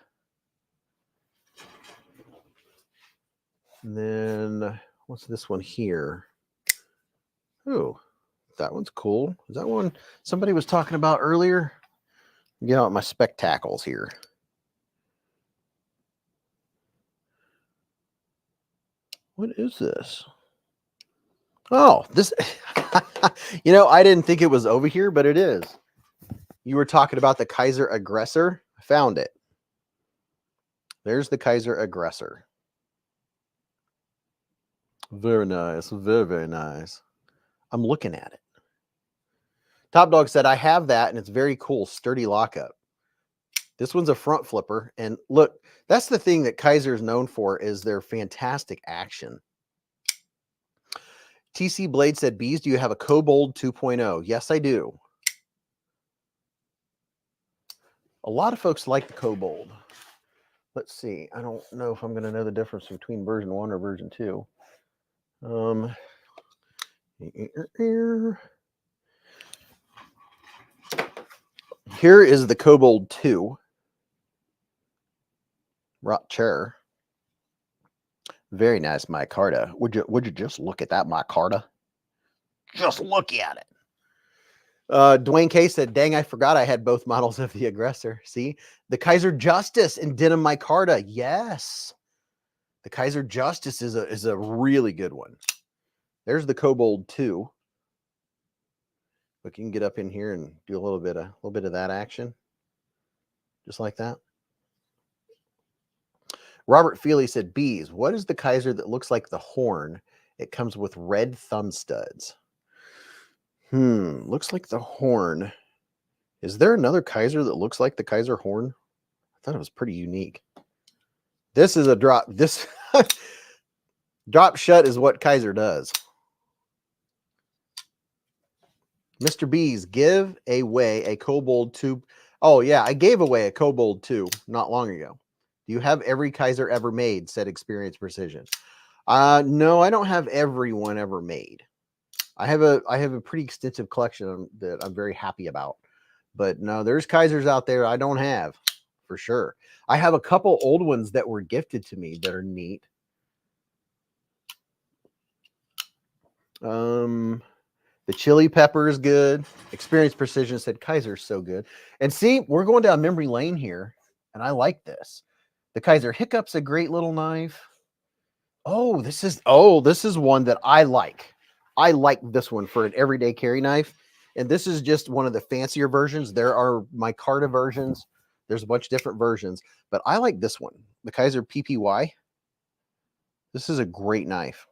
And then what's this one here? Oh, that one's cool. Is that one somebody was talking about earlier? Get out my spectacles here. What is this? Oh, this, you know, I didn't think it was over here, but it is. You were talking about the Kizer Aggressor. I found it. There's the Kizer Aggressor. Very nice. Very, very nice. I'm looking at it. Top Dog said, I have that, and it's very cool. Sturdy lockup. This one's a front flipper. And look, that's the thing that Kizer is known for, is their fantastic action. TC Blade said, Beez, do you have a Kobold 2.0? Yes, I do. A lot of folks like the Kobold. Let's see. I don't know if I'm going to know the difference between version 1 or version 2. Here is the Kobold 2. Rot chair. Very nice micarta. Would you just look at that micarta? Just look at it. Dwayne K said, dang, I forgot I had both models of the Aggressor. See? The Kizer Justice in denim micarta. Yes. The Kizer Justice is a really good one. There's the Kobold 2. Look, you can get up in here and do a little bit of that action. Just like that. Robert Feely said, Beez, what is the Kizer that looks like the horn? It comes with red thumb studs. Looks like the horn. Is there another Kizer that looks like the Kizer horn? I thought it was pretty unique. This is a drop. This drop shut is what Kizer does. Mr. Beez, give away a Kobold 2. Oh, yeah, I gave away a Kobold 2 not long ago. Do you have every Kizer ever made? Said Experience Precision. No, I don't have every one ever made. I have a pretty extensive collection that I'm very happy about. But no, there's Kizers out there I don't have, for sure. I have a couple old ones that were gifted to me that are neat. The chili pepper is good. Experience Precision said Kizer's so good. And see, we're going down memory lane here, and I like this. The Kizer Hiccup's a great little knife. Oh, this is one that I like. I like this one for an everyday carry knife. And this is just one of the fancier versions. There are micarta versions. There's a bunch of different versions, but I like this one, the Kizer PPY. This is a great knife.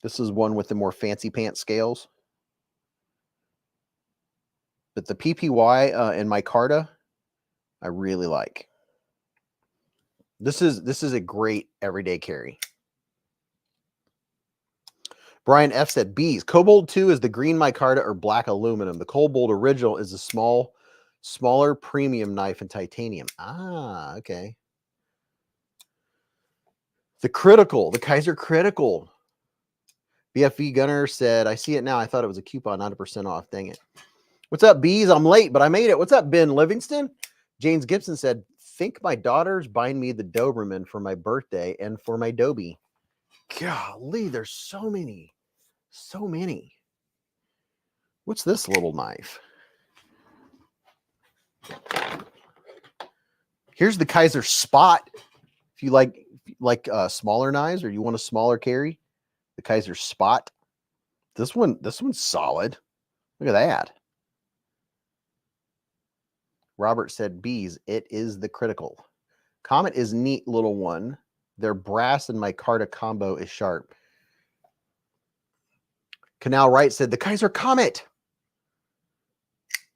This is one with the more fancy pants scales. But the PPY and micarta, I really like. This is a great everyday carry. Brian F said, Beez, Kobold 2 is the green micarta or black aluminum. The Kobold original is a smaller premium knife in titanium. Ah, okay. The Kizer Critical. BFV Gunner said, I see it now. I thought it was a coupon, 90% off. Dang it. What's up, Beez? I'm late, but I made it. What's up, Ben Livingston? James Gibson said, think my daughter's buying me the Doberman for my birthday and for my Dobie. Golly, there's so many. So many. What's this little knife? Here's the Kizer Spot. If you like smaller knives or you want a smaller carry, the Kizer Spot. This one's solid. Look at that. Robert said, Beez, it is the Critical. Comet is neat little one. Their brass and micarta combo is sharp. Canal Wright said, the Kizer Comet.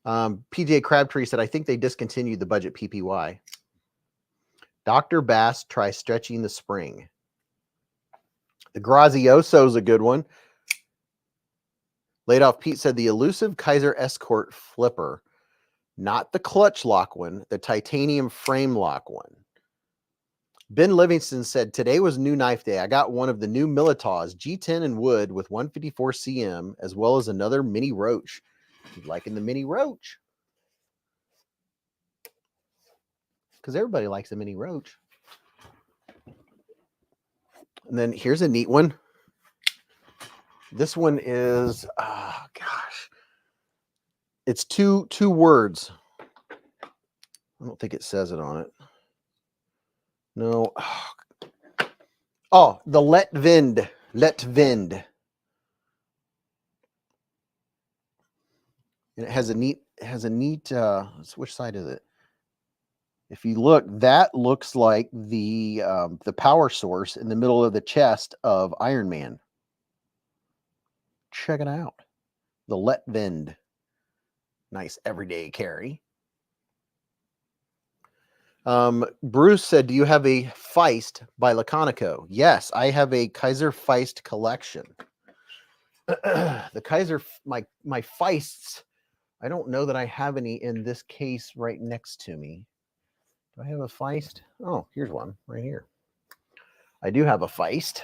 PJ Crabtree said, I think they discontinued the budget PPY. Dr. Bass tries stretching the spring. The Grazioso is a good one. Laid Off Pete said, the elusive Kizer Escort flipper. Not the clutch lock one, the titanium frame lock one. Ben Livingston said, today was new knife day. I got one of the new Militaws, G10 and wood with 154 cm, as well as another mini roach. You liking the mini roach? Because everybody likes a mini roach. And then here's a neat one. This one is, oh gosh. It's two words. I don't think it says it on it. No. Oh, the let vind. Let vind. And it has a neat, which side is it? If you look, that looks like the power source in the middle of the chest of Iron Man. Check it out. The let vind. Nice everyday carry. Bruce said, do you have a Feist by Laconico? Yes, I have a Kizer Feist collection. The Kizer, my Feists, I don't know that I have any in this case right next to me. Do I have a Feist? Oh, here's one right here. I do have a Feist.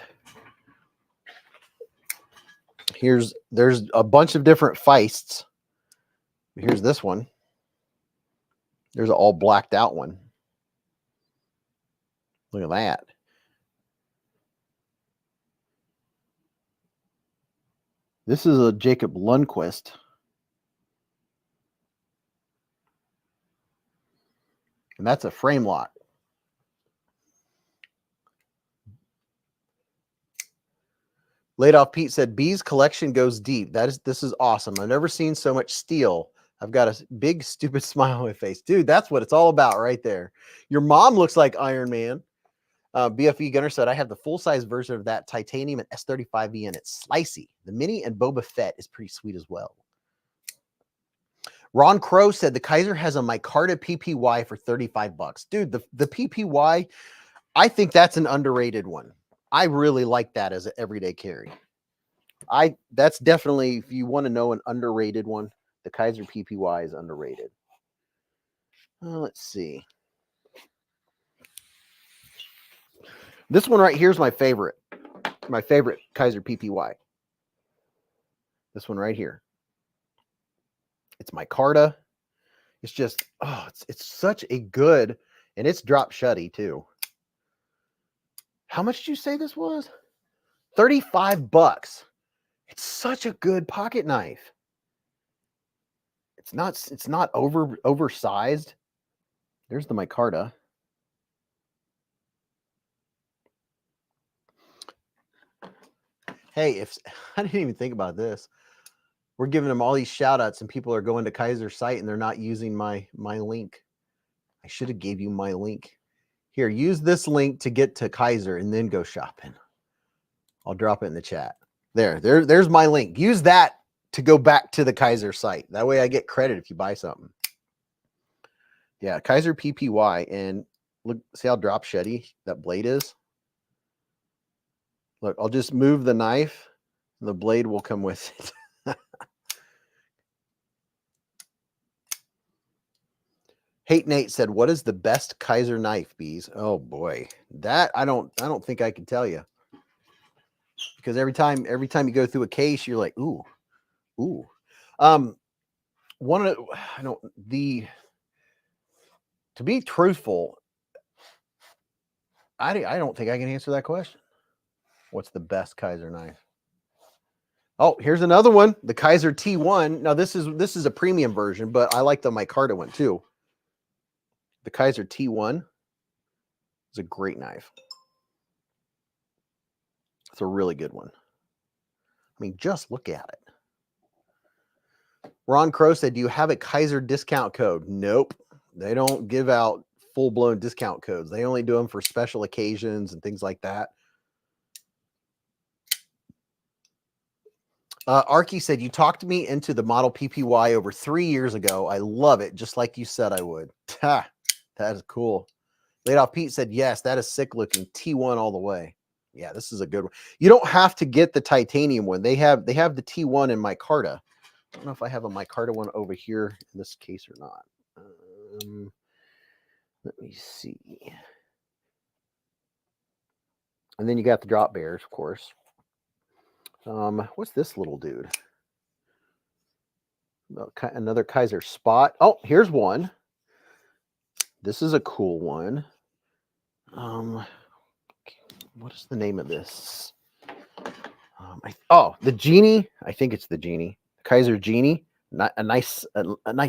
There's a bunch of different Feists. Here's this one. There's an all blacked out one. Look at that. This is a Jacob Lundquist. And that's a frame lock. Laid Off Pete said, Beez collection goes deep. This is awesome. I've never seen so much steel. I've got a big, stupid smile on my face. Dude, that's what it's all about right there. Your mom looks like Iron Man. BFE Gunner said, I have the full-size version of that titanium and S35E, and it's slicey. The mini and Boba Fett is pretty sweet as well. Ron Crow said, the Kizer has a micarta PPY for 35 bucks. Dude, the PPY, I think that's an underrated one. I really like that as an everyday carry. That's definitely, if you want to know an underrated one, the Kizer PPY is underrated. Let's see. This one right here is my favorite. My favorite Kizer PPY. This one right here. It's micarta. It's just, oh, it's such a good, and it's drop shutty too. How much did you say this was? 35 bucks. It's such a good pocket knife. It's not oversized. There's the micarta. Hey, I didn't even think about this. We're giving them all these shout outs and people are going to Kaiser's site and they're not using my link. I should have gave you my link. Here, use this link to get to Kizer and then go shopping. I'll drop it in the chat. There's my link. Use that to go back to the Kizer site. That way I get credit if you buy something. Yeah, Kizer PPY. And look, see how drop shutty that blade is? Look, I'll just move the knife and the blade will come with it. Hate Nate said, what is the best Kizer knife, Beez? Oh boy. That I don't think I can tell you. Because every time you go through a case, you're like, ooh. To be truthful, I don't think I can answer that question. What's the best Kizer knife? Oh, here's another one, the Kizer T1. Now this is a premium version, but I like the micarta one too. The Kizer T1 is a great knife. It's a really good one. I mean, just look at it. Ron Crow said, do you have a Kizer discount code? Nope. They don't give out full-blown discount codes. They only do them for special occasions and things like that. Arky said, you talked me into the model PPY over 3 years ago. I love it, just like you said I would. Ha, that is cool. Laid Off Pete said, yes, that is sick looking. T1 all the way. Yeah, this is a good one. You don't have to get the titanium one. They have the T1 in micarta. I don't know if I have a micarta one over here in this case or not. Let me see. And then you got the drop bears, of course. What's this little dude? Another Kizer spot. Oh, here's one. This is a cool one. What is the name of this? The Genie. I think it's the Genie. Kizer Genie. A nice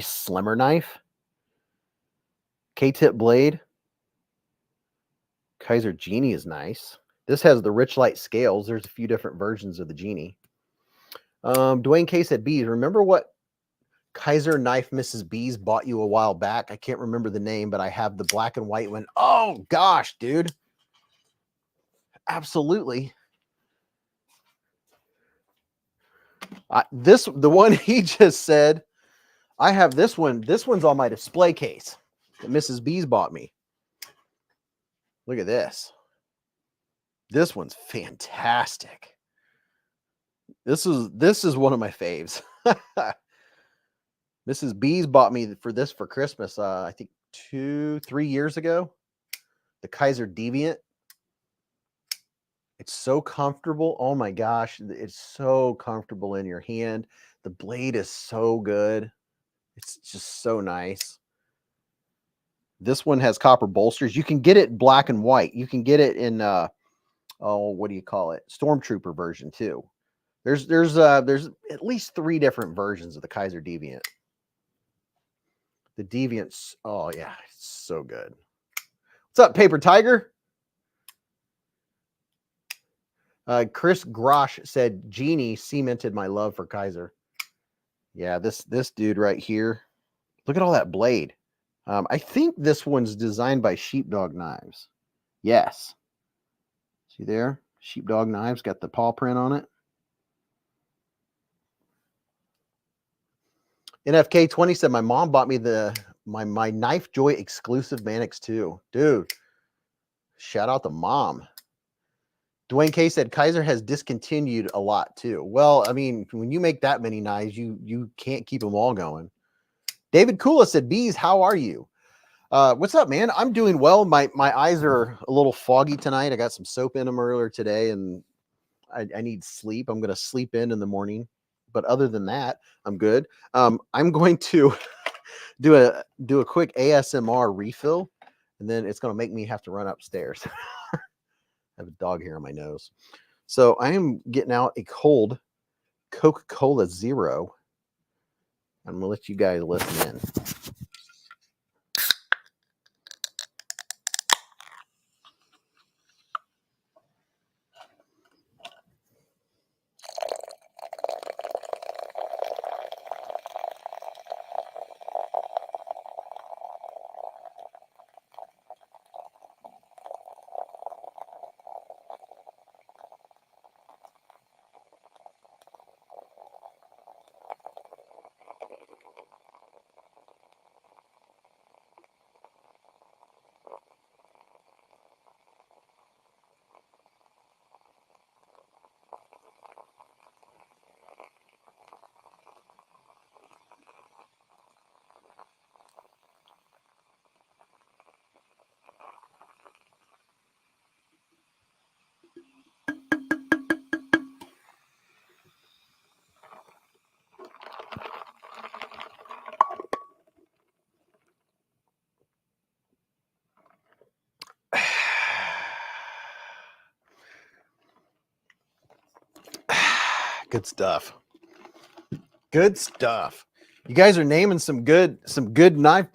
slimmer knife. K-tip blade. Kizer Genie is nice. This has the rich light scales. There's a few different versions of the Genie. Dwayne K said, Beez, remember what Kizer knife Mrs. Beez bought you a while back? I can't remember the name, but I have the black and white one. Oh, gosh, dude. Absolutely. The one he just said, I have this one. This one's on my display case that Mrs. Beez bought me. Look at this. This one's fantastic. This is one of my faves. Mrs. Beez bought me for this for Christmas, I think 2-3 years ago. The Kizer Deviant. It's so comfortable. Oh my gosh, it's so comfortable in your hand. The blade is so good. It's just so nice. This one has copper bolsters. You can get it black and white. You can get it in what do you call it? Stormtrooper version too. There's at least 3 different versions of the Kizer Deviant. The Deviant's, oh yeah, it's so good. What's up, Paper Tiger? Chris Grosh said, Genie cemented my love for Kizer. Yeah, this dude right here. Look at all that blade. I think this one's designed by Sheepdog Knives. Yes. See there? Sheepdog Knives got the paw print on it. NFK20 said, my mom bought me my Knife Joy exclusive Mannix 2. Dude, shout out to mom. Dwayne K said, Kizer has discontinued a lot too. Well, I mean, when you make that many knives, you can't keep them all going. David Kula said, Beez, how are you? What's up, man? I'm doing well. My eyes are a little foggy tonight. I got some soap in them earlier today, and I need sleep. I'm going to sleep in the morning. But other than that, I'm good. I'm going to do a quick ASMR refill, and then it's going to make me have to run upstairs. I have a dog hair on my nose. So I am getting out a cold Coca-Cola Zero. I'm going to let you guys listen in. Good stuff. Good stuff. You guys are naming some good knives.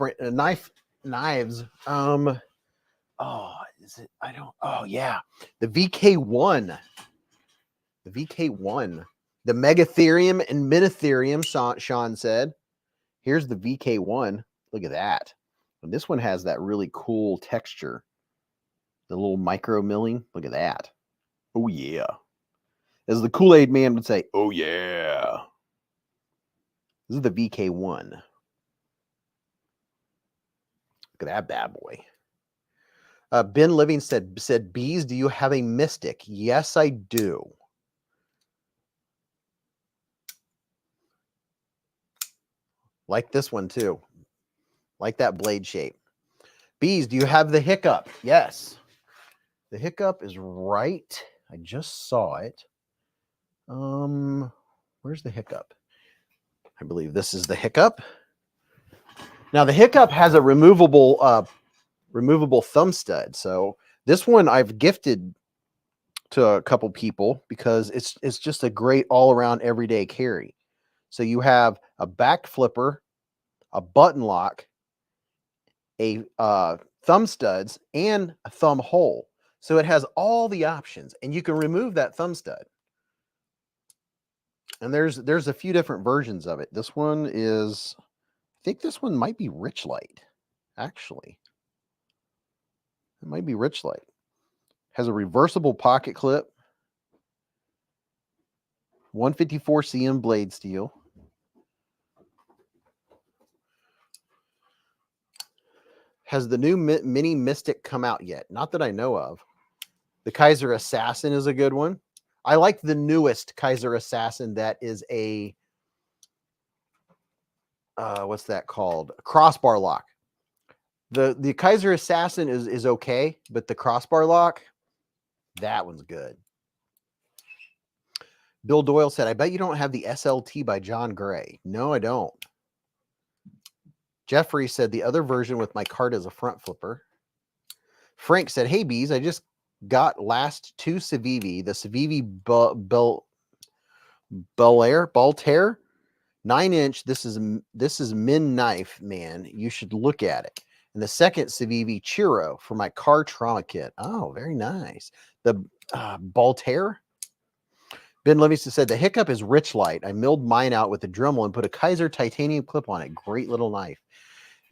Oh, is it? I don't. Oh yeah, the VK1. The VK1. The Megatherium and Minitherium. Sean said. Here's the VK1. Look at that. And this one has that really cool texture. The little micro milling. Look at that. Oh, yeah. As the Kool-Aid man would say, oh, yeah. This is the VK1. Look at that bad boy. Ben Living said, Beez, do you have a Mystic? Yes, I do. Like this one, too. Like that blade shape. Beez, do you have the Hiccup? Yes. The Hiccup is right. I just saw it. Where's the Hiccup? I believe this is the Hiccup. Now the Hiccup has a removable thumb stud. So this one I've gifted to a couple people because it's just a great all-around everyday carry. So you have a back flipper, a button lock, a thumb studs, and a thumb hole. So it has all the options, and you can remove that thumb stud. And there's a few different versions of it. This one is, I think this one might be Rich Light, actually. It might be Rich Light. Has a reversible pocket clip, 154 cm blade steel. Has the new Mini Mystic come out yet? Not that I know of. The Kizer Assassin is a good one. I like the newest Kizer Assassin that is a, what's that called? A crossbar lock. The Kizer Assassin is okay, but the crossbar lock, that one's good. Bill Doyle said, I bet you don't have the SLT by John Gray. No, I don't. Jeffrey said, the other version with my cart is a front flipper. Frank said, hey, Beez, I just got last two Civivi, the Civivi Baltair 9-inch. This is Min Knife, man. You should look at it. And the second Civivi Chiro for my car trauma kit. Oh, very nice. The Baltair. Ben Livingston said, the Hiccup is Rich Light. I milled mine out with a Dremel and put a Kizer titanium clip on it. Great little knife.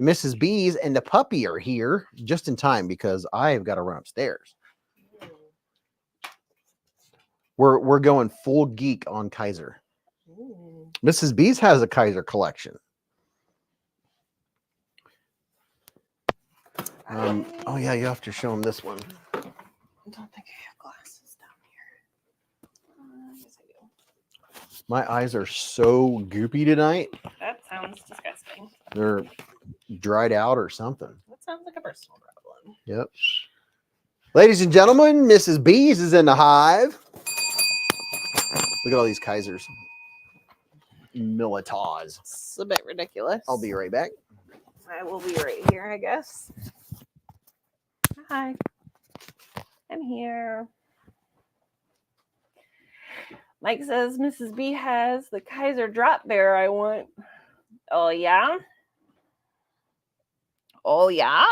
Mrs. Beez and the puppy are here just in time because I have got to run upstairs. We're going full geek on Kizer. Mrs. Beez has a Kizer collection. Oh yeah, you have to show them this one. I don't think I have glasses down here. Yes, I do. My eyes are so goopy tonight. That sounds disgusting. They're dried out or something. That sounds like a personal problem. Yep. Ladies and gentlemen, Mrs. Beez is in the hive. Look at all these Kizers. Militaws. It's a bit ridiculous. I'll be right back. I will be right here, I guess. Hi. I'm here. Mike says Mrs. B has the Kizer drop bear I want. Oh, yeah? Oh, yeah?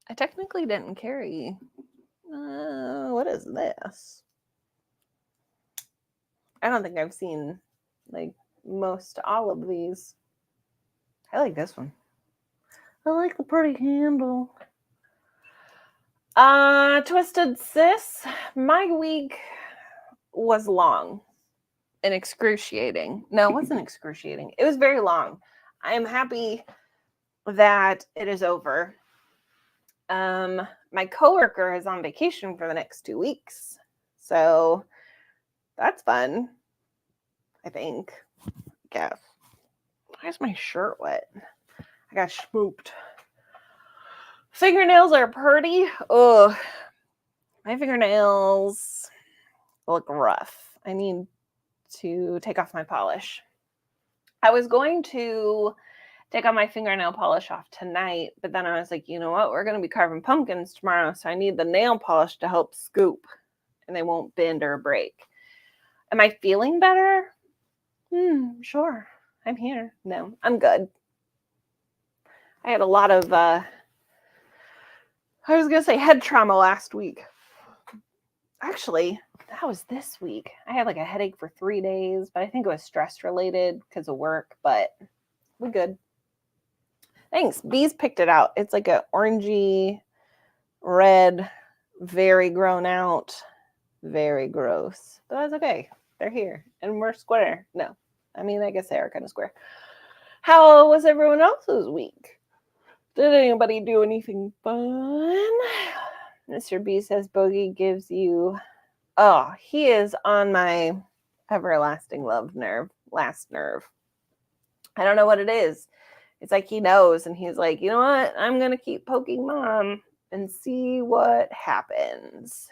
I technically didn't carry. What is this? I don't think I've seen like most all of these. I like this one. I like the pretty handle. Twisted Sis, my week was long and excruciating. No, it wasn't excruciating. It was very long. I am happy that it is over. My coworker is on vacation for the next 2 weeks. So that's fun, I think. Guess. Why is my shirt wet? I got swooped. Fingernails are pretty. Ugh. My fingernails look rough. I need to take off my polish. I was going to take out my fingernail polish off tonight, but then I was like, you know what? We're going to be carving pumpkins tomorrow, so I need the nail polish to help scoop, and they won't bend or break. Am I feeling better? Sure. I'm here. No, I'm good. I had a lot of, I was going to say head trauma last week. Actually, that was this week. I had like a headache for 3 days, but I think it was stress related because of work, but we're good. Thanks. Beez picked it out. It's like a orangey red, very grown out, very gross. But that's okay. They're here and we're square. No, I mean, I guess they are kind of square. How was everyone else's week? Did anybody do anything fun? Mr. B says Bogey gives you... Oh, he is on my everlasting love nerve. Last nerve. I don't know what it is. It's like he knows and he's like, you know what? I'm going to keep poking Mom and see what happens.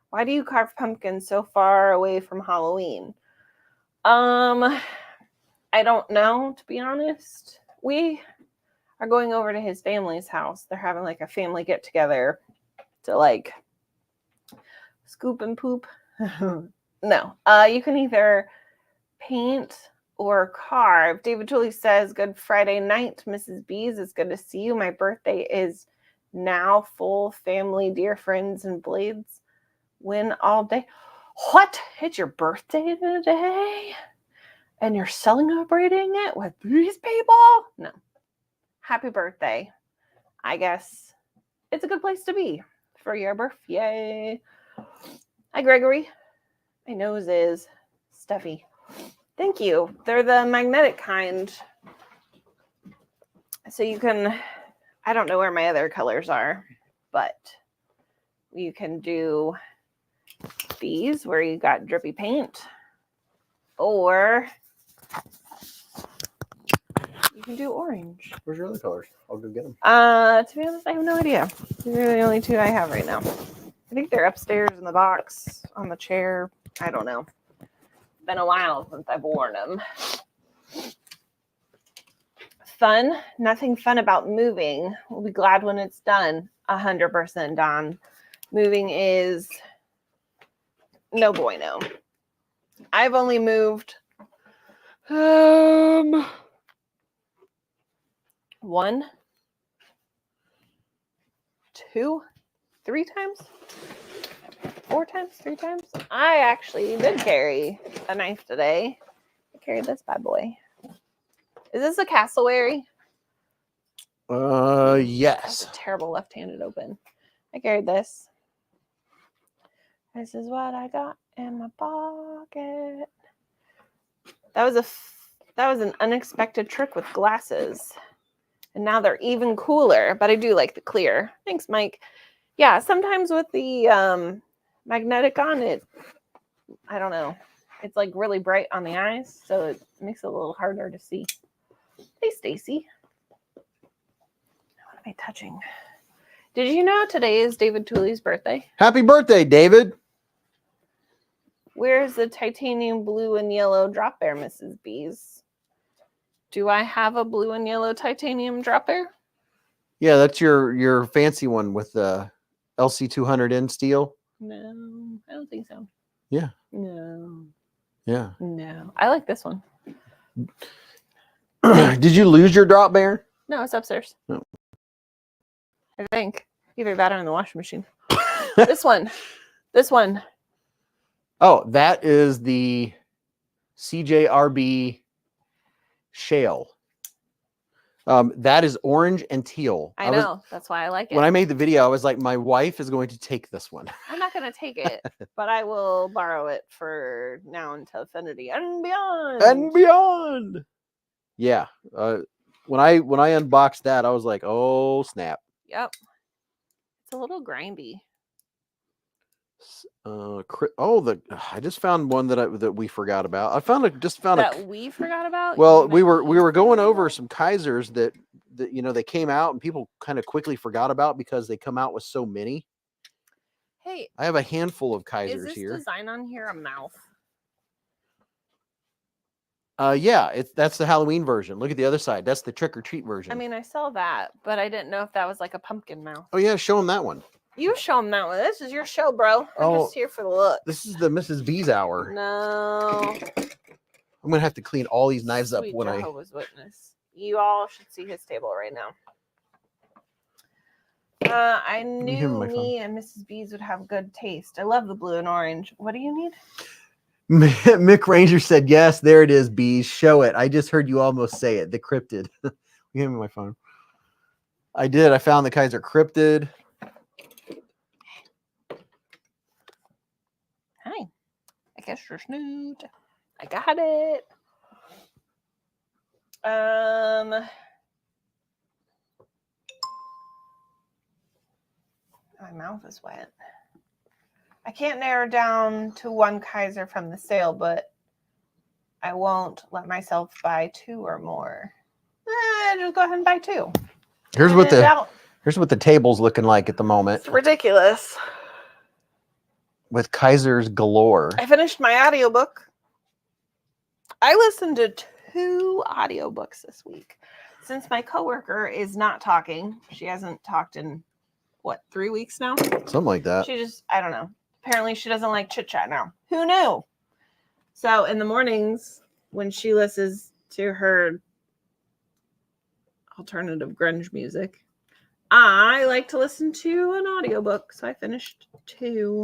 Why do you carve pumpkins so far away from Halloween? I don't know, to be honest. We are going over to his family's house. They're having like a family get together to like scoop and poop. No. You can either paint or carve. David Tooley says, good Friday night, Mrs. Beez. It's good to see you. My birthday is now. Full family, dear friends, and blades win all day. What? It's your birthday today? And you're celebrating it with these people? No. Happy birthday. I guess it's a good place to be for your birthday. Hi, Gregory. My nose is stuffy. Thank you. They're the magnetic kind. So you can, I don't know where my other colors are, but you can do these where you got drippy paint, or you can do orange. Where's your other colors? I'll go get them. To be honest, I have no idea. These are the only two I have right now. I think they're upstairs in the box on the chair. I don't know. It's been a while since I've worn them. Fun? Nothing fun about moving. We'll be glad when it's done. 100%, Don. Moving is no bueno. I've only moved 1, 2, 3 times, 4 times, 3 times. I actually did carry a knife today. I carried this bad boy. Is this a cassowary? Yes. That's a terrible left-handed open. I carried this. This is what I got in my pocket. That was an unexpected trick with glasses. And now they're even cooler, but I do like the clear. Thanks, Mike. Yeah, sometimes with the magnetic on it, I don't know. It's like really bright on the eyes, so it makes it a little harder to see. Hey, Stacy. What am I touching? Did you know today is David Tooley's birthday? Happy birthday, David. Where's the titanium blue and yellow drop bear, Mrs. Beez? Do I have a blue and yellow titanium drop bear? Yeah, that's your fancy one with the LC200N steel. No, I don't think so. Yeah. No. Yeah. No. I like this one. Did you lose your drop bear? No, it's upstairs. No. I think. Either that or in the washing machine. This one. This one. Oh, that is the CJRB Shale. That is orange and teal. I know. That's why I like it. When I made the video, I was like, my wife is going to take this one. I'm not going to take it, but I will borrow it for now until infinity and beyond. And beyond. Yeah. When I unboxed that, I was like, oh, snap. Yep. It's a little grindy. I just found one that we forgot about. We forgot about. Well, we were going over some Kizers that they came out and people kind of quickly forgot about because they come out with so many. Hey, I have a handful of Kizers here. Is this design on here a mouth? Yeah, that's the Halloween version. Look at the other side. That's the trick or treat version. I mean, I saw that, but I didn't know if that was like a pumpkin mouth. Oh yeah, show them that one. You show them that one. This is your show, bro. I'm just here for the look. This is the Mrs. Beez hour. No. I'm gonna have to clean all these knives up when Jehovah's Witness. You all should see his table right now. I knew me and Mrs. Beez would have good taste. I love the blue and orange. What do you need? Mick Ranger said, yes, there it is, Beez. Show it. I just heard you almost say it. The cryptid. Give me my phone. I did. I found the Kizer cryptid. Hi. I guess you're snoot. I got it. My mouth is wet. I can't narrow down to one Kizer from the sale, but I won't let myself buy 2 or more. Just go ahead and buy 2. Here's what the table's looking like at the moment. It's ridiculous. With Kizers galore. I finished my audiobook. I listened to 2 audiobooks this week. Since my coworker is not talking, she hasn't talked in, 3 weeks now? Something like that. She just, I don't know. Apparently she doesn't like chit chat now. Who knew? So in the mornings, when she listens to her alternative grunge music, I like to listen to an audiobook. So I finished 2.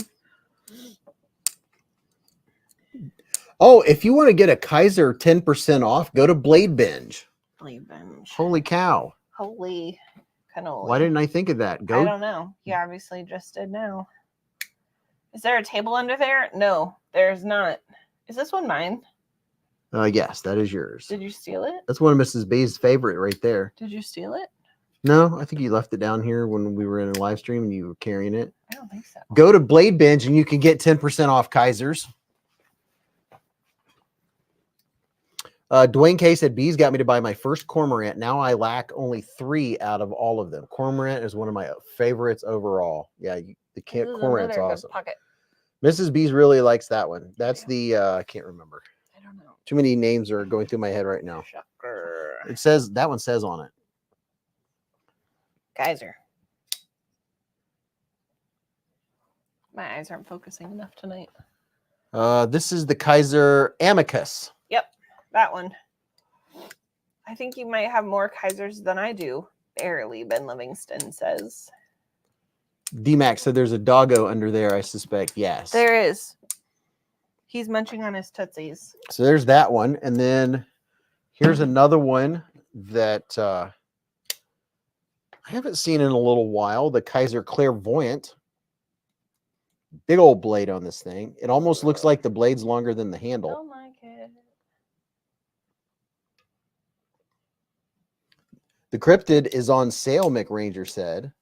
Oh, if you want to get a Kizer 10% off, go to Binge. Binge. Holy cow. Holy cannoli. Why didn't I think of that? I don't know. You obviously just did now. Is there a table under there? No, there's not. Is this one mine? Yes, that is yours. Did you steal it? That's one of Mrs. B's favorite right there. Did you steal it? No, I think you left it down here when we were in a live stream and you were carrying it. I don't think so. Go to Binge and you can get 10% off Kizers. Dwayne K said, Beez got me to buy my first cormorant. Now I lack only 3 out of all of them. Cormorant is one of my favorites overall. Yeah, the cormorant's awesome. Pocket. Mrs. Beez really likes that one. That's the, I can't remember. I don't know. Too many names are going through my head right now. Shocker. It says, that one says on it. Kizer. My eyes aren't focusing enough tonight. This is the Kizer Amicus. Yep, that one. I think you might have more Kizers than I do. Barely, Ben Livingston says. D-Max said there's a doggo under there, I suspect. Yes. There is. He's munching on his tootsies. So there's that one. And then here's another one that I haven't seen in a little while. The Kizer Clairvoyant. Big old blade on this thing. It almost looks like the blade's longer than the handle. Oh my god. The cryptid is on sale, McRanger said.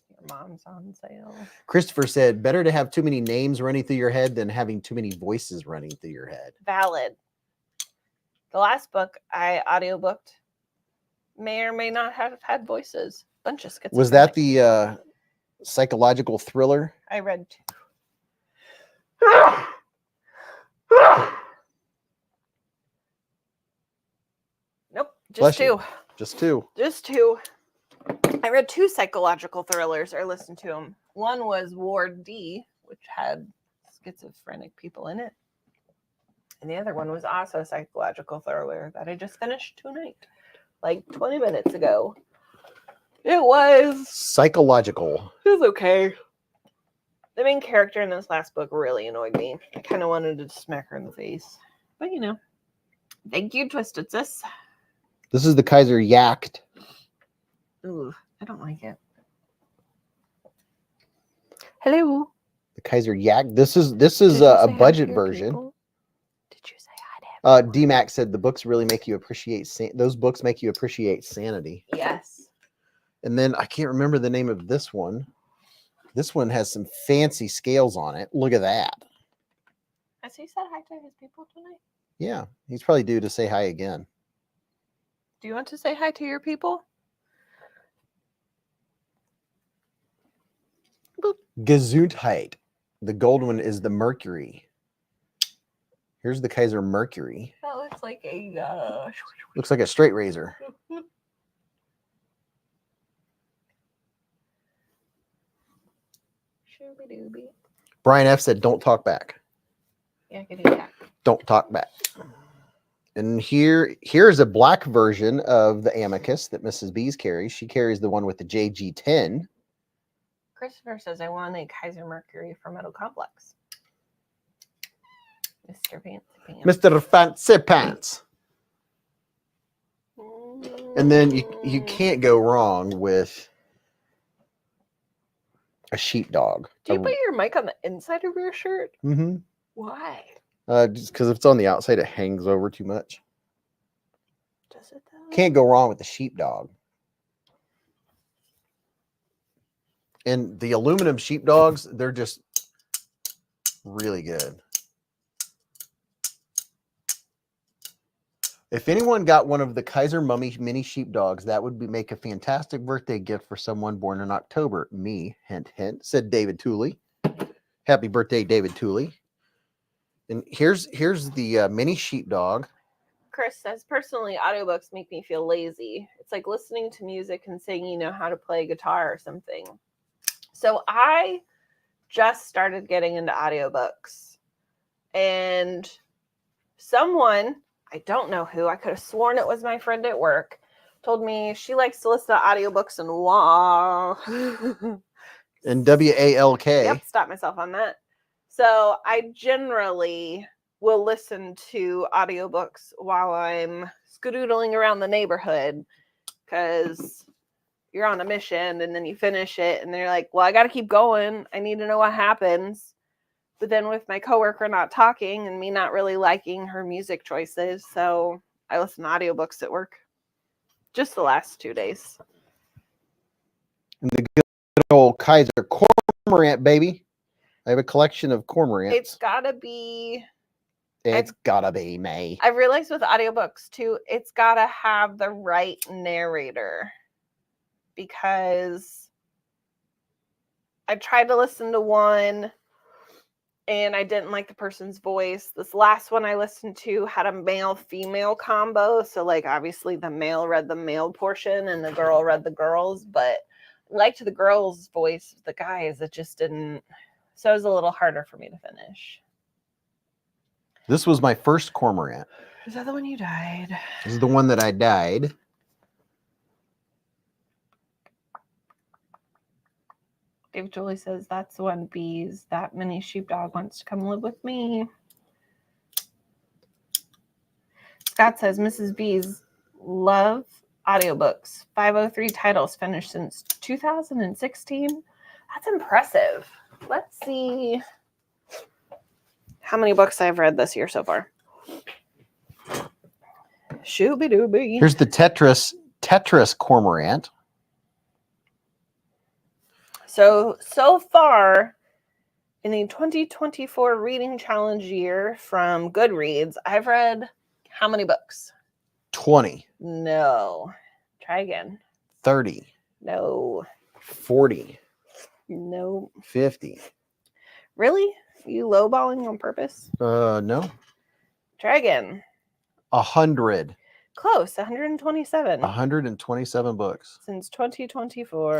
Your mom's on sale. Christopher said, better to have too many names running through your head than having too many voices running through your head. Valid. The last book I audiobooked may or may not have had voices. Bunch of schizophrenic. Was that the psychological thriller? I read 2. Nope, just 2. Just 2. Just 2. I read 2 psychological thrillers, or listened to them. One was Ward D, which had schizophrenic people in it. And the other one was also a psychological thriller that I just finished tonight, like 20 minutes ago. It was psychological. It was okay. The main character in this last book really annoyed me. I kind of wanted to smack her in the face. But, you know. Thank you, Twisted Sis. This is the Kizer Yacht. Ooh, I don't like it. Hello. The Kizer Yacht. This is a budget version. People? Did you say hi to D-Max said the books really make you appreciate those books make you appreciate sanity. Yes. And then I can't remember the name of this one. This one has some fancy scales on it. Look at that. Has he said hi to his people tonight? Yeah, he's probably due to say hi again. Do you want to say hi to your people? Boop. Gesundheit. The gold one is the Mercury. Here's the Kizer Mercury. That looks like a looks like a straight razor. Brian F said, "Don't talk back." Yeah, I can do that. Don't talk back. And here's a black version of the Amicus that Mrs. Beez carries. She carries the one with the JG10. Christopher says, I want a Kizer Mercury for Metal Complex. Mr. Fancy Pants. Mr. Fancy Pants. And then you can't go wrong with a sheepdog. Do you put your mic on the inside of your shirt? Mm-hmm. Why? Just because if it's on the outside, it hangs over too much. Does it though? Can't go wrong with the sheepdog. And the aluminum sheepdogs, they're just really good. If anyone got one of the Kizer Mummy mini sheepdogs, that would make a fantastic birthday gift for someone born in October. Me, hint, hint, said David Tooley. Happy birthday, David Tooley. And here's the mini sheepdog. Chris says, personally, audiobooks make me feel lazy. It's like listening to music and saying you know how to play guitar or something. So I just started getting into audiobooks. And someone, I don't know who, I could have sworn it was my friend at work, told me she likes to listen to audiobooks and wow. And WALK. Yep, stop myself on that. So I generally will listen to audiobooks while I'm skedoodling around the neighborhood because you're on a mission and then you finish it and then you're like, well, I got to keep going. I need to know what happens. But then with my coworker not talking and me not really liking her music choices, so I listen to audiobooks at work. Just the last 2 days. And the good old Kizer Cormorant, baby. I have a collection of cormorants. It's gotta be May. I've realized with audiobooks too, it's gotta have the right narrator. Because I tried to listen to one and I didn't like the person's voice. This last one I listened to had a male-female combo. So, like, obviously the male read the male portion and the girl read the girls. But I liked the girl's voice. The guys, it just didn't. So it was a little harder for me to finish. This was my first cormorant. Is that the one you died? This is the one that I died. Dave Julie says, that's the one, Beez. That mini sheepdog wants to come live with me. Scott says, Mrs. Beez, love audiobooks. 503 titles finished since 2016. That's impressive. Let's see how many books I've read this year so far. Shooby-dooby. Here's the Tetris cormorant. So far in the 2024 reading challenge year from Goodreads, I've read how many books? 20. No. Try again. 30. No. 40. No. 50. Really? You lowballing on purpose? No. Try again. 100. Close. 127. 127 books. Since 2024.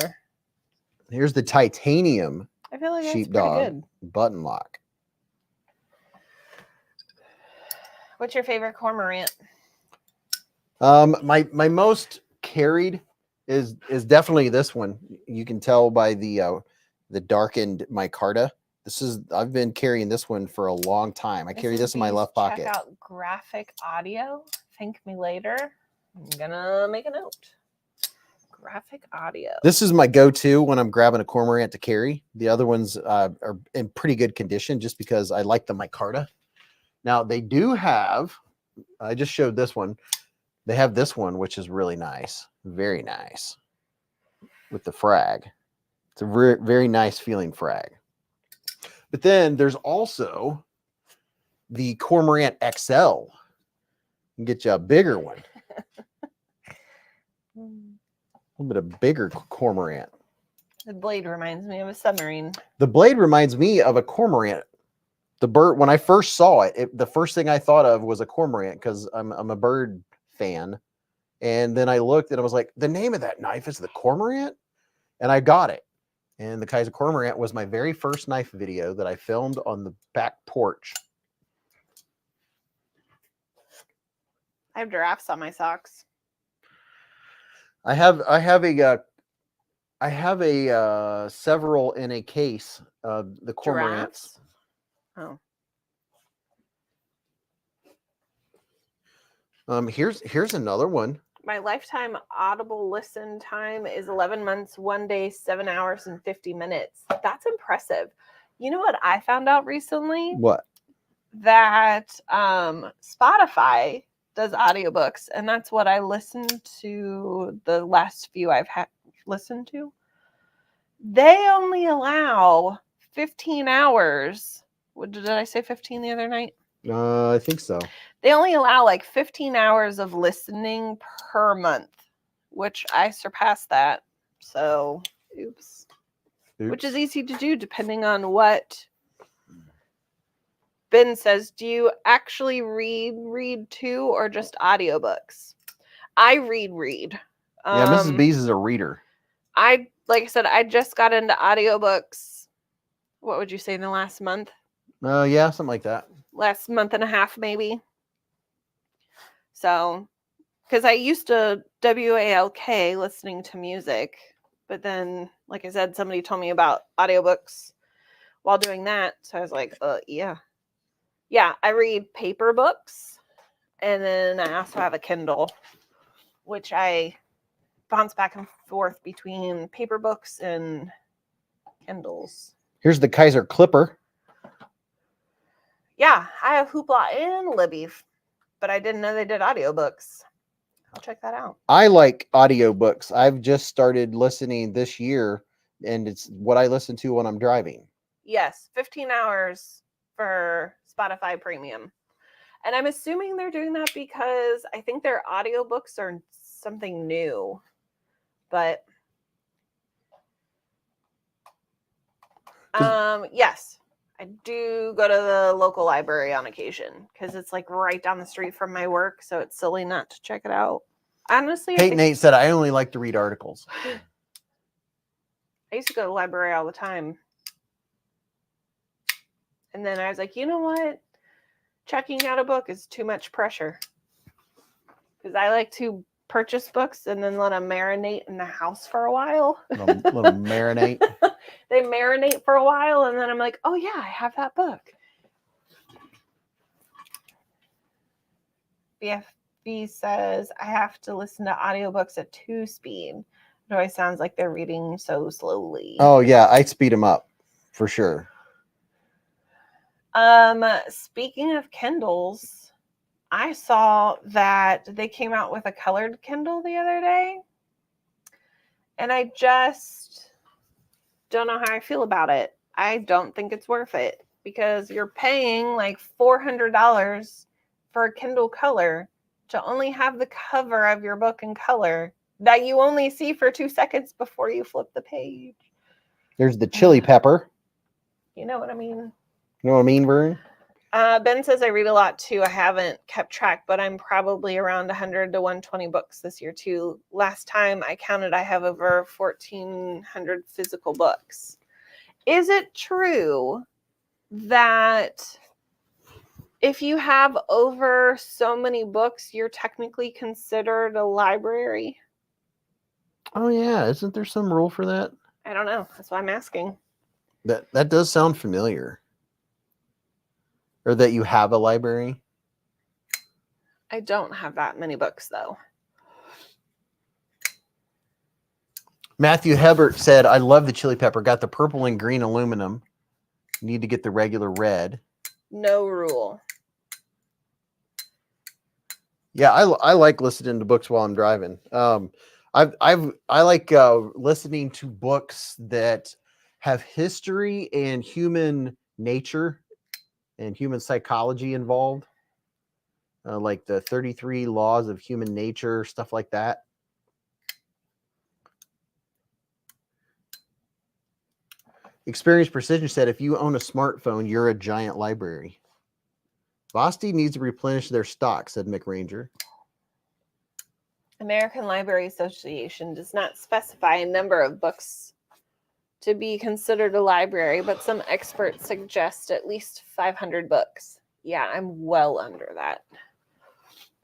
Here's the titanium I feel like that's sheepdog pretty good. button lock. What's your favorite cormorant? My most carried is definitely this one. You can tell by the darkened micarta. I've been carrying this one for a long time. I carry this in my left pocket. Check out graphic audio. Thank me later. I'm gonna make a note. Graphic audio. This is my go-to when I'm grabbing a cormorant to carry. The other ones are in pretty good condition just because I like the micarta. Now they do have, I just showed this one. They have this one, which is really nice. Very nice. With the frag. It's a very nice feeling frag. But then there's also the Cormorant XL. You can get you a bigger one. A little bit of bigger cormorant. The blade reminds me of a submarine. The blade reminds me of a cormorant. The bird, when I first saw it, the first thing I thought of was a cormorant because I'm a bird fan. And then I looked and I was like, the name of that knife is the cormorant? And I got it. And the Kizer Cormorant was my very first knife video that I filmed on the back porch. I have giraffes on my socks. I have several in a case of the cormorants. Giraffes? Oh. Here's another one. My lifetime Audible listen time is 11 months, 1 day, 7 hours, and 50 minutes. That's impressive. You know what I found out recently? What? That Spotify does audiobooks, and that's what I listened to the last few I've listened to. They only allow 15 hours. What did I say 15 the other night? I think so. They only allow like 15 hours of listening per month, which I surpassed that. So, oops. Which is easy to do depending on what Ben says. Do you actually read too, or just audiobooks? I read. Yeah, Mrs. Beez is a reader. Like I said, I just got into audiobooks. What would you say in the last month? Yeah, something like that. Last month and a half, maybe. So, because I used to WALK listening to music, but then, like I said, somebody told me about audiobooks while doing that. So I was like, yeah. Yeah, I read paper books, and then I also have a Kindle, which I bounce back and forth between paper books and Kindles. Here's the Kizer Clipper. Yeah, I have Hoopla and Libby, but I didn't know they did audiobooks. I'll check that out. I like audiobooks. I've just started listening this year, and it's what I listen to when I'm driving. Yes, 15 hours for Spotify Premium. And I'm assuming they're doing that because I think their audiobooks are something new. But yes, I do go to the local library on occasion because it's like right down the street from my work, so it's silly not to check it out. Honestly, Kate Nate said I only like to read articles. I used to go to the library all the time. And then I was like, you know what? Checking out a book is too much pressure. Because I like to purchase books and then let them marinate in the house for a while. Little marinate. They marinate for a while, and then I'm like, oh yeah, I have that book. BFB says, I have to listen to audiobooks at 2 speed. It always sounds like they're reading so slowly. Oh yeah, I speed them up for sure. Speaking of Kindles, I saw that they came out with a colored Kindle the other day, and I just don't know how I feel about it. I don't think it's worth it because you're paying like $400 for a Kindle Color to only have the cover of your book in color that you only see for 2 seconds before you flip the page. There's the chili pepper. You know what I mean? You know what I mean, Vern? Ben says I read a lot too. I haven't kept track, but I'm probably around 100 to 120 books this year too. Last time I counted, I have over 1,400 physical books. Is it true that if you have over so many books, you're technically considered a library? Oh yeah, isn't there some rule for that? I don't know. That's why I'm asking. That does sound familiar. Or that you have a library? I don't have that many books, though. Matthew Hebert said, I love the chili pepper. Got the purple and green aluminum. Need to get the regular red. No rule. Yeah, I like listening to books while I'm driving. I like listening to books that have history and human nature and human psychology involved, like the 33 Laws of Human Nature, stuff like that. Experience Precision said, if you own a smartphone, you're a giant library. Vosti needs to replenish their stock, said McRanger. American Library Association does not specify a number of books to be considered a library, but some experts suggest at least 500 books. Yeah, I'm well under that.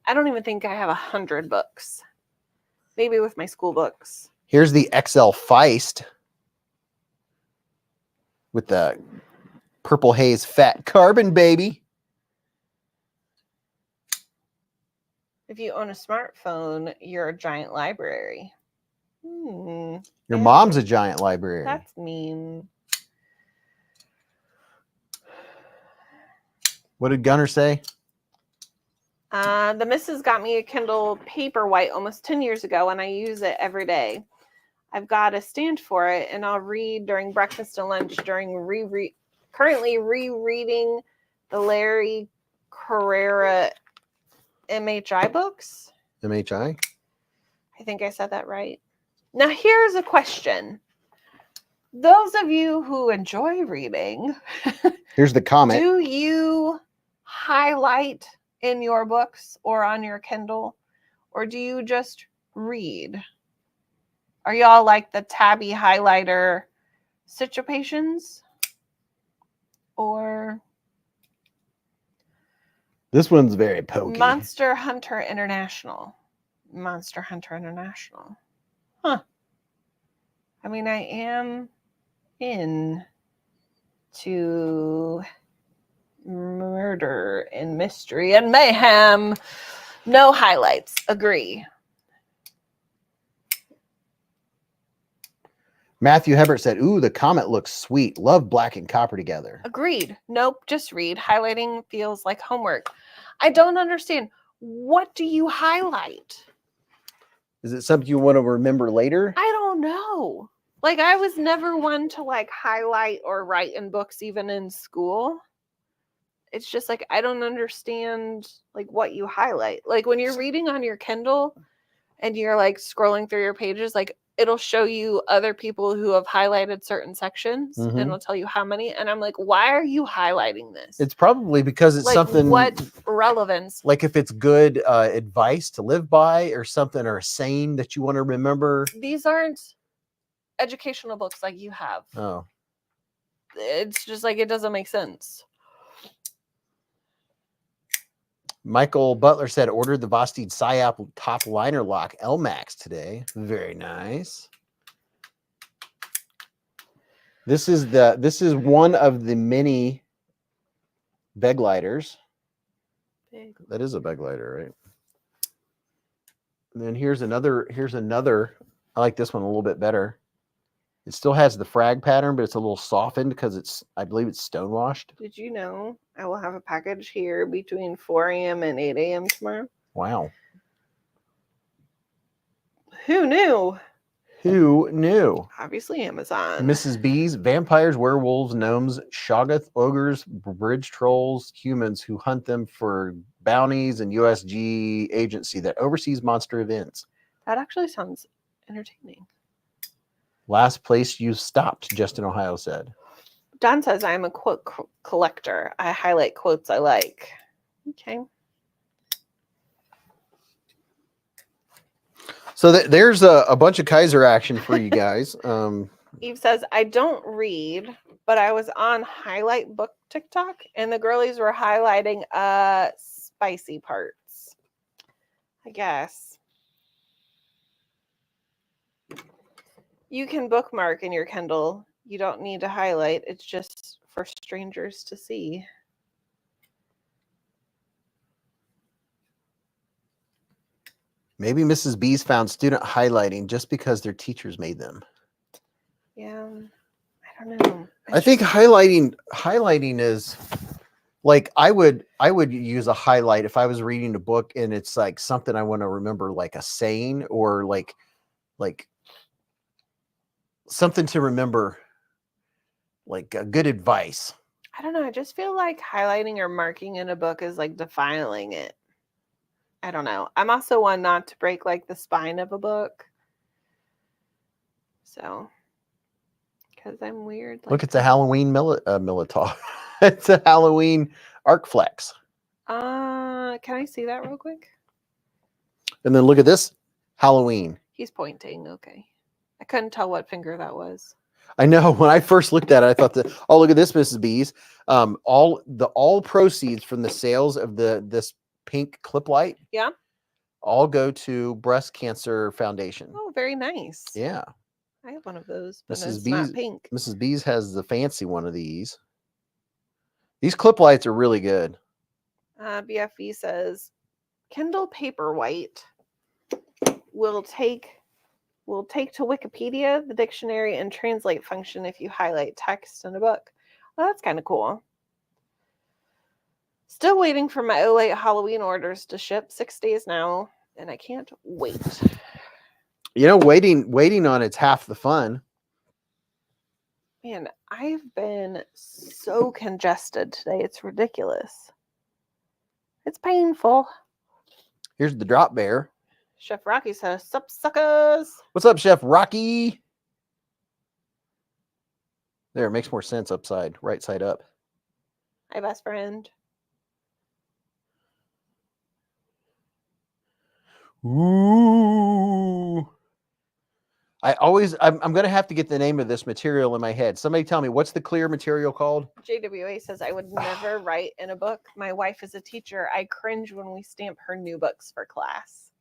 I don't even think I have 100 books. Maybe with my school books. Here's the XL Feist with the Purple Haze Fat Carbon, baby. If you own a smartphone, you're a giant library. Your mom's a giant library. That's mean. What did Gunner say? The missus got me a Kindle Paperwhite almost 10 years ago, and I use it every day. I've got a stand for it, and I'll read during breakfast and lunch during currently rereading the Larry Carrera MHI books. MHI? I think I said that right. Now, here's a question. Those of you who enjoy reading, here's the comment. Do you highlight in your books or on your Kindle, or do you just read? Are y'all like the tabby highlighter situations? Or this one's very pokey. Monster Hunter International. Monster Hunter International. Huh. I mean, I am into murder and mystery and mayhem. No highlights. Agree. Matthew Hebert said, ooh, the comet looks sweet. Love black and copper together. Agreed. Nope, just read. Highlighting feels like homework. I don't understand. What do you highlight? Is it something you want to remember later? I don't know. Like, I was never one to like highlight or write in books, even in school. It's just like, I don't understand like what you highlight. Like when you're reading on your Kindle and you're like scrolling through your pages, like it'll show you other people who have highlighted certain sections and it'll tell you how many. And I'm like, why are you highlighting this? It's probably because it's like, something. What relevance? Like if it's good advice to live by or something, or a saying that you want to remember. These aren't educational books like you have. Oh. It's just like, it doesn't make sense. Michael Butler said, ordered the Vosteed Psyop top liner lock LMAX today. Very nice. This is one of the mini beg lighters. That is a beg lighter, right? And then here's another. I like this one a little bit better. It still has the frag pattern, but it's a little softened because I believe it's stonewashed. Did you know I will have a package here between 4 a.m. and 8 a.m. tomorrow? Wow. Who knew? Who knew? Obviously Amazon. Mrs. Beez, vampires, werewolves, gnomes, shoggoth, ogres, bridge trolls, humans who hunt them for bounties, and USG agency that oversees monster events. That actually sounds entertaining. Last place you stopped, Justin Ohio said. Don says, I'm a quote collector. I highlight quotes I like. Okay. So there's a bunch of Kizer action for you guys. Eve says, I don't read, but I was on highlight book TikTok and the girlies were highlighting spicy parts. I guess. You can bookmark in your Kindle. You don't need to highlight. It's just for strangers to see. Maybe Mrs. Beez found student highlighting just because their teachers made them. Yeah, I don't know. I think highlighting is like I would use a highlight if I was reading a book and it's like something I want to remember, like a saying or like something to remember, like good advice. I don't know. I just feel like highlighting or marking in a book is like defiling it. I don't know. I'm also one not to break like the spine of a book. So, because I'm weird. Look, it's a Halloween Militaw. It's a Halloween arc flex. Can I see that real quick? And then look at this Halloween. He's pointing. Okay. I couldn't tell what finger that was. I know when I first looked at it, I thought that, oh, look at this, Mrs. Beez. All proceeds from the sales of this pink clip light. Yeah. All go to Breast Cancer Foundation. Oh, very nice. Yeah. I have one of those, but Mrs. it's Beez, not pink. Mrs. Beez has the fancy one of these. These clip lights are really good. BFE says, Kindle Paperwhite will take to Wikipedia, the dictionary, and translate function if you highlight text in a book. Well, that's kind of cool. Still waiting for my Olight Halloween orders to ship. 6 days now, and I can't wait. You know, waiting on it's half the fun. Man, I've been so congested today. It's ridiculous. It's painful. Here's the drop bear. Chef Rocky says, "Sup, suckers." What's up, Chef Rocky? There, it makes more sense right side up. Hi, best friend. Ooh. I'm going to have to get the name of this material in my head. Somebody tell me, what's the clear material called? JWA says, "I would never write in a book. My wife is a teacher. I cringe when we stamp her new books for class."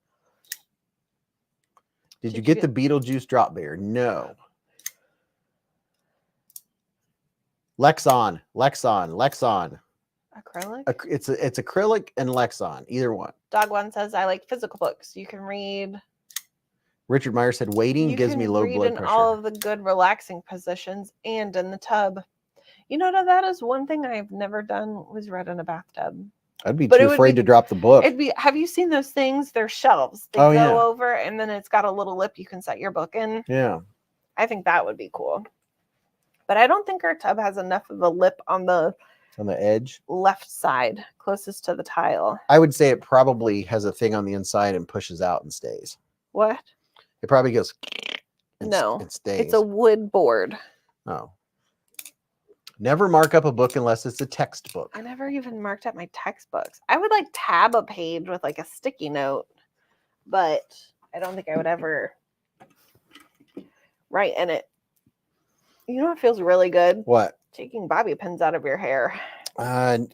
Did you get the Beetlejuice drop bear? No. Lexon. Acrylic? It's acrylic and Lexon, either one. Dog One says, "I like physical books. You can read. Richard Meyer said, waiting gives me low blood pressure. All of the good relaxing positions and in the tub." You know, that is one thing I've never done was read in a bathtub. I'd be too afraid to drop the book. Have you seen those things? They're shelves. They go over and then it's got a little lip you can set your book in. Yeah. I think that would be cool. But I don't think our tub has enough of a lip on the edge left side closest to the tile. I would say it probably has a thing on the inside and pushes out and stays. What? It probably goes. No, it stays. It's a wood board. Oh. Never mark up a book unless it's a textbook. I never even marked up my textbooks. I would like tab a page with like a sticky note, but I don't think I would ever write in it. You know what feels really good? What? Taking bobby pins out of your hair.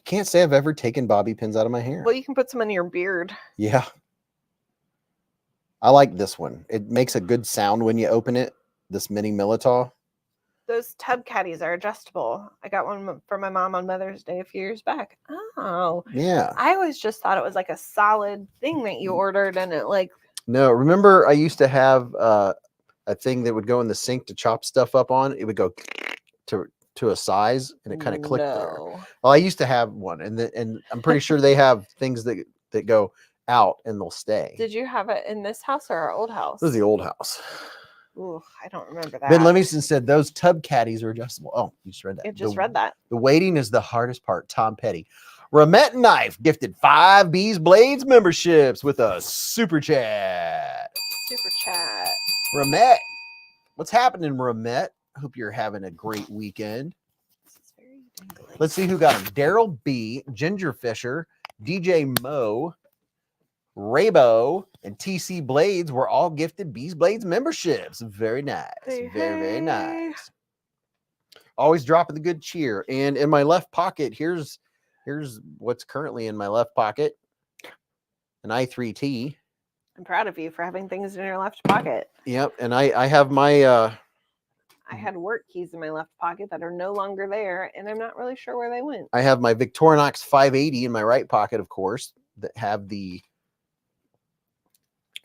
Can't say I've ever taken bobby pins out of my hair. Well, you can put some in your beard. Yeah. I like this one. It makes a good sound when you open it. This mini Militaw. Those tub caddies are adjustable. I got one for my mom on Mother's Day a few years back. Oh. Yeah. I always just thought it was like a solid thing that you ordered and it like... No, remember I used to have a thing that would go in the sink to chop stuff up on? It would go to a size and it kind of clicked there. Well, I used to have one and I'm pretty sure they have things that go out and they'll stay. Did you have it in this house or our old house? This is the old house. Ooh, I don't remember that. Ben Livingston said those tub caddies are adjustable. Oh, you just read that. It just read that. The waiting is the hardest part. Tom Petty. Ramette Knife gifted 5 BeezBlades memberships with a super chat. Super chat. Ramette. What's happening, Ramette? Hope you're having a great weekend. This is very dangly. Let's see who got them. Daryl B, Ginger Fisher, DJ Mo, Raybo, and TC Blades were all gifted BeezBlades memberships. Very nice. Very nice. Always dropping the good cheer. And in my left pocket, here's what's currently in my left pocket. An i3T. I'm proud of you for having things in your left pocket. Yep. And I have my I had work keys in my left pocket that are no longer there, and I'm not really sure where they went. I have my Victorinox 580 in my right pocket, of course, that have the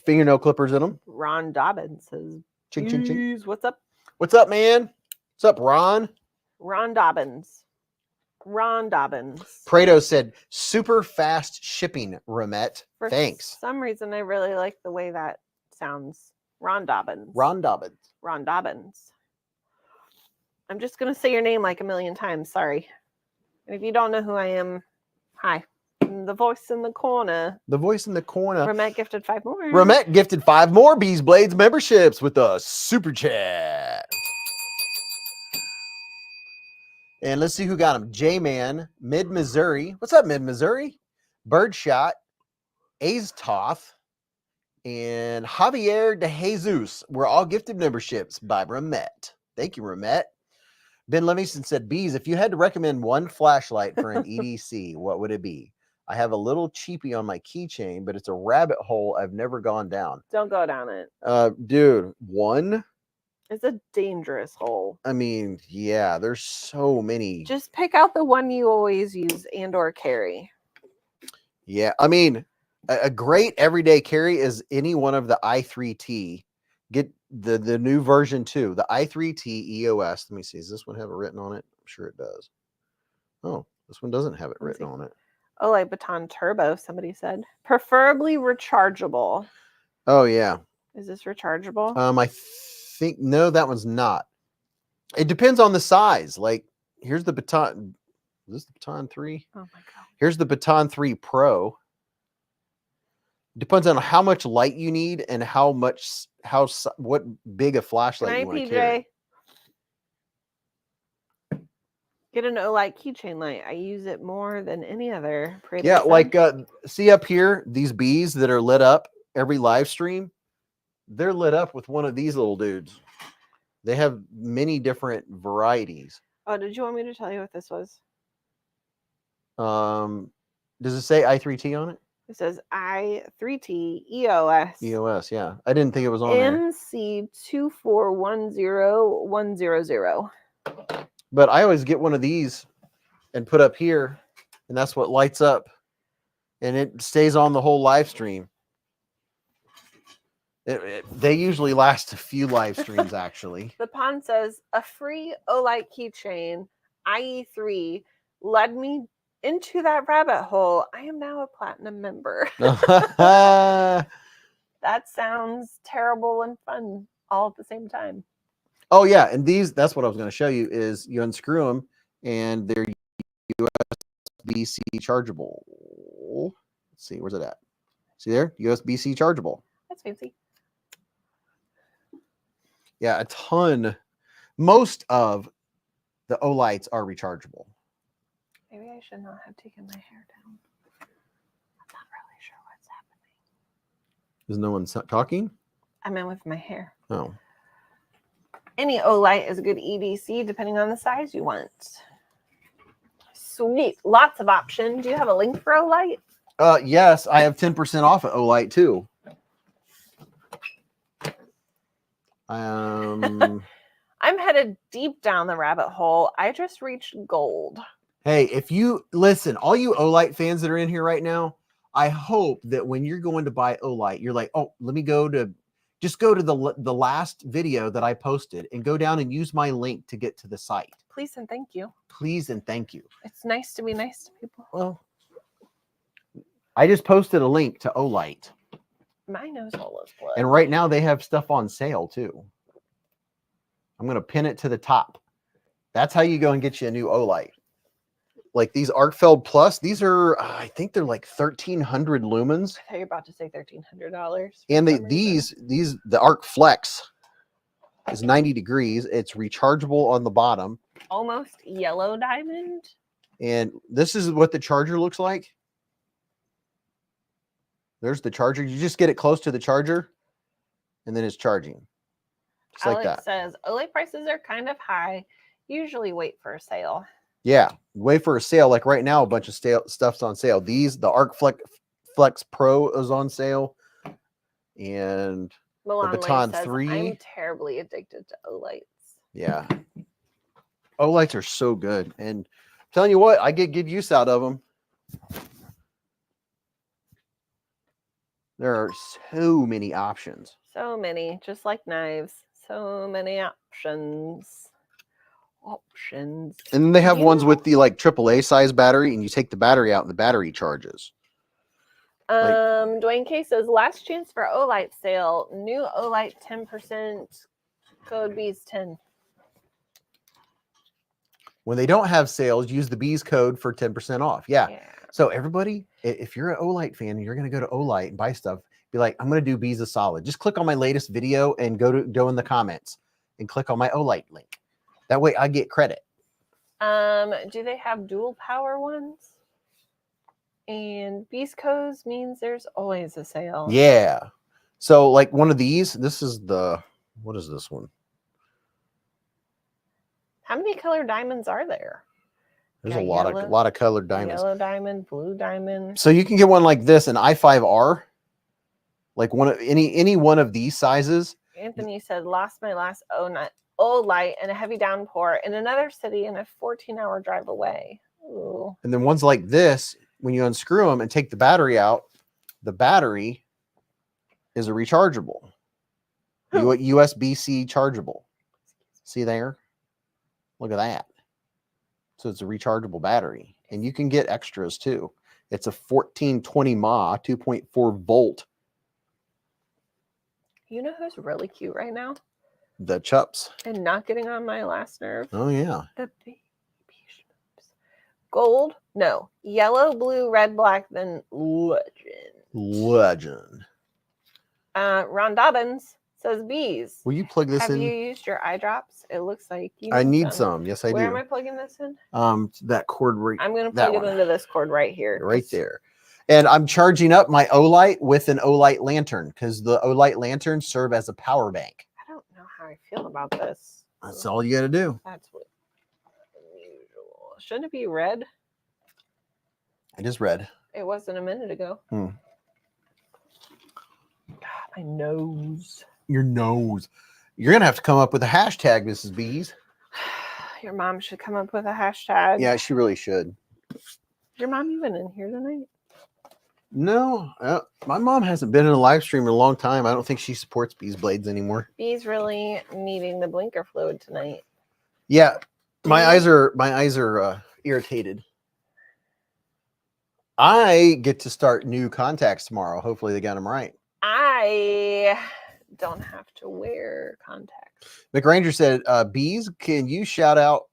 fingernail clippers in them. Ron Dobbins says, ching, ching, ching. What's up? What's up, man? What's up, Ron? Ron Dobbins. Prado said, super fast shipping, Ramette. Thanks. For some reason, I really like the way that sounds. Ron Dobbins. I'm just going to say your name like a million times. Sorry. And if you don't know who I am, hi. I'm the voice in the corner. Ramette gifted 5 more. Ramette gifted 5 more BeezBlades memberships with a super chat. And let's see who got them. J-Man, Mid-Missouri. What's up, Mid-Missouri? Birdshot, A's Toth, and Javier de Jesus were all gifted memberships by Ramette. Thank you, Ramette. Ben Livingston said, Beez, if you had to recommend one flashlight for an EDC, what would it be? I have a little cheapie on my keychain, but it's a rabbit hole I've never gone down. Don't go down it. Dude, one? It's a dangerous hole. I mean, yeah, there's so many. Just pick out the one you always use and or carry. Yeah, I mean, A great everyday carry is any one of the i3T. Get the new version too, the i3T EOS. Let me see. Does this one have it written on it? I'm sure it does. Oh, this one doesn't have it written on it. Olight Baton Turbo, somebody said. Preferably rechargeable. Oh yeah. Is this rechargeable? I think no, that one's not. It depends on the size. Like here's the Baton. Is this the Baton 3? Oh my god. Here's the Baton 3 Pro. Depends on how much light you need and what big a flashlight you want to carry. Get an Olight keychain light. I use it more than any other. Yeah, like see up here, these bees that are lit up every live stream, they're lit up with one of these little dudes. They have many different varieties. Oh, did you want me to tell you what this was? Does it say i3T on it? It says i3T EOS. EOS, yeah. I didn't think it was on MC2410100. But I always get one of these and put up here, and that's what lights up, and it stays on the whole live stream. They usually last a few live streams, actually. The pond says, a free Olight keychain, IE3, led me into that rabbit hole. I am now a platinum member. That sounds terrible and fun all at the same time. Oh yeah, and that's what I was going to show you is you unscrew them and they're USB-C chargeable. Let's see, where's it at? See there? USB-C chargeable. That's fancy. Yeah, a ton. Most of the Olights are rechargeable. Maybe I should not have taken my hair down. I'm not really sure what's happening. Is no one talking? I meant with my hair. Oh. Any Olight is a good EDC depending on the size you want. Sweet. Lots of options. Do you have a link for Olight? Yes, I have 10% off at Olight too. I'm headed deep down the rabbit hole. I just reached gold. Hey, if you listen, all you Olight fans that are in here right now, I hope that when you're going to buy Olight, you're like, oh, let me just go to the last video that I posted and go down and use my link to get to the site. Please and thank you. Please and thank you. It's nice to be nice to people. Well, I just posted a link to Olight. My nose hole is blood. And right now they have stuff on sale too. I'm going to pin it to the top. That's how you go and get you a new Olight. Like these Arcfeld Plus, these are, I think they're like 1,300 lumens. I thought you were about to say $1,300. And the Arc Flex is 90 degrees. It's rechargeable on the bottom. Almost yellow diamond. And this is what the charger looks like. There's the charger. You just get it close to the charger, and then it's charging. Just like that. Says, Olight prices are kind of high. Usually wait for a sale. Yeah, wait for a sale. Like right now, a bunch of stuff's on sale. The Arc Flex Pro is on sale. And Milan the Baton says, 3. I'm terribly addicted to Olights. Yeah. Olights are so good. And I'm telling you what, I get good use out of them. There are so many options. So many, just like knives. So many options. And then they have ones with the like AAA size battery, and you take the battery out and the battery charges. Dwayne K says, last chance for Olight sale. New Olight 10%, code Beez10. When they don't have sales, use the Beez code for 10% off. Yeah. So everybody, if you're an Olight fan and you're going to go to Olight and buy stuff, be like, I'm going to do Beez a solid. Just click on my latest video and go in the comments and click on my Olight link. That way I get credit. Do they have dual power ones? And Beez codes means there's always a sale. Yeah. So like one of these, what is this one? How many colored diamonds are there? There's a lot of colored diamonds. Yellow diamond, blue diamond. So you can get one like this, an i5R, like one of any one of these sizes. Anthony said, lost my last Olight in a heavy downpour in another city and a 14-hour drive away. Ooh. And then ones like this, when you unscrew them and take the battery out, the battery is a rechargeable. USB-C chargeable. See there? Look at that. So it's a rechargeable battery. And you can get extras too. It's a 1420 mAh, 2.4 volt. You know who's really cute right now? The Chups. And not getting on my last nerve? Oh, yeah. The baby Schmoops. Gold? No. Yellow, blue, red, black, then legend. Ron Dobbins says Beez. Will you plug this Have in? you used your eye drops? It looks like you I need some. Yes, I Where do. am I plugging this in? That cord right. I'm going to plug it into this cord right here. Right there. And I'm charging up my Olight with an Olight lantern because the Olight lanterns serve as a power bank. I don't know how I feel about this. That's all you got to do. That's what unusual. Shouldn't it be red? It is red. It wasn't a minute ago. God, my nose. Your nose. You're going to have to come up with a hashtag, Mrs. Beez. Your mom should come up with a hashtag. Yeah, she really should. Is your mom even in here tonight? No, my mom hasn't been in a live stream in a long time. I don't think she supports beezblades anymore. Beez really needing the blinker fluid tonight. Yeah, my eyes are irritated. I get to start new contacts tomorrow. Hopefully they got them right. I don't have to wear contacts. McRanger said, Beez, can you shout out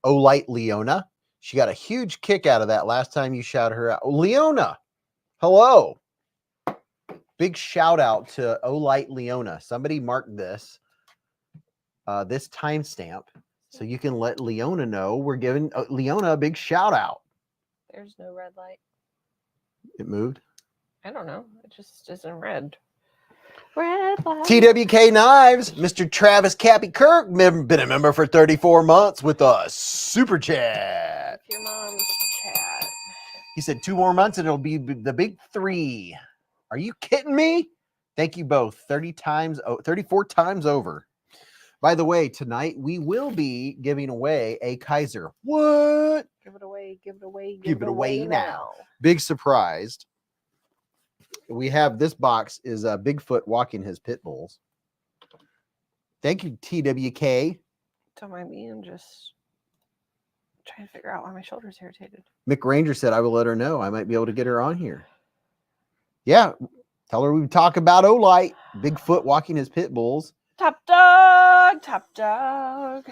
Olight Leona? She got a huge kick out of that last time you shouted her out. Leona, hello. Big shout out to Olight Leona. Somebody mark this, this timestamp, so you can let Leona know we're giving Leona a big shout out. There's no red light. It moved. I don't know. It just isn't red. Red light. TWK Knives, Mr. Travis Cappy Kirk, been a member for 34 months with us. Super chat. Your mom's chat. He said 2 more months and it'll be the big 3. Are you kidding me? Thank you both. 34 times over. By the way, tonight we will be giving away a Kaiser. What? Give it away. Give it away. Give it away now. Big surprise. We have this box is Bigfoot walking his pit bulls. Thank you, TWK. Don't mind me. I'm just trying to figure out why my shoulder's irritated. Mick Ranger said I will let her know. I might be able to get her on here. Yeah. Tell her we talk about Olight. Bigfoot walking his pit bulls. Top dog. Top dog.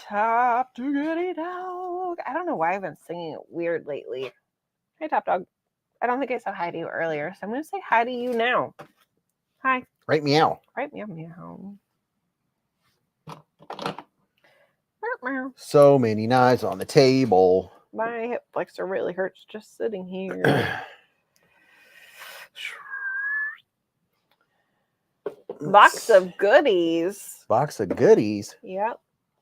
Top diggity dog. I don't know why I've been singing it weird lately. Hey, Top dog. I don't think I said hi to you earlier, so I'm going to say hi to you now. Hi. Right meow. Right meow meow. Meow. So many knives on the table. My hip flexor really hurts just sitting here. Box of goodies. Box of goodies? Yep.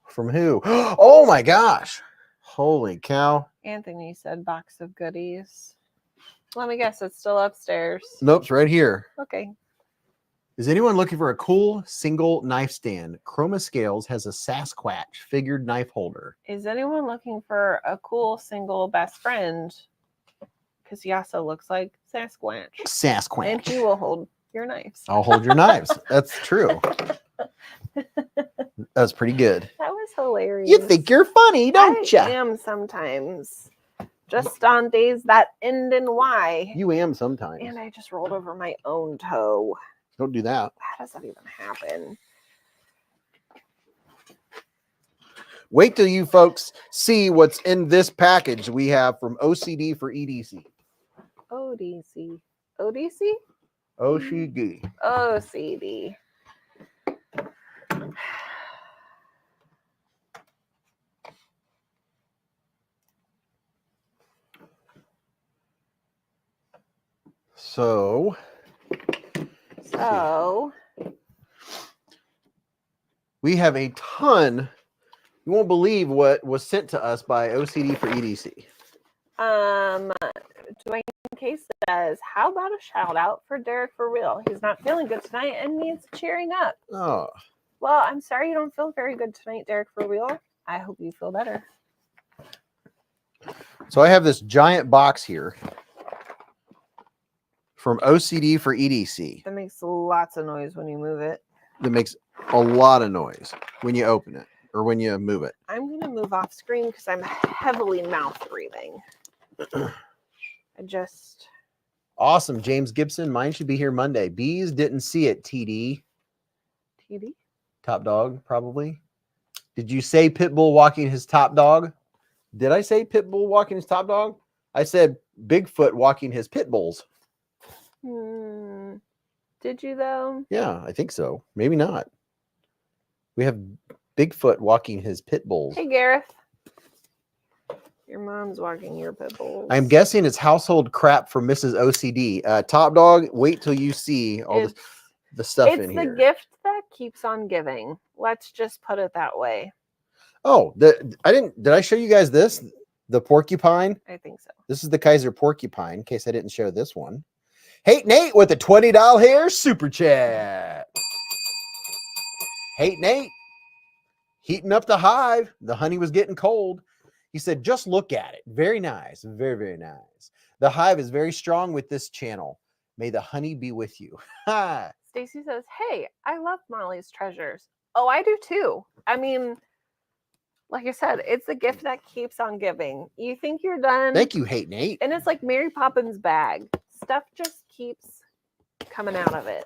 From who? Oh my gosh. Holy cow. Anthony said box of goodies. Let me guess, it's still upstairs. Nope, it's right here. Okay. Is anyone looking for a cool single knife stand? Chroma Scales has a Sasquatch figured knife holder. Is anyone looking for a cool single best friend? Because he also looks like Sasquatch. Sasquatch. And he will hold your knives. I'll hold your knives. That's true. That's pretty good. That was hilarious. You think you're funny, don't you? I am sometimes. Just on days that end in Y. You am sometimes. And I just rolled over my own toe. Don't do that. How does that even happen? Wait till you folks see what's in this package we have from OCD for EDC. ODC. ODC? OCD. OCD. So we have a ton. You won't believe what was sent to us by OCD for EDC. Dwayne Case says, how about a shout out for Derek for real? He's not feeling good tonight and needs cheering up. Oh. Well, I'm sorry you don't feel very good tonight, Derek for real. I hope you feel better. So I have this giant box here from OCD for EDC. That makes lots of noise when you move it. That makes a lot of noise when you open it or when you move it. I'm going to move off screen because I'm heavily mouth breathing. I just... Awesome, James Gibson. Mine should be here Monday. Beez didn't see it, TD. TD? Top dog, probably. Did you say Pitbull walking his top dog? Did I say Pitbull walking his top dog? I said Bigfoot walking his pit bulls. Did you, though? Yeah, I think so. Maybe not. We have Bigfoot walking his pit bulls. Hey, Gareth. Your mom's walking your pit bulls. I'm guessing it's household crap for Mrs. OCD. Top dog, wait till you see all the stuff in here. It's the gift that keeps on giving. Let's just put it that way. Oh, did I show you guys this? The porcupine? I think so. This is the Kizer porcupine, in case I didn't show this one. Hey, Nate with the $20 hair super chat. Hey, Nate. Heating up the hive. The honey was getting cold. He said, just look at it. Very nice. Very, very nice. The hive is very strong with this channel. May the honey be with you. Stacy says, hey, I love Molly's treasures. Oh, I do too. I mean, like I said, it's a gift that keeps on giving. You think you're done. Thank you, Hate Nate. And it's like Mary Poppins' bag. Stuff just keeps coming out of it.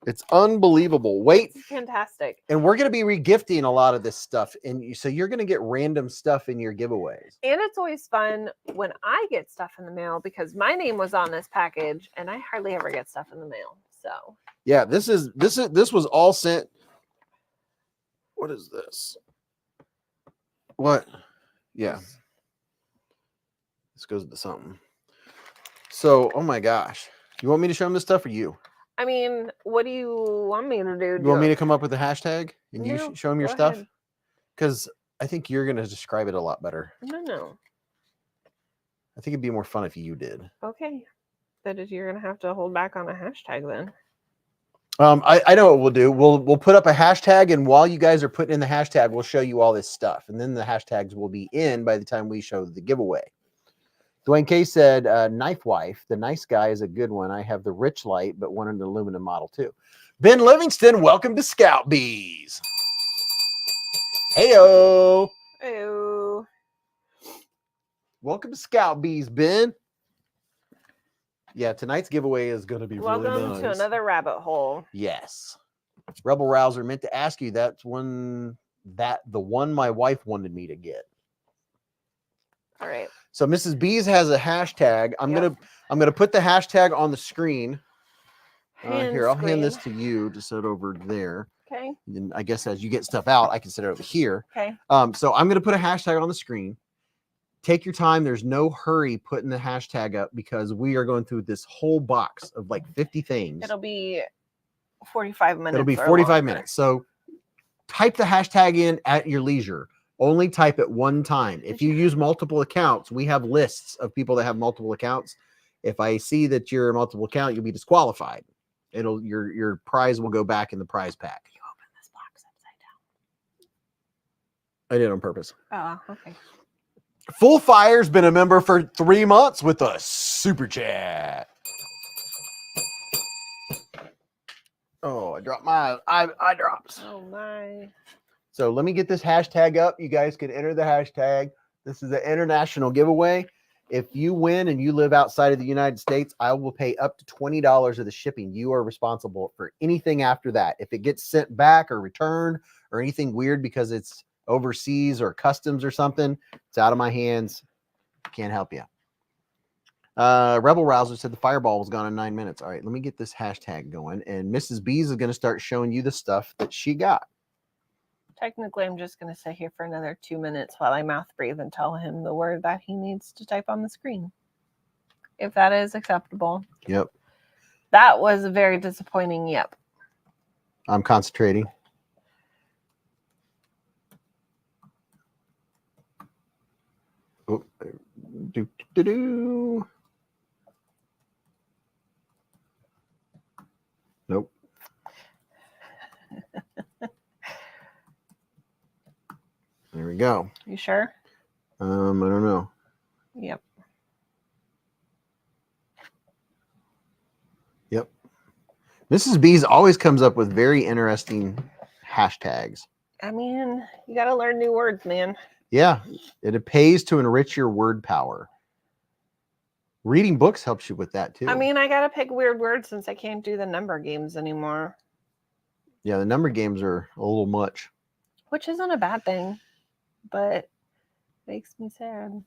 It's unbelievable. Wait. It's fantastic. And we're going to be regifting a lot of this stuff. And so you're going to get random stuff in your giveaways. And it's always fun when I get stuff in the mail because my name was on this package and I hardly ever get stuff in the mail. So yeah, this was all sent. What is this? What? Yeah. This goes into something. So, oh my gosh. You want me to show them this stuff or you? I mean, what do you want me to do? You want me to come up with a hashtag and No, you show them your go stuff? ahead. Because I think you're going to describe it a lot better. No. I think it'd be more fun if you did. Okay. That is, you're going to have to hold back on a hashtag then. I know what we'll do. We'll put up a hashtag, and while you guys are putting in the hashtag, we'll show you all this stuff. And then the hashtags will be in by the time we show the giveaway. Dwayne K said, Knife Wife, the nice guy is a good one. I have the Rich Light, but one in the aluminum model too. Ben Livingston, welcome to Scout Bees. Heyo. Heyo. Welcome to Scout Bees, Ben. Yeah, tonight's giveaway is going to be Welcome really nice. to another rabbit hole. Yes. Rebel Rouser meant to ask you, the one my wife wanted me to get. All right. So Mrs. Beez has a hashtag. I'm gonna put the hashtag on the screen. Here, I'll hand this to you to set over there. Okay. And I guess as you get stuff out, I can set it over here. Okay. So I'm gonna put a hashtag on the screen. Take your time. There's no hurry putting the hashtag up because we are going through this whole box of like 50 things. It'll be 45 minutes. It'll be 45 minutes. So type the hashtag in at your leisure. Only type it one time. If you use multiple accounts, we have lists of people that have multiple accounts. If I see that you're a multiple account, you'll be disqualified. Your prize will go back in the prize pack. You open this box upside I down. did on purpose. Oh, okay. Full Fire's been a member for 3 months with a super chat. Oh, I dropped my eye drops. Oh my. So let me get this hashtag up. You guys can enter the hashtag. This is an international giveaway. If you win and you live outside of the United States, I will pay up to $20 of the shipping. You are responsible for anything after that. If it gets sent back or returned or anything weird because it's overseas or customs or something, it's out of my hands. Can't help you. Rebel Rouser said the fireball was gone in 9 minutes. All right, let me get this hashtag going. And Mrs. Beez is going to start showing you the stuff that she got. Technically, I'm just going to sit here for another 2 minutes while I mouth breathe and tell him the word that he needs to type on the screen. If that is acceptable. Yep. That was a very disappointing yep. I'm concentrating. Oh, do. Nope. There we go. You sure? I don't know. Yep. Mrs. Beez always comes up with very interesting hashtags. I mean, you got to learn new words, man. Yeah, it pays to enrich your word power. Reading books helps you with that too. I mean, I got to pick weird words since I can't do the number games anymore. Yeah, the number games are a little much. Which isn't a bad thing, but makes me sad.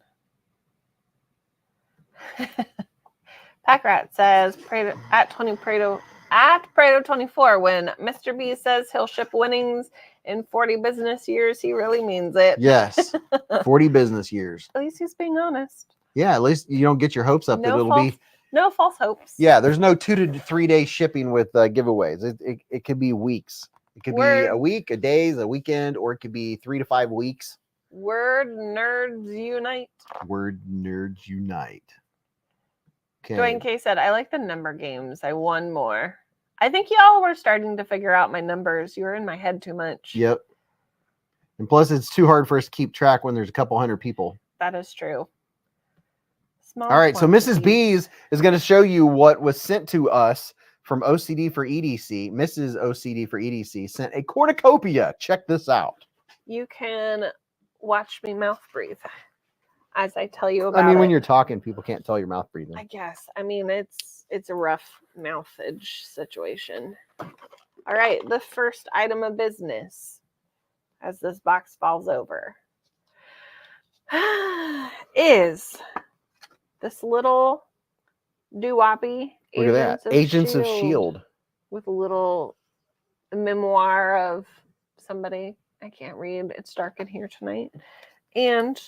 Pack Rat says at Prado 24, when Mr. B says he'll ship winnings in 40 business years, he really means it. Yes. 40 business years. At least he's being honest. Yeah, at least you don't get your hopes up that it'll be. No false hopes. Yeah, there's no 2 to 3 day shipping with giveaways. It could be weeks. It could be a week, a days, a weekend, or it could be 3 to 5 weeks. Word nerds unite. Word nerds unite. Okay. Dwayne K said, I like the number games. I won more. I think y'all were starting to figure out my numbers. You were in my head too much. Yep. And plus, it's too hard for us to keep track when there's a couple hundred people. That is true. All right, so Mrs. Beez is going to show you what was sent to us from OCD for EDC. Mrs. OCD for EDC sent a cornucopia. Check this out. You can watch me mouth breathe as I tell you about it. I mean, when you're talking, people can't tell your mouth breathing. I guess. I mean, it's a rough mouthage situation. All right, the first item of business as this box falls over is this little doo-woppy. Look at that. Agents of S.H.I.E.L.D. With a little memoir of somebody. I can't read. It's dark in here tonight. And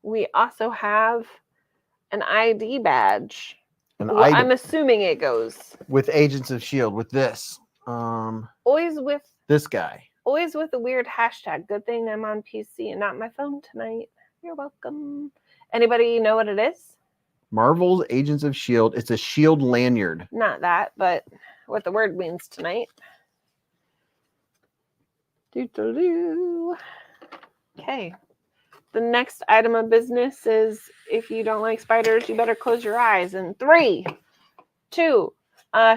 we also have an ID badge. I'm assuming it goes with Agents of S.H.I.E.L.D. with this. Always with this guy. Always with a weird hashtag. Good thing I'm on PC and not my phone tonight. You're welcome. Anybody know what it is? Marvel's Agents of S.H.I.E.L.D. It's a S.H.I.E.L.D. lanyard. Not that, but what the word means tonight. Okay. The next item of business is, if you don't like spiders, you better close your eyes. In 3, 2.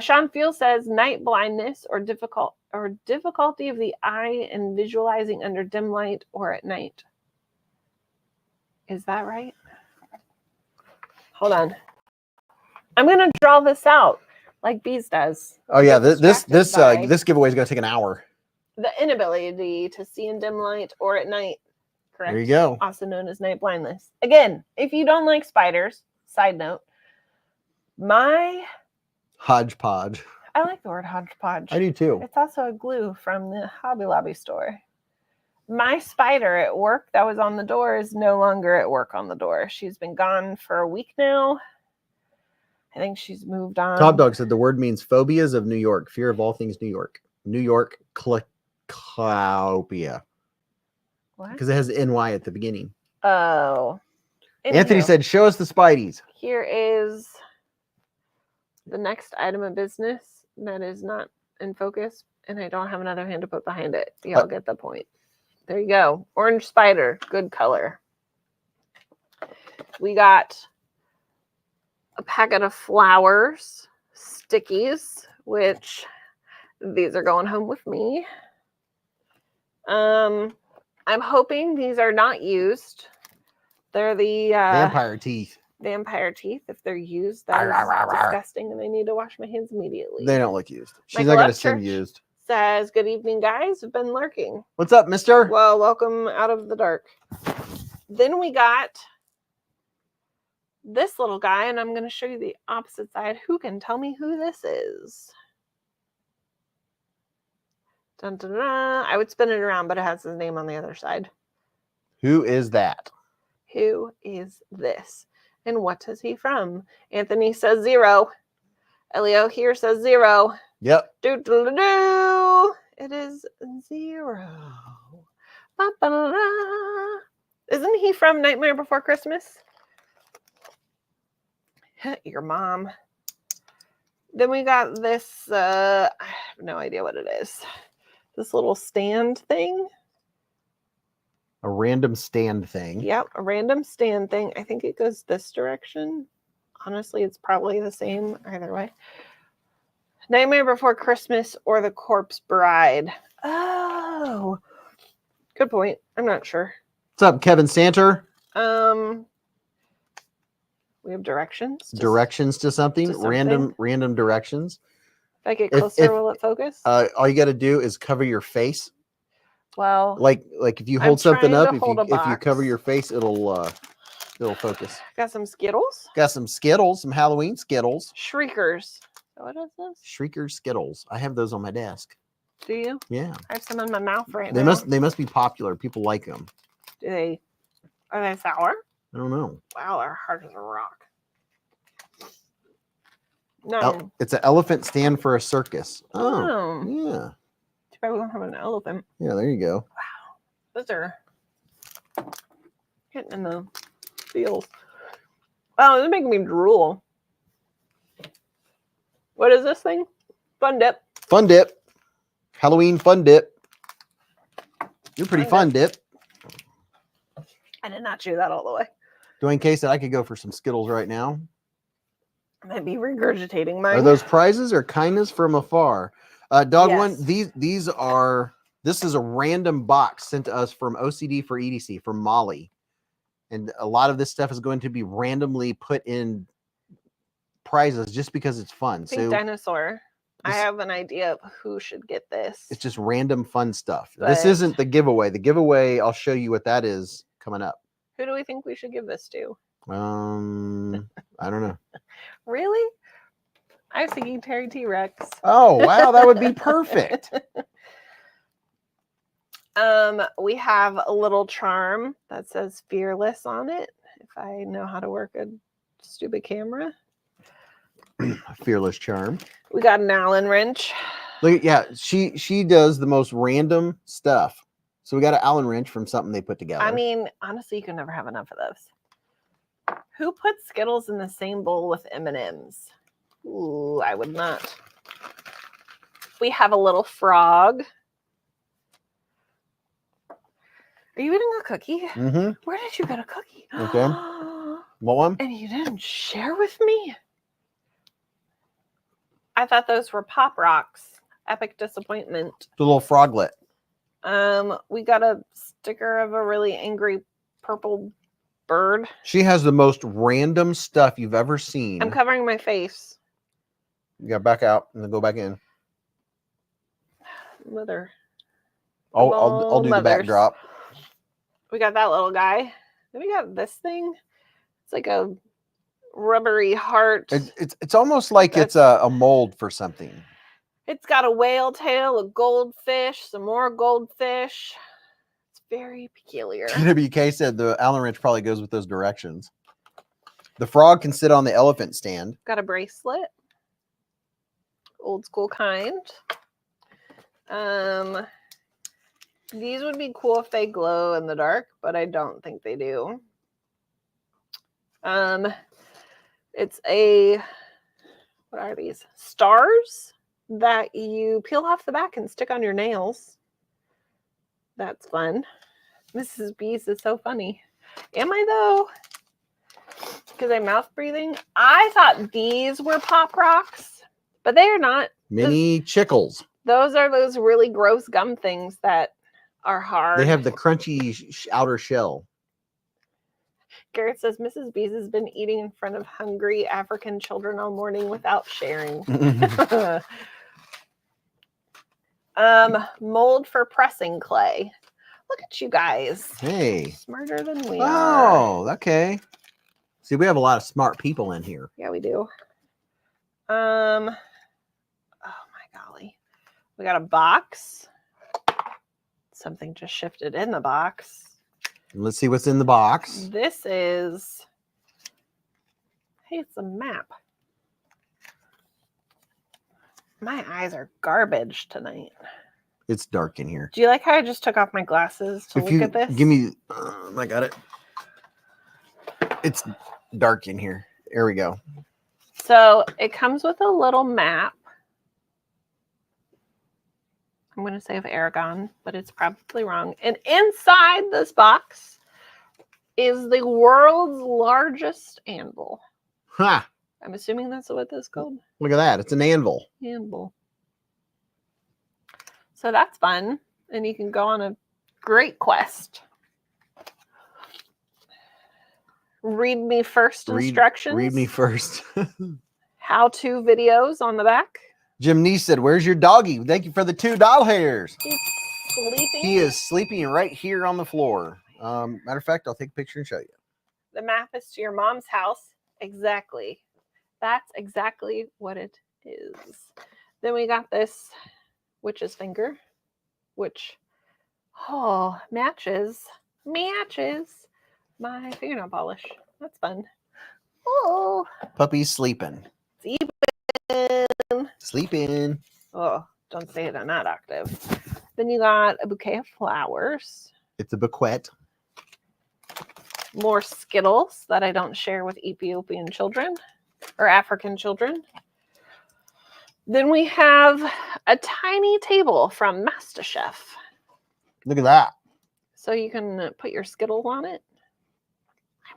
Sean Field says night blindness or difficulty of the eye in visualizing under dim light or at night. Is that right? Hold on. I'm gonna draw this out like Beez does. Oh yeah, this giveaway is gonna take an hour. The inability to see in dim light or at night. Correct. There you go. Also known as night blindness. Again, if you don't like spiders, side note, my hodgepodge. I like the word hodgepodge. I do too. It's also a glue from the Hobby Lobby store. My spider at work that was on the door is no longer at work on the door. She's been gone for a week now. I think she's moved on. Top Dog said the word means phobias of New York. Fear of all things New York. New York Claupia. What? Because it has NY at the beginning. Oh. Anthony said, show us the Spideys. Here is the next item of business that is not in focus, and I don't have another hand to put behind it. Y'all get the point. There you go. Orange spider. Good color. We got a packet of flowers, stickies, which these are going home with me. I'm hoping these are not used. They're the vampire teeth. Vampire teeth. If they're used, that is disgusting, and I need to wash my hands immediately. They don't look used. She's not going to send used. Says, good evening, guys. I've been lurking. What's up, mister? Well, welcome out of the dark. Then we got this little guy, and I'm going to show you the opposite side. Who can tell me who this is? Dun, dun, dun. I would spin it around, but it has his name on the other side. Who is that? Who is this? And what is he from? Anthony says 0. Elio here says 0. Yep. It is 0. Ba-ba-da-da. Isn't he from Nightmare Before Christmas? Your mom. Then we got this, I have no idea what it is. This little stand thing. A random stand thing. Yep, a random stand thing. I think it goes this direction. Honestly, it's probably the same either way. Nightmare Before Christmas or The Corpse Bride. Oh, good point. I'm not sure. What's up, Kevin Santer? We have directions. Directions to something. Random directions. If I get closer, will it focus? All you got to do is cover your face. Well, like if you hold something up, if you cover your face, it'll focus. Got some Skittles. Got some Skittles, some Halloween Skittles. Shriekers. What is this? Shriekers Skittles. I have those on my desk. Do you? Yeah. I have some in my mouth right now. They must be popular. People like them. Are they sour? I don't know. Wow, they're hard as a rock. No. It's an elephant stand for a circus. Oh. Yeah. Too bad we don't have an elephant. Yeah, there you go. Wow. Those are getting in the feels. Wow, this is making me drool. What is this thing? Fun Dip. Fun Dip. Halloween Fun Dip. You're pretty fun dip. I did not chew that all the way. Dwayne Case said I could go for some Skittles right now. I might be regurgitating mine. Are those prizes or kindness from afar? Dog Yes. one, this is a random box sent to us from OCD for EDC from Molly. And a lot of this stuff is going to be randomly put in prizes just because it's fun. Pink Dinosaur. I have an idea of who should get this. It's just random fun stuff. But this isn't the giveaway. The giveaway, I'll show you what that is coming up. Who do we think we should give this to? I don't know. Really? I was thinking Terry T-Rex. Oh, wow, that would be perfect. We have a little charm that says fearless on it. If I know how to work a stupid camera. Fearless charm. We got an Allen wrench. Look, yeah, she does the most random stuff. So we got an Allen wrench from something they put together. I mean, honestly, you can never have enough of those. Who put Skittles in the same bowl with M&Ms? Ooh, I would not. We have a little frog. Are you eating a cookie? Mm-hmm. Where did you get a cookie? Okay. What one? And you didn't share with me? I thought those were Pop Rocks. Epic disappointment. The little froglet. We got a sticker of a really angry purple bird. She has the most random stuff you've ever seen. I'm covering my face. You got to back out and then go back in. Mother. I'll do the backdrop. We got that little guy. Then we got this thing. It's like a rubbery heart. It's almost like it's a mold for something. It's got a whale tail, a goldfish, some more goldfish. It's very peculiar. TWK said the Allen wrench probably goes with those directions. The frog can sit on the elephant stand. Got a bracelet. Old school kind. These would be cool if they glow in the dark, but I don't think they do. It's what are these? Stars that you peel off the back and stick on your nails. That's fun. Mrs. Beez is so funny. Am I though? Because I'm mouth breathing. I thought these were Pop Rocks, but they are not. Mini Chickles. Those are those really gross gum things that are hard. They have the crunchy outer shell. Garrett says Mrs. Beez has been eating in front of hungry African children all morning without sharing. Mold for pressing clay. Look at you guys. Hey. Smarter than we are. Oh, okay. See, we have a lot of smart people in here. Yeah, we do. Oh my golly. We got a box. Something just shifted in the box. Let's see what's in the box. This is, hey, it's a map. My eyes are garbage tonight. It's dark in here. Do you like how I just took off my glasses to look at this? Give me, I got it. It's dark in here. There we go. So it comes with a little map. I'm going to say of Aragon, but it's probably wrong. And inside this box is the world's largest anvil. Ha! I'm assuming that's what that's called. Look at that. It's an anvil. Anvil. So that's fun. And you can go on a great quest. Read me first instructions. Read me first. How-to videos on the back. Jim Nee said, where's your doggy? Thank you for the 2 doll hairs. He's sleeping. He is sleeping right here on the floor. Matter of fact, I'll take a picture and show you. The map is to your mom's house. Exactly. That's exactly what it is. Then we got this witch's finger, which matches my fingernail polish. That's fun. Oh, Puppy's sleeping. Sleeping. Oh, don't say it on that octave. Then you got a bouquet of flowers. It's a bouquet. More Skittles that I don't share with Ethiopian children or African children. Then we have a tiny table from MasterChef. Look at that. So you can put your Skittles on it.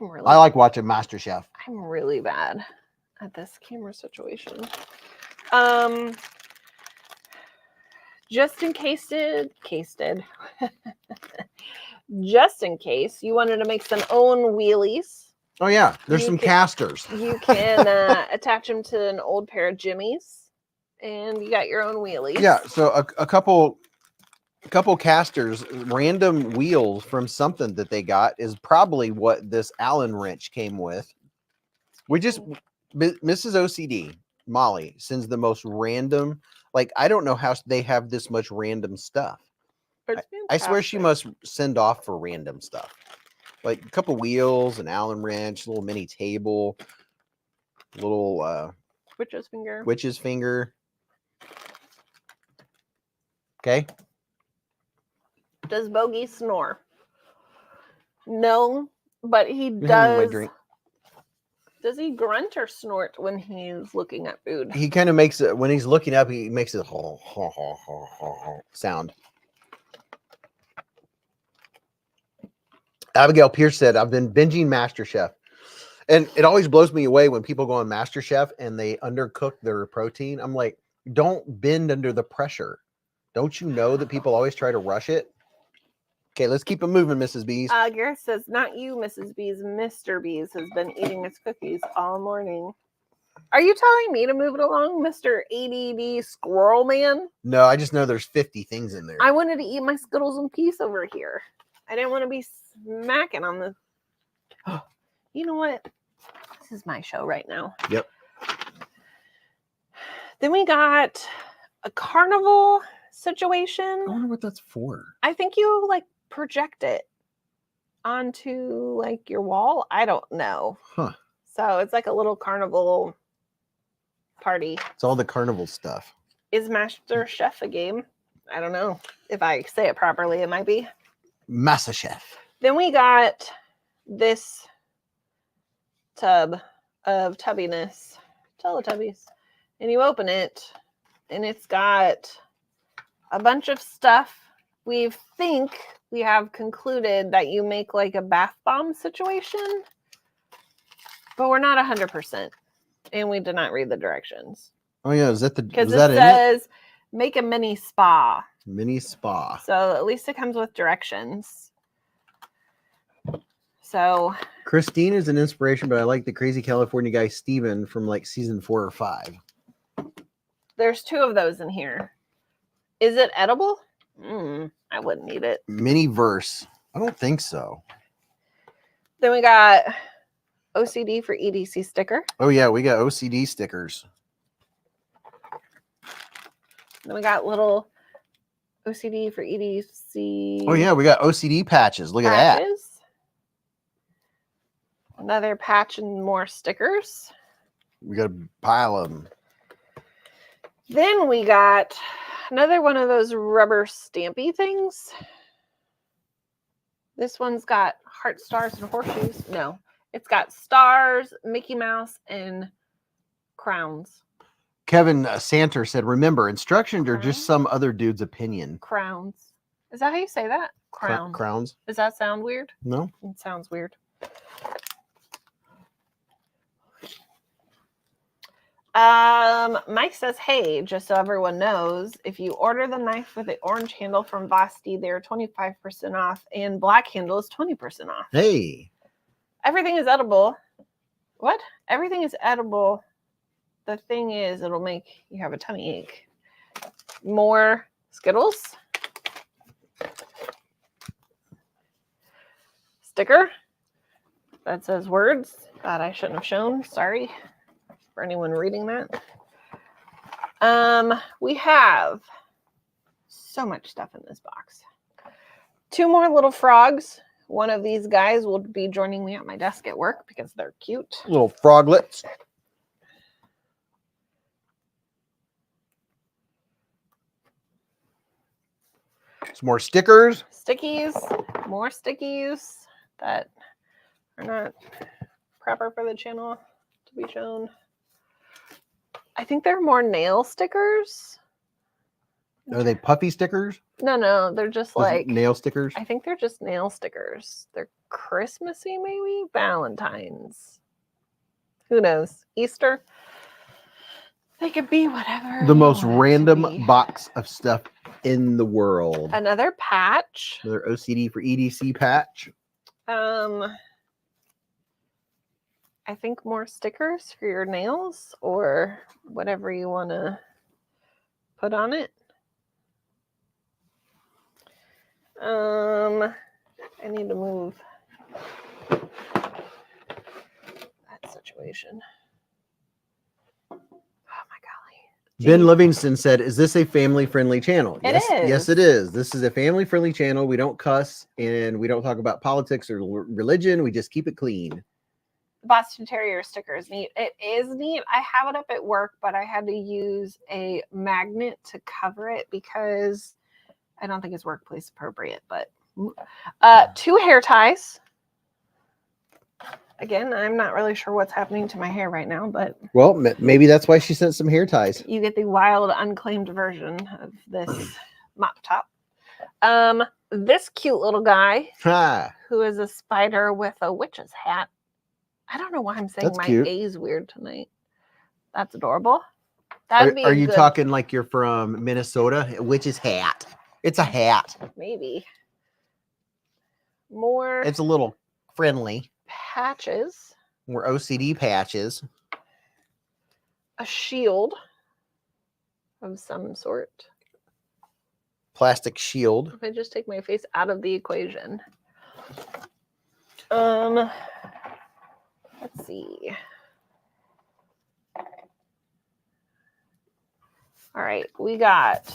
I like watching MasterChef. I'm really bad at this camera situation. Just in case just in case you wanted to make some own wheelies. Oh yeah, there's some casters. You can attach them to an old pair of jimmies, and you got your own wheelies. Yeah, so a couple casters, random wheels from something that they got is probably what this Allen wrench came with. We just Mrs. OCD Molly sends the most random. Like, I don't know how they have this much random stuff. I swear she must send off for random stuff. Like a couple wheels, an Allen wrench, a little mini table, little witch's finger. Okay. Does Bogey snore? No, but he does. Does he grunt or snort when he's looking at food? He kind of makes it when he's looking up. He makes a sound. Abigail Pierce said, "I've been binging MasterChef, and it always blows me away when people go on MasterChef and they undercook their protein. I'm like, don't bend under the pressure. Don't you know that people always try to rush it?" Okay, let's keep it moving, Mrs. Beez. Gareth says, "Not you, Mrs. Beez. Mr. Beez has been eating his cookies all morning." Are you telling me to move it along, Mr. ADD Squirrel Man? No, I just know there's 50 things in there. I wanted to eat my Skittles in peace over here. I didn't want to be smacking on the... You know what? This is my show right now. Yep. Then we got a carnival situation. I wonder what that's for. I think you, like, project it onto, like, your wall. I don't know. Huh. So it's like a little carnival party. It's all the carnival stuff. Is MasterChef a game? I don't know. If I say it properly, it might be. MasterChef. Then we got this tub of tubbiness. Teletubbies. And you open it, and it's got a bunch of stuff. We have concluded that you make like a bath bomb situation, but we're not 100%. And we did not read the directions. Oh yeah, is that the? Because it says make a mini spa. Mini spa. So at least it comes with directions. So Christine is an inspiration, but I like the crazy California guy Steven from like season 4 or 5. There's 2 of those in here. Is it edible? I wouldn't eat it. Mini verse. I don't think so. Then we got OCD for EDC sticker. Oh yeah, we got OCD stickers. Then we got little OCD for EDC. Oh yeah, we got OCD patches. Look at that. Another patch and more stickers. We got a pile of them. Then we got another one of those rubber stampy things. This one's got heart, stars, and horseshoes. No, it's got stars, Mickey Mouse, and crowns. Kevin Santer said, remember, instructions are just some other dude's opinion. Crowns. Is that how you say that? Crowns. Crowns. Does that sound weird? No. It sounds weird. Mike says, hey, just so everyone knows, if you order the knife with the orange handle from Basti, they're 25% off, and black handle is 20% off. Hey. Everything is edible. What? Everything is edible. The thing is, it'll make you have a tummy ache. More Skittles. Sticker that says words that I shouldn't have shown. Sorry for anyone reading that. We have so much stuff in this box. 2 more little frogs. One of these guys will be joining me at my desk at work because they're cute. Little froglets. Some more stickers. Stickies. More stickies that are not proper for the channel to be shown. I think they're more nail stickers. Are they puffy stickers? No, they're just like nail stickers. I think they're just nail stickers. They're Christmassy, maybe? Valentine's. Who knows? Easter? They could be whatever. The most random box of stuff in the world. Another patch. Another OCD for EDC patch. I think more stickers for your nails or whatever you want to put on it. I need to move that situation. Oh my golly. Ben Livingston said, is this a family-friendly channel? It Yes, is. yes, it is. This is a family-friendly channel. We don't cuss and we don't talk about politics or religion. We just keep it clean. The Boston Terrier sticker is neat. It is neat. I have it up at work, but I had to use a magnet to cover it because I don't think it's workplace appropriate. But 2 hair ties. Again, I'm not really sure what's happening to my hair right now, but Well, maybe that's why she sent some hair ties. you get the wild, unclaimed version of this mop top. This cute little guy Ha. who is a spider with a witch's hat. I don't know why I'm saying That's my cute. A's weird tonight. That's adorable. That'd be Are you good, talking like you're from Minnesota? Witch's hat. It's a hat. maybe. More It's a little friendly. patches. More OCD patches. A shield of some sort. Plastic shield. If I just take my face out of the equation. Let's see. All right, we got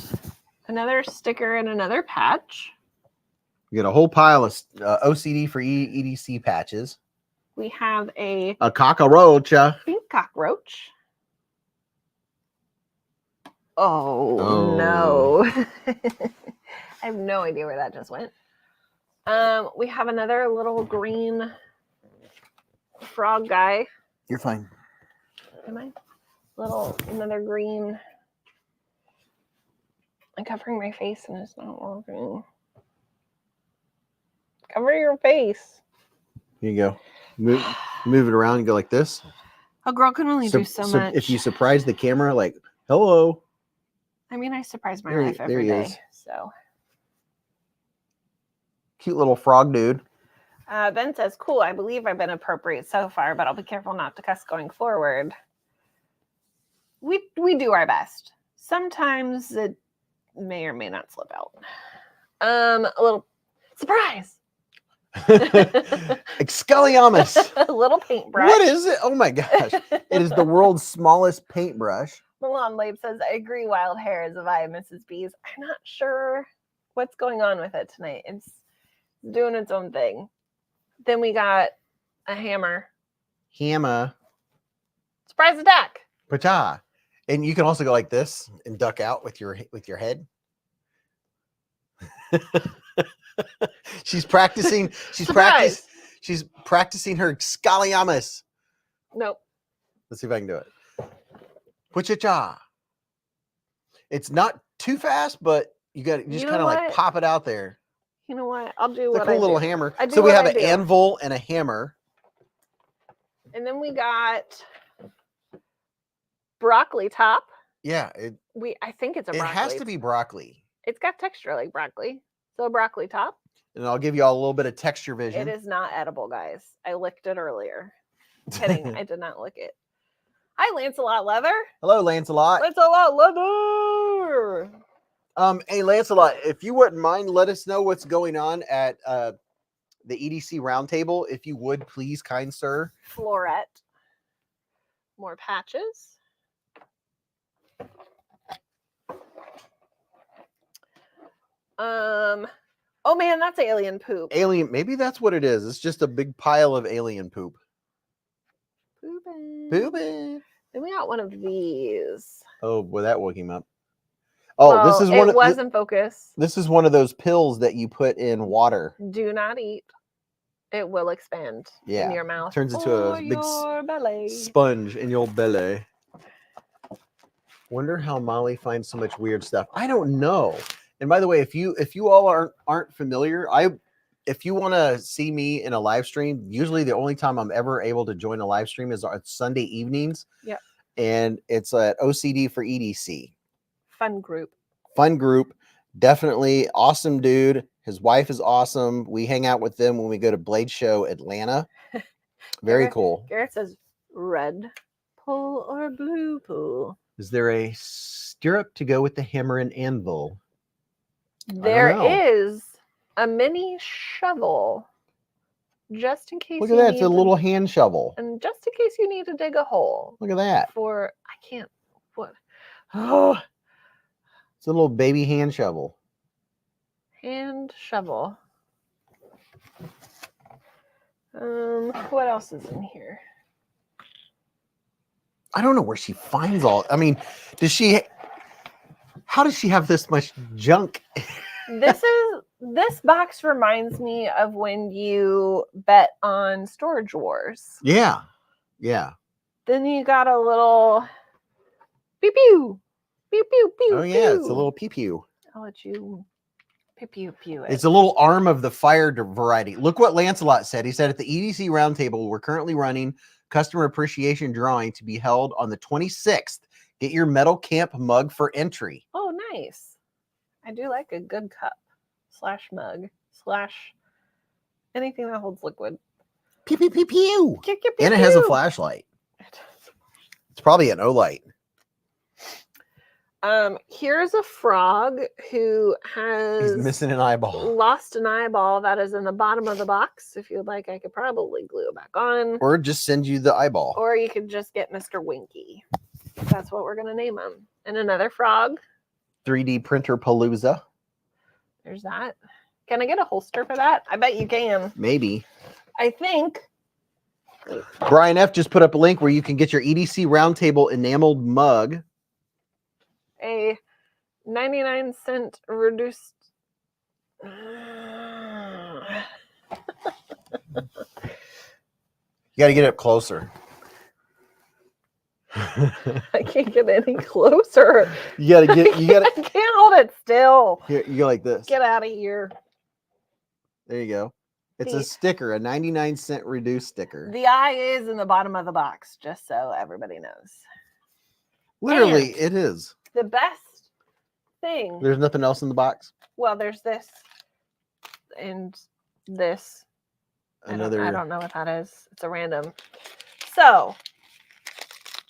another sticker and another patch. You get a whole pile of OCD for EDC patches. We have a cockroach. pink cockroach. Oh. No. I have no idea where that just went. We have another little green frog guy. You're fine. Am I? Another green. I'm covering my face and it's not working. Cover your face. Here you go. Move it around and go like this. A girl can only do so much. If you surprise the camera, like, hello. I mean, I surprise my life every there he day. is. So. Cute little frog dude. Ben says, cool, I believe I've been appropriate so far, but I'll be careful not to cuss going forward. We do our best. Sometimes it may or may not slip out. A little surprise. Expelliarmus. A little paintbrush. What is it? Oh my gosh. It is the world's smallest paintbrush. Milan Labe says, I agree, wild hair is a vibe, Mrs. Beez. I'm not sure what's going on with it tonight. It's doing its own thing. Then we got a hammer. Hammer. Surprise attack. Pacha. And you can also go like this and duck out with your head. She's practicing. She's practicing her Expelliarmus. Nope. Let's see if I can do it. Pucha-cha. It's not too fast, but you just kind of like pop it out there. You know what? I'll do it's what a cool I little do. hammer. So we have an anvil and a hammer. And then we got broccoli top. Yeah, I think it's a it broccoli. has to be broccoli. It's got texture like broccoli. So a broccoli top. And I'll give you all a little bit of texture vision. It is not edible, guys. I licked it earlier. Kidding, I did not lick it. Hi, Lancelot Leather. Hello, Lancelot. Lancelot Leather. Hey, Lancelot, if you wouldn't mind, let us know what's going on at the EDC roundtable. If you would, please, kind sir. Floret. More patches. Oh man, that's alien poop. Alien, maybe that's what it is. It's just a big pile of alien poop. Pooping. Pooping. Then we got one of these. Oh, boy, that woke him up. Oh, well, this is one. It was in focus. This is one of those pills that you put in water. Do not eat. It will expand in your mouth. Turns into a big sponge in your belly. Wonder how Molly finds so much weird stuff. I don't know. And by the way, if you all aren't familiar, if you want to see me in a live stream, usually the only time I'm ever able to join a live stream is on Sunday evenings. Yeah. And it's at OCD for EDC. Fun group. Definitely awesome dude. His wife is awesome. We hang out with them when we go to Blade Show Atlanta. Very cool. Garrett says red pull or blue pull. Is there a stirrup to go with the hammer and anvil? There is a mini shovel. Just in case. Look at that. It's a little hand shovel. And just in case you need to dig a hole. Look at that. I can't. What? Oh. It's a little baby hand shovel. Hand shovel. What else is in here? I don't know where she finds all. I mean, how does she have this much junk? This box reminds me of when you bet on Storage Wars. Yeah. Then you got a little pew pew. Pew pew pew. Oh yeah, it's a little pew pew. I'll let you pew pew it. It's a little arm of the fire variety. Look what Lancelot said. He said at the EDC roundtable, we're currently running customer appreciation drawing to be held on the 26th. Get your metal camp mug for entry. Oh, nice. I do like a good cup / mug / anything that holds liquid. Pew pew pew pew. Pew, pew, And it has a flashlight. It's probably an Olight. Here's a frog who has He's missing an eyeball. Lost an eyeball that is in the bottom of the box. If you'd like, I could probably glue it back on. Or just send you the eyeball. Or you could just get Mr. Winky. That's what we're gonna name him. And another frog. 3D printer palooza. There's that. Can I get a holster for that? I bet you can. Maybe. I think. Brian F just put up a link where you can get your EDC roundtable enameled mug. A 99-cent reduced. You got to get up closer. I can't get any closer. You got to get. You got I can't hold it still. Here, you go like this. Get out of here. There you go. It's a sticker, a 99-cent reduced sticker. The eye is in the bottom of the box, just so everybody knows. Literally, it is. The best thing. There's nothing else in the box? Well, there's this and this. Another. I don't know what that is. It's a random. So,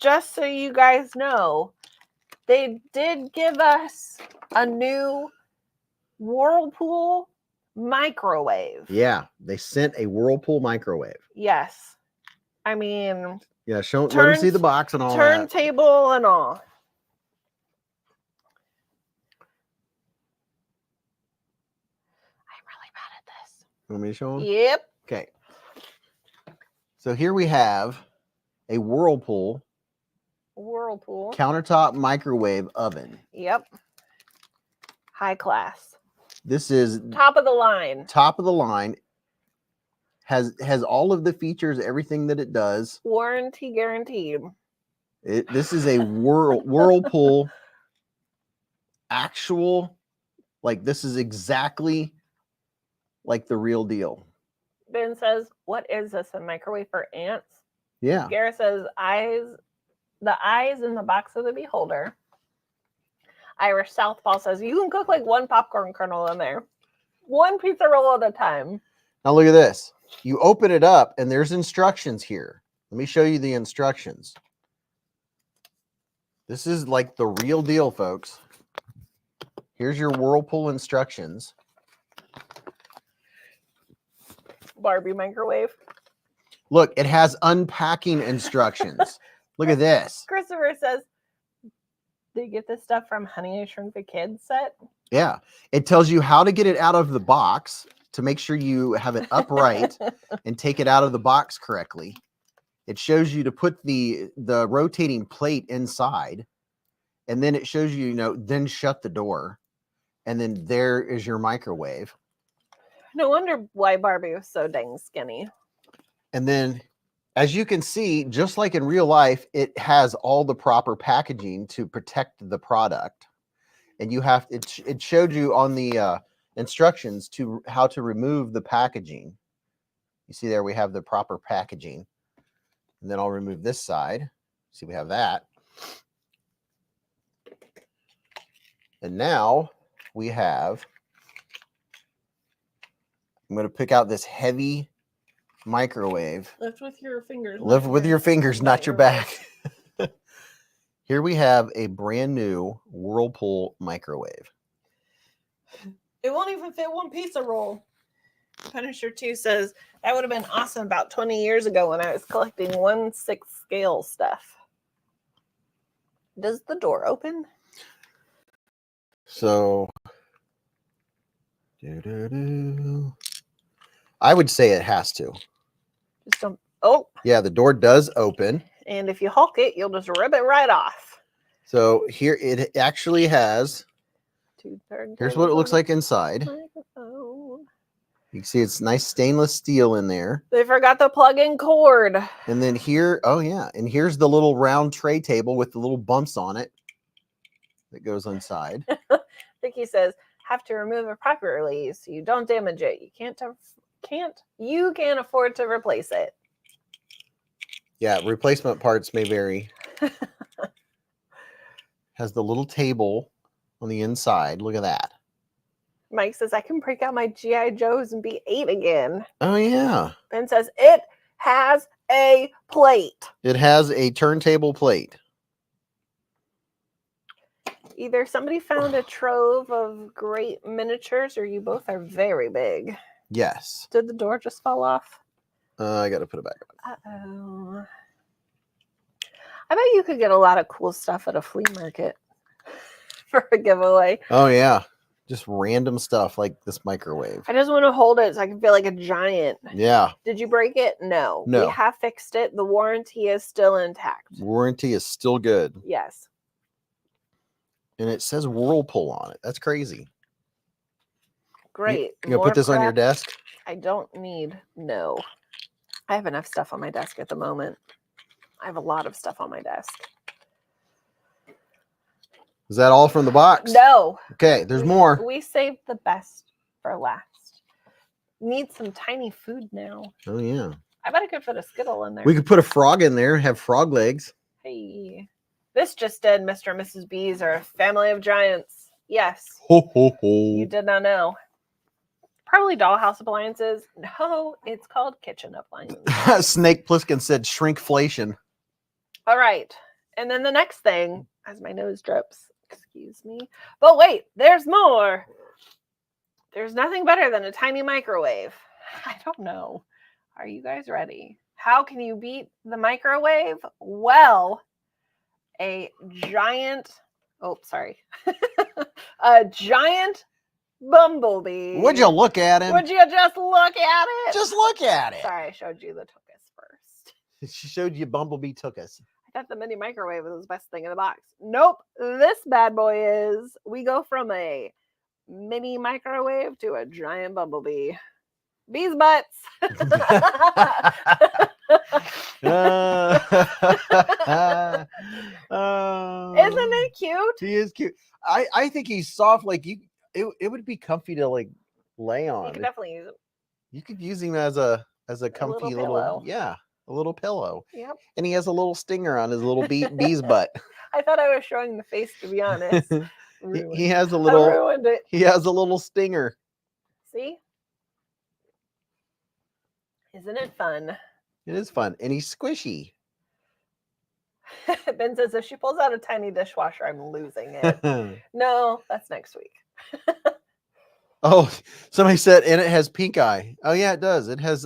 just so you guys know, they did give us a new Whirlpool microwave. Yeah, they sent a Whirlpool microwave. Yes. I mean, yeah, let me see the box and all that. Turntable and all. I'm really bad at this. You want me to show them? Yep. Okay. So here we have a Whirlpool countertop microwave oven. Yep. High class. This is top of the line. Top of the line. Has all of the features, everything that it does. Warranty guaranteed. This is a Whirlpool actual, like this is exactly like the real deal. Ben says, what is this, a microwave for ants? Yeah. Garrett says, eyes The eyes in the box of the beholder. Irish Southpaw says you can cook like one popcorn kernel in there. One pizza roll at a time. Now look at this. You open it up and there's instructions here. Let me show you the instructions. This is like the real deal, folks. Here's your Whirlpool instructions. Barbie microwave. Look, it has unpacking instructions. Look at this. Christopher says, "Do you get this stuff from Honey, I Shrunk the Kids set?" Yeah, it tells you how to get it out of the box to make sure you have it upright and take it out of the box correctly. It shows you to put the rotating plate inside, and then it shows you, then shut the door, and then there is your microwave. No wonder why Barbie was so dang skinny. And then, as you can see, just like in real life, it has all the proper packaging to protect the product. And you have it showed you on the instructions to how to remove the packaging. You see there we have the proper packaging. And then I'll remove this side. See, we have that. And now we have, I'm going to pick out this heavy microwave. Lift with your fingers. Lift with your fingers, not your back. Here we have a brand new Whirlpool microwave. It won't even fit one pizza roll. Punisher 2 says, that would have been awesome about 20 years ago when I was collecting 1/6 scale stuff. Does the door open? So, I would say it has to. Just don't. Oh. Yeah, the door does open. And if you hulk it, you'll just rip it right off. So here it actually has. 2/3. Here's what it looks like inside. Microphone. You can see it's nice stainless steel in there. They forgot the plug-in cord. And then here, oh yeah, and here's the little round tray table with the little bumps on it that goes inside. Vicky says, have to remove it properly so you don't damage it. You can't afford to replace it. Yeah, replacement parts may vary. Has the little table on the inside. Look at that. Mike says, I can break out my G.I. Joes and be 8 again. Oh, yeah. Ben says, it has a plate. It has a turntable plate. Either somebody found a trove of great miniatures or you both are very big. Yes. Did the door just fall off? I got to put it back on. Uh-oh. I bet you could get a lot of cool stuff at a flea market for a giveaway. Oh, yeah. Just random stuff like this microwave. I just want to hold it so I can feel like a giant. Yeah. Did you break it? No. No. We have fixed it. The warranty is still intact. Warranty is still good. Yes. And it says Whirlpool on it. That's crazy. Great. You gonna put this on your desk? I don't need. No. I have enough stuff on my desk at the moment. I have a lot of stuff on my desk. Is that all from the box? No. Okay, there's more. We saved the best for last. Need some tiny food now. Oh, yeah. I bet I could put a Skittle in there. We could put a frog in there, have frog legs. Hey. This just did, Mr. and Mrs. Beez are a family of giants. Yes. Ho, ho, ho. You did not know. Probably dollhouse appliances. No, it's called kitchen appliances. Snake Plissken said shrinkflation. All right. And then the next thing, as my nose drips, excuse me. But wait, there's more. There's nothing better than a tiny microwave. I don't know. Are you guys ready? How can you beat the microwave? Well, a giant, a giant bumblebee. Would you look at him? Would you just look at it? Just look at it. Sorry, I showed you the tuchus first. She showed you Bumblebee took us. I thought the mini microwave was the best thing in the box. Nope. This bad boy is. We go from a mini microwave to a giant bumblebee. Bees butts. Isn't it cute? He is cute. I think he's soft. Like it would be comfy to like lay on. You could definitely use it. You could use him as a comfy little pillow. yeah. a little pillow. Yep. And he has a little stinger on his little bee's butt. I thought I was showing the face, to be honest. he has a I little ruined it. he has a little stinger. See? Isn't it fun? It is fun. And he's squishy. Ben says, if she pulls out a tiny dishwasher, I'm losing it. No, that's next week. Oh, somebody said, and it has pink eye. Oh yeah, it does. It has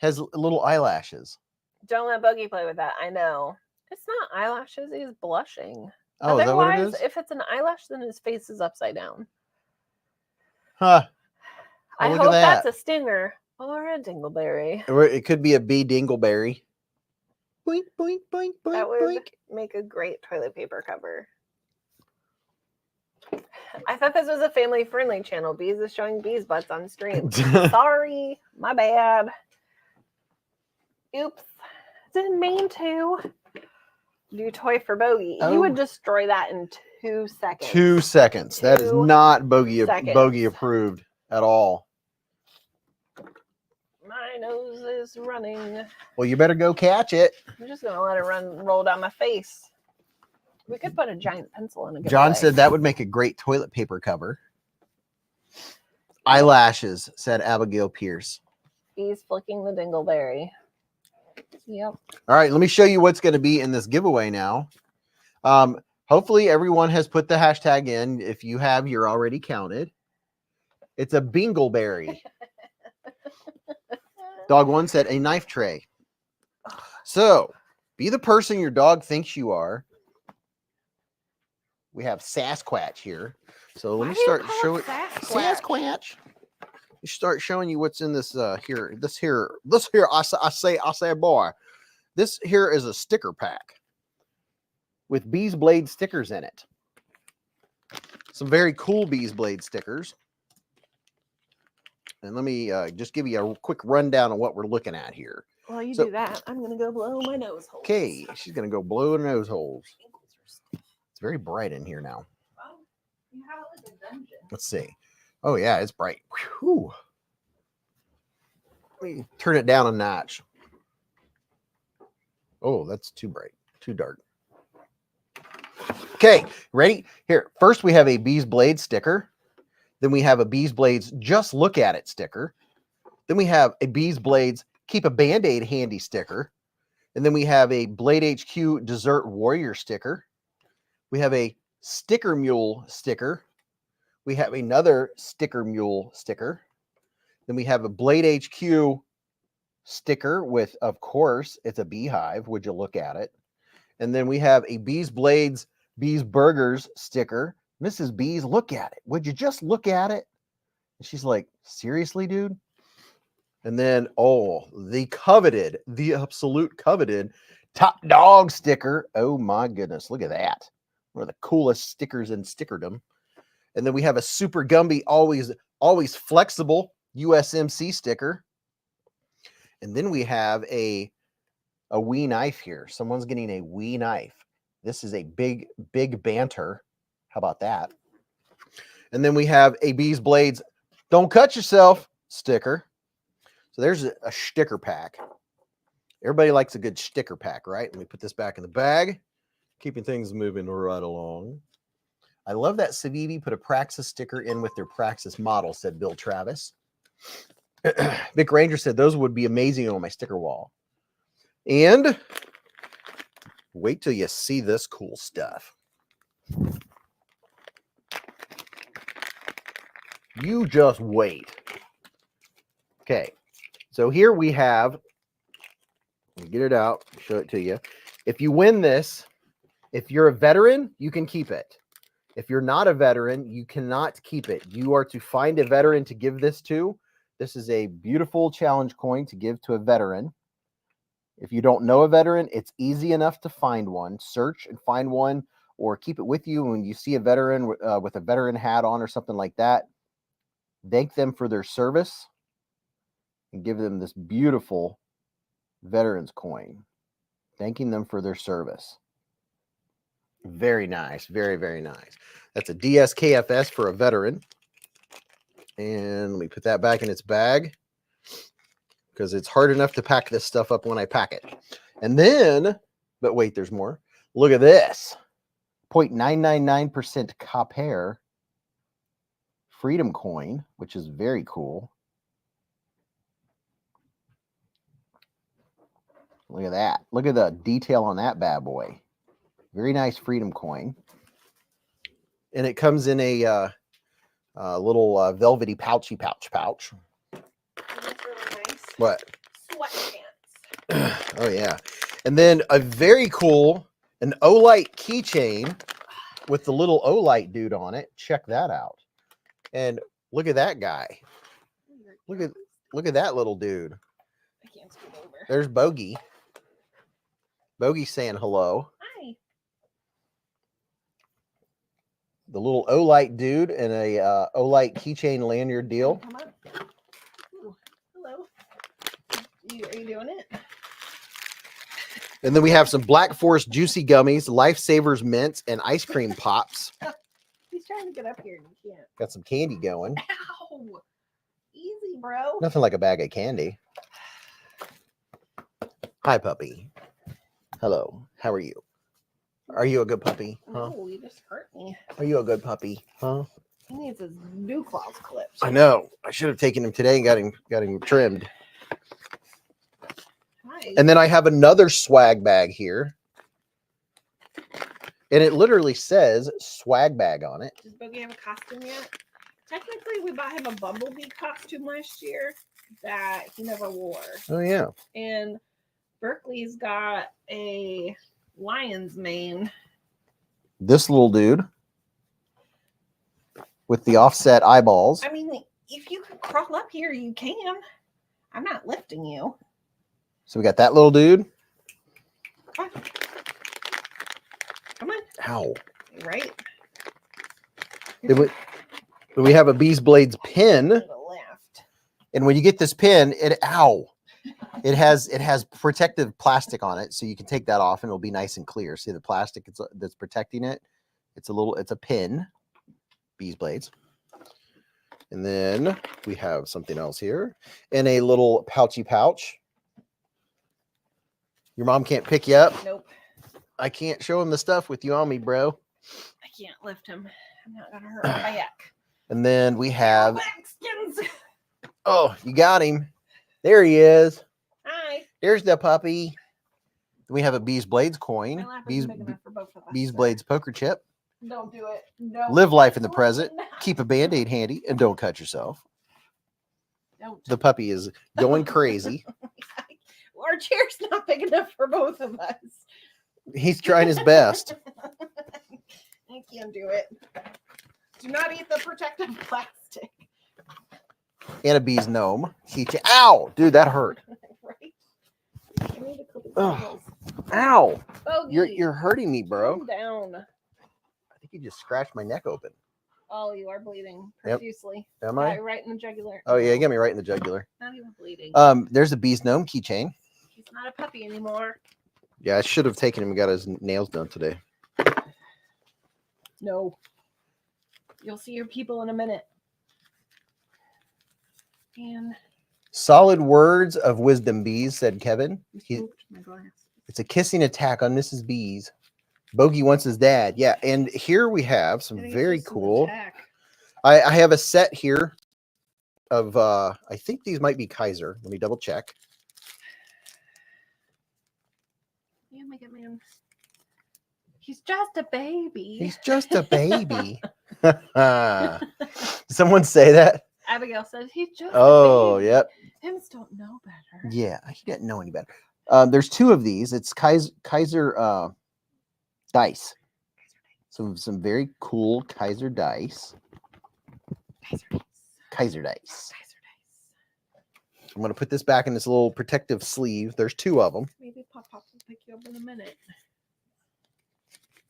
little eyelashes. Don't let Bogey play with that. I know. It's not eyelashes. He's blushing. Oh, is that what it is? If it's an eyelash, then his face is upside down. Huh. I look hope at that. that's a stinger or a dingleberry. Or it could be a bee dingleberry. Boink, boink, boink, boink, That would boink. make a great toilet paper cover. I thought this was a family-friendly channel. Beez is showing bees butts on stream. Sorry, my bad. Oops. Didn't mean to. Do toy for Bogey. Oh. He would destroy that in 2 seconds. 2 seconds. That is 2 not Bogey seconds. approved at all. My nose is running. Well, you better go catch it. I'm just gonna let it roll down my face. We could put a giant pencil in a John said that would make a great toilet paper cover. Eyelashes, said Abigail Pierce. He's flicking the dingleberry. Yep. All right, let me show you what's going to be in this giveaway now. Hopefully everyone has put the hashtag in. If you have, you're already counted. It's a bingleberry. Dog one said a knife tray. So be the person your dog thinks you are. We have Sasquatch here. So let me start showing Sasquatch. You start showing you what's in this here. This here. I say, boy, this here is a sticker pack with beezblade stickers in it. Some very cool beezblade stickers. And let me just give you a quick rundown of what we're looking at here. While you do that, I'm going to go blow my nose holes. Okay, she's going to go blow her nose holes. It's very bright in here now. Well, you have it like a dungeon. Let's see. Oh, yeah, it's bright. Whew. Let me turn it down a notch. Oh, that's too bright, too dark. Okay, ready? Here, first we have a beezblade sticker. Then we have a beezblades just look at it sticker. Then we have a beezblades keep a band-aid handy sticker. And then we have a Blade HQ Desert Warrior sticker. We have a Sticker Mule sticker. We have another Sticker Mule sticker. Then we have a Blade HQ sticker with, of course, it's a beehive. Would you look at it? And then we have a beezblades Beez Burgers sticker. Mrs. Beez, look at it. Would you just look at it? And she's like, seriously, dude? And then, oh, the coveted, the absolute coveted Top Dog sticker. Oh, my goodness. Look at that. One of the coolest stickers in stickerdom. And then we have a Super Gumby, always flexible USMC sticker. And then we have a wee knife here. Someone's getting a wee knife. This is a big banter. How about that? And then we have a beezblades don't cut yourself sticker. So there's a sticker pack. Everybody likes a good sticker pack, right? Let me put this back in the bag. Keeping things moving right along. I love that Civivi put a Praxis sticker in with their Praxis model, said Bill Travis. Vic Ranger said those would be amazing on my sticker wall. And wait till you see this cool stuff. You just wait. Okay, so here we have, let me get it out, show it to you. If you win this, if you're a veteran, you can keep it. If you're not a veteran, you cannot keep it. You are to find a veteran to give this to. This is a beautiful challenge coin to give to a veteran. If you don't know a veteran, it's easy enough to find one. Search and find one, or keep it with you when you see a veteran with a veteran hat on or something like that. Thank them for their service and give them this beautiful veterans coin. Thanking them for their service. Very nice. Very, very nice. That's a DSKFS for a veteran. And let me put that back in its bag. because it's hard enough to pack this stuff up when I pack it. And then, but wait, there's more. Look at this. 0.999% copper freedom coin, which is very cool. Look at that. Look at the detail on that bad boy. Very nice freedom coin. And it comes in a little velvety pouch. That's really nice. What? Sweatpants. Oh, yeah. And then a very cool, an Olight keychain with the little Olight dude on it. Check that out. And look at that guy. Look at that little dude. I can't scoot over. There's Bogey. Bogey saying hello. Hi. The little Olight dude and a Olight keychain lanyard deal. Come on. Ooh, hello. Are you doing it? And then we have some Black Forest juicy gummies, Lifesavers mints, and ice cream pops. He's trying to get up here and he can't. Got some candy going. Ow! Easy, bro. Nothing like a bag of candy. Hi, puppy. Hello. How are you? Are you a good puppy? Huh? No, you just hurt me. Are you a good puppy? Huh? He needs his new claws clipped. I know. I should have taken him today and got him trimmed. Hi. And then I have another swag bag here. And it literally says swag bag on it. Does Bogey have a costume yet? Technically, we bought him a Bumblebee costume last year that he never wore. Oh, yeah. And Berkeley's got a lion's mane. This little dude with the offset eyeballs. I mean, if you can crawl up here, you can. I'm not lifting you. So we got that little dude. Come on. Ow. Right? Then we have a beezblades pin. To the left. And when you get this pin, it has protective plastic on it, so you can take that off and it'll be nice and clear. See the plastic that's protecting it? It's a pin. Beezblades. And then we have something else here in a little pouchy pouch. Your mom can't pick you up. Nope. I can't show him the stuff with you on me, bro. I can't lift him. I'm not gonna hurt my back. And then we have. Skins. Oh, you got him. There he is. Hi. There's the puppy. We have a Beezblades coin. My lap isn't big enough for both of us. Beezblades poker chip. Don't do it. No. Live life in the present. Keep a Band-Aid handy and don't cut yourself. Don't. The puppy is going crazy. Our chair's not big enough for both of us. He's trying his best. I can't do it. Do not eat the protective plastic. And a bee's gnome. Ow! Dude, that hurt. Right? I need to clip his Ugh. nails. Ow! Bogey, You're hurting me, bro. calm down. I think you just scratched my neck open. Oh, you are bleeding Yep. profusely. Am Yeah, I? right in the jugular. Oh yeah, you got me right in the jugular. Not even bleeding. There's a bee's gnome keychain. He's not a puppy anymore. Yeah, I should have taken him and got his nails done today. No. You'll see your people in a minute. And Solid words of wisdom, Beez, said Kevin. you spooked my glass. It's a kissing attack on Mrs. Beez. Bogey wants his dad. Yeah, and here we have some I think it's very just an cool. attack. I have a set here of I think these might be Kaiser. Let me double check. Yeah, make it, man. He's just a baby. He's just a baby. Someone say that? Abigail said he's just Oh, a baby. yep. Hims don't know better. Yeah, he didn't know any better. There's two of these. It's Kizer dice. Some very cool Kizer dice. Kizer dice. I'm going to put this back in this little protective sleeve. There's two of them. Maybe Pop will pick you up in a minute.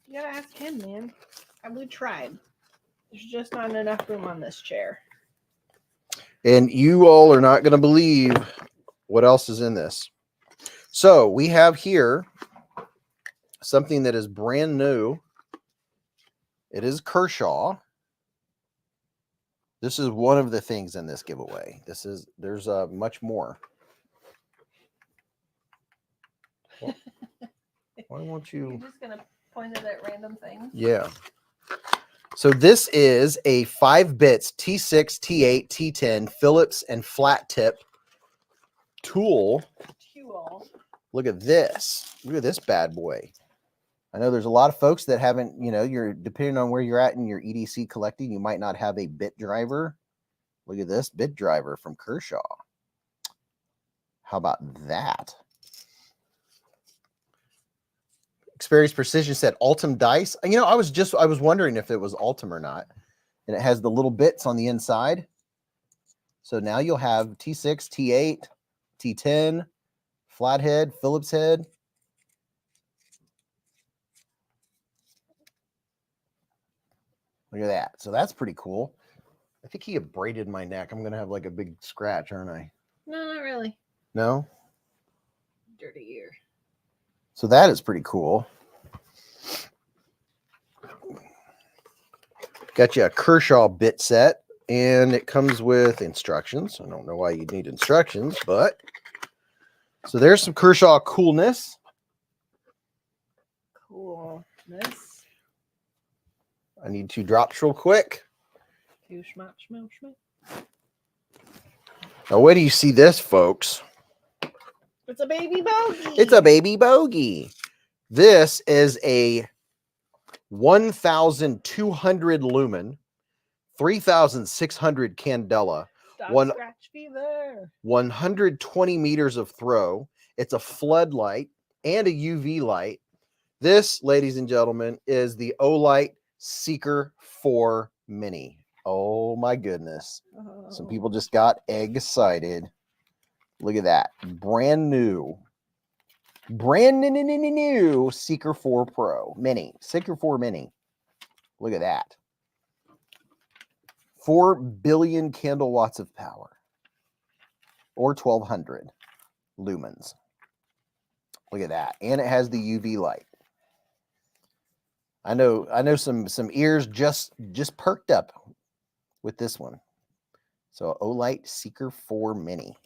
You gotta ask him, man. We tried. There's just not enough room on this chair. And you all are not going to believe what else is in this. So we have here something that is brand new. It is Kershaw. This is one of the things in this giveaway. There's much more. Why won't You're you? just gonna point it at random things. Yeah. So this is a 5 bits T6, T8, T10 Phillips and flat tip tool. Look at this. Look at this bad boy. I know there's a lot of folks that haven't, you're depending on where you're at in your EDC collecting, you might not have a bit driver. Look at this bit driver from Kershaw. How about that? Experience Precision said Ultim dice. I was wondering if it was Ultim or not. And it has the little bits on the inside. So now you'll have T6, T8, T10, flathead, Phillips head. Look at that. So that's pretty cool. I think he abraded my neck. I'm going to have like a big scratch, aren't I? No, not really. No? Dirty ear. So that is pretty cool. Got you a Kershaw bit set, and it comes with instructions. I don't know why you'd need instructions, but so there's some Kershaw coolness. Coolness. I need 2 drops real quick. 2 schmop. Now, wait till you see this, folks. It's a baby bogey. It's a baby bogey. This is a 1,200 lumen, 3,600 candela, Scratch fever. 120 meters of throw. It's a floodlight and a UV light. This, ladies and gentlemen, is the Olight Seeker 4 Mini. Oh my goodness. Some people just got excited. Look at that. Brand new Seeker 4 Pro Mini. Seeker 4 Mini. Look at that. 4 billion candle watts of power. Or 1,200 lumens. Look at that. And it has the UV light. I know some ears just perked up with this one. So Olight Seeker 4 Mini.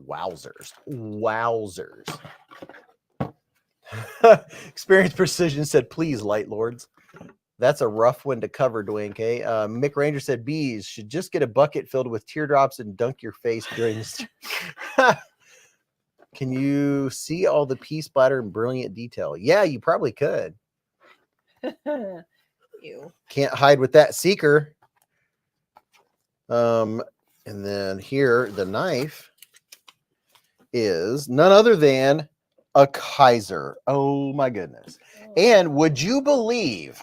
Wowzers. Experience Precision said, please, Light Lords. That's a rough one to cover, Dwayne K. Mick Ranger said, Beez should just get a bucket filled with teardrops and dunk your face during this. Can you see all the pea splatter in brilliant detail? Yeah, you probably could. Ew. Can't hide with that Seeker. And then here, the knife is none other than a Kizer. Oh my goodness. And would you believe?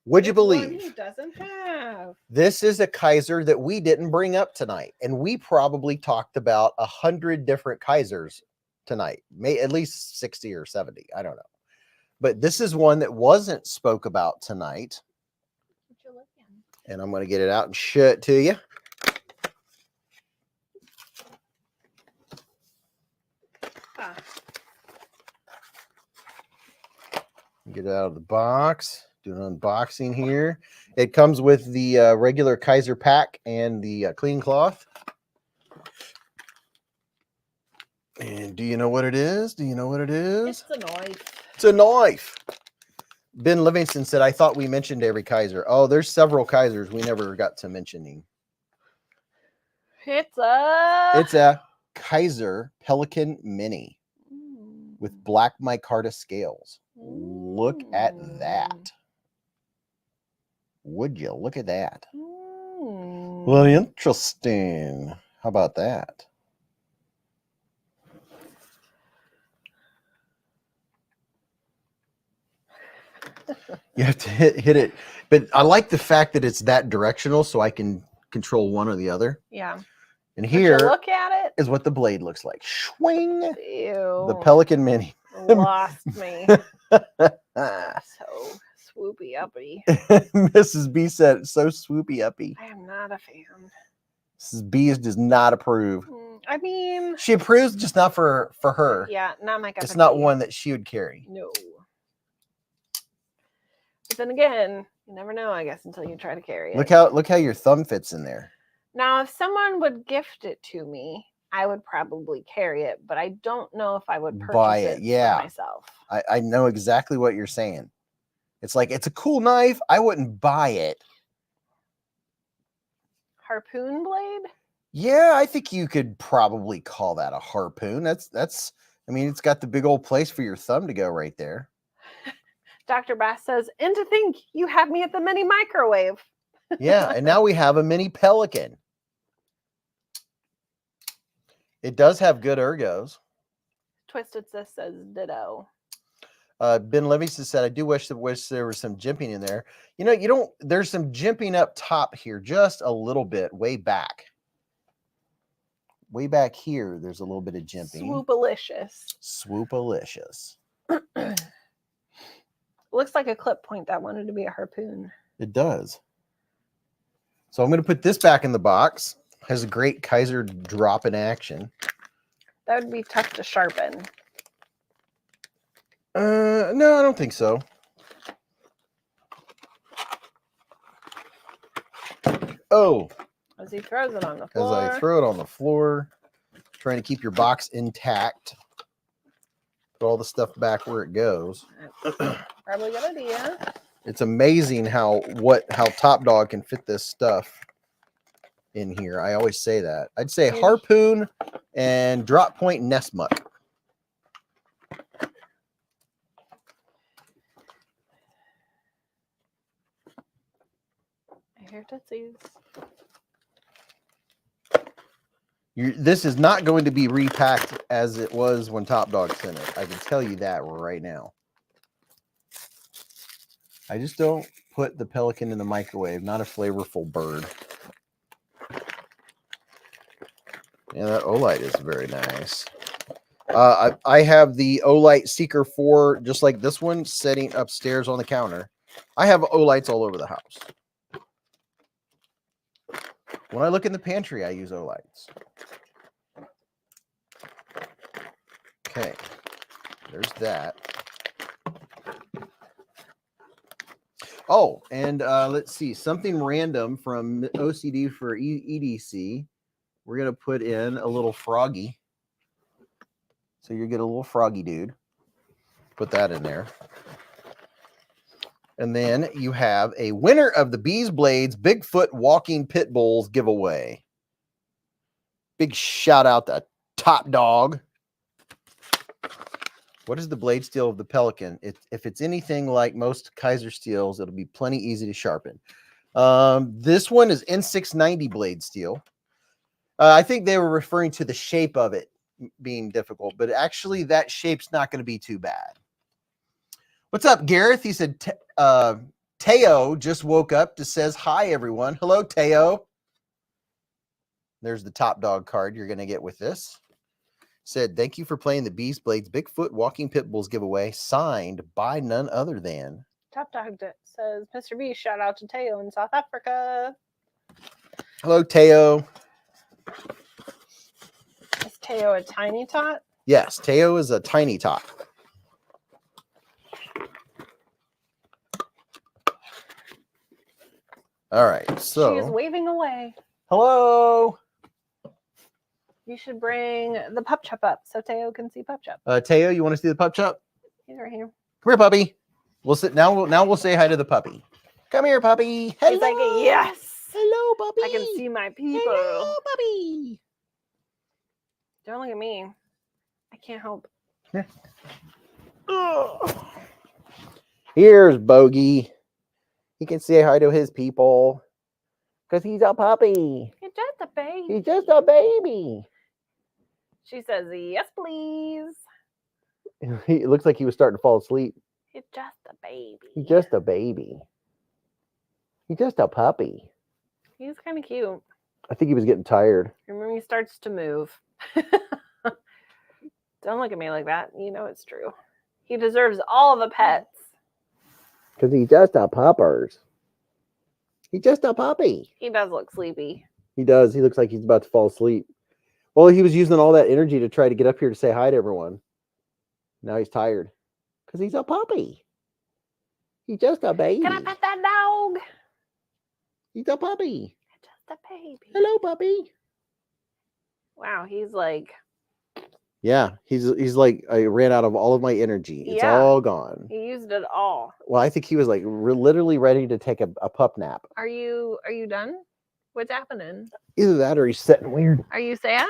Would you believe? He doesn't have. This is a Kizer that we didn't bring up tonight. And we probably talked about 100 different Kizers tonight. At least 60 or 70. I don't know. But this is one that wasn't spoke about tonight. And I'm going to get it out and show it to you. Get it out of the box. Do an unboxing here. It comes with the regular Kizer pack and the clean cloth. And do you know what it is? Do you know what it is? It's a knife. It's a knife. Ben Livingston said, I thought we mentioned every Kizer. Oh, there's several Kizers we never got to mentioning. It's a Kizer Pelican Mini with black micarta scales. Look at that. Would you look at that? Well, interesting. How about that? You have to hit it. But I like the fact that it's that directional so I can control one or the other. Yeah. And here look at it is what the blade looks like. Swing. Ew. The Pelican Mini. Lost me. So swoopy uppy. Mrs. B said, so swoopy uppy. I am not a fan. Mrs. B does not approve. I mean, she approves, just not for her. Yeah, not my cup. It's not one that she would carry. No. But then again, you never know, I guess, until you try to carry it. Look how your thumb fits in there. Now, if someone would gift it to me I would probably carry it, but I don't know if I would Buy purchase it, it yeah. for myself. I know exactly what you're saying. It's like, it's a cool knife. I wouldn't buy it. Harpoon blade? Yeah, I think you could probably call that a harpoon. That's I mean, it's got the big old place for your thumb to go right there. Dr. Bass says, and to think you had me at the mini microwave. Yeah, and now we have a mini Pelican. It does have good ergos. Twisted Sis says ditto. Ben Livingston said, I do wish there was some jimping in there. You know, you don't, there's some jimping up top here, just a little bit, way back. Way back here, there's a little bit of jimping. Swoopalicious. Swoopalicious. Looks like a clip point that wanted to be a harpoon. It does. So I'm going to put this back in the box. Has a great Kizer drop in action. That would be tough to sharpen. No, I don't think so. Oh. As he throws it on the As floor. I throw it on the floor, trying to keep your box intact. Put all the stuff back where it goes. Probably a good idea. It's amazing how Top Dog can fit this stuff in here. I always say that. I'd say harpoon and drop point nest muck. I hear tootsies. This is not going to be repacked as it was when Top Dog sent it. I can tell you that right now. I just don't put the Pelican in the microwave. Not a flavorful bird. Yeah, that Olight is very nice. I have the Olight Seeker 4, just like this one, sitting upstairs on the counter. I have Olights all over the house. When I look in the pantry, I use Olights. Okay, there's that. Oh, and let's see, something random from OCD for EDC. We're going to put in a little froggy. So you get a little froggy dude. Put that in there. And then you have a winner of the BeezBlades Bigfoot Walking Pit Bulls giveaway. Big shout out to Top Dog. What is the blade steel of the Pelican? If it's anything like most Kizer steels, it'll be plenty easy to sharpen. This one is N690 blade steel. I think they were referring to the shape of it being difficult, but actually that shape's not going to be too bad. What's up, Gareth? He said, Teo just woke up to says, hi, everyone. Hello, Teo. There's the Top Dog card you're going to get with this. Said, thank you for playing the BeezBlades Bigfoot Walking Pit Bulls giveaway, signed by none other than. Top Dog says, Mr. B, shout out to Teo in South Africa. Hello, Teo. Is Teo a tiny tot? Yes, Teo is a tiny tot. All right, so. She is waving away. Hello. You should bring the Pup Chup up so Teo can see Pup Chup. Teo, you want to see the Pup Chup? He's right here. Come here, puppy. We'll sit now. We'll say hi to the puppy. Come here, puppy. Hello. He's like, yes. Hello, puppy. I can see my people. Hello, puppy. Don't look at me. I can't help. Here's Bogey. He can say hi to his people because he's a puppy. He's just a baby. He's just a baby. She says, yes, please. It looks like he was starting to fall asleep. He's just a baby. He's just a baby. He's just a puppy. He's kind of cute. I think he was getting tired. And when he starts to move. Don't look at me like that. You know it's true. He deserves all the pets. Because he's just a puppers. He's just a puppy. He does look sleepy. He does. He looks like he's about to fall asleep. Well, he was using all that energy to try to get up here to say hi to everyone. Now he's tired. Because he's a puppy. He's just a baby. Can I pet that dog? He's a puppy. Just a baby. Hello, puppy. Wow, he's like, Yeah, he's like, I ran out of all of my energy. It's Yeah. all gone. he used it all. Well, I think he was like literally ready to take a pup nap. Are you done? What's happening? Either that or he's sitting weird. Are you sad?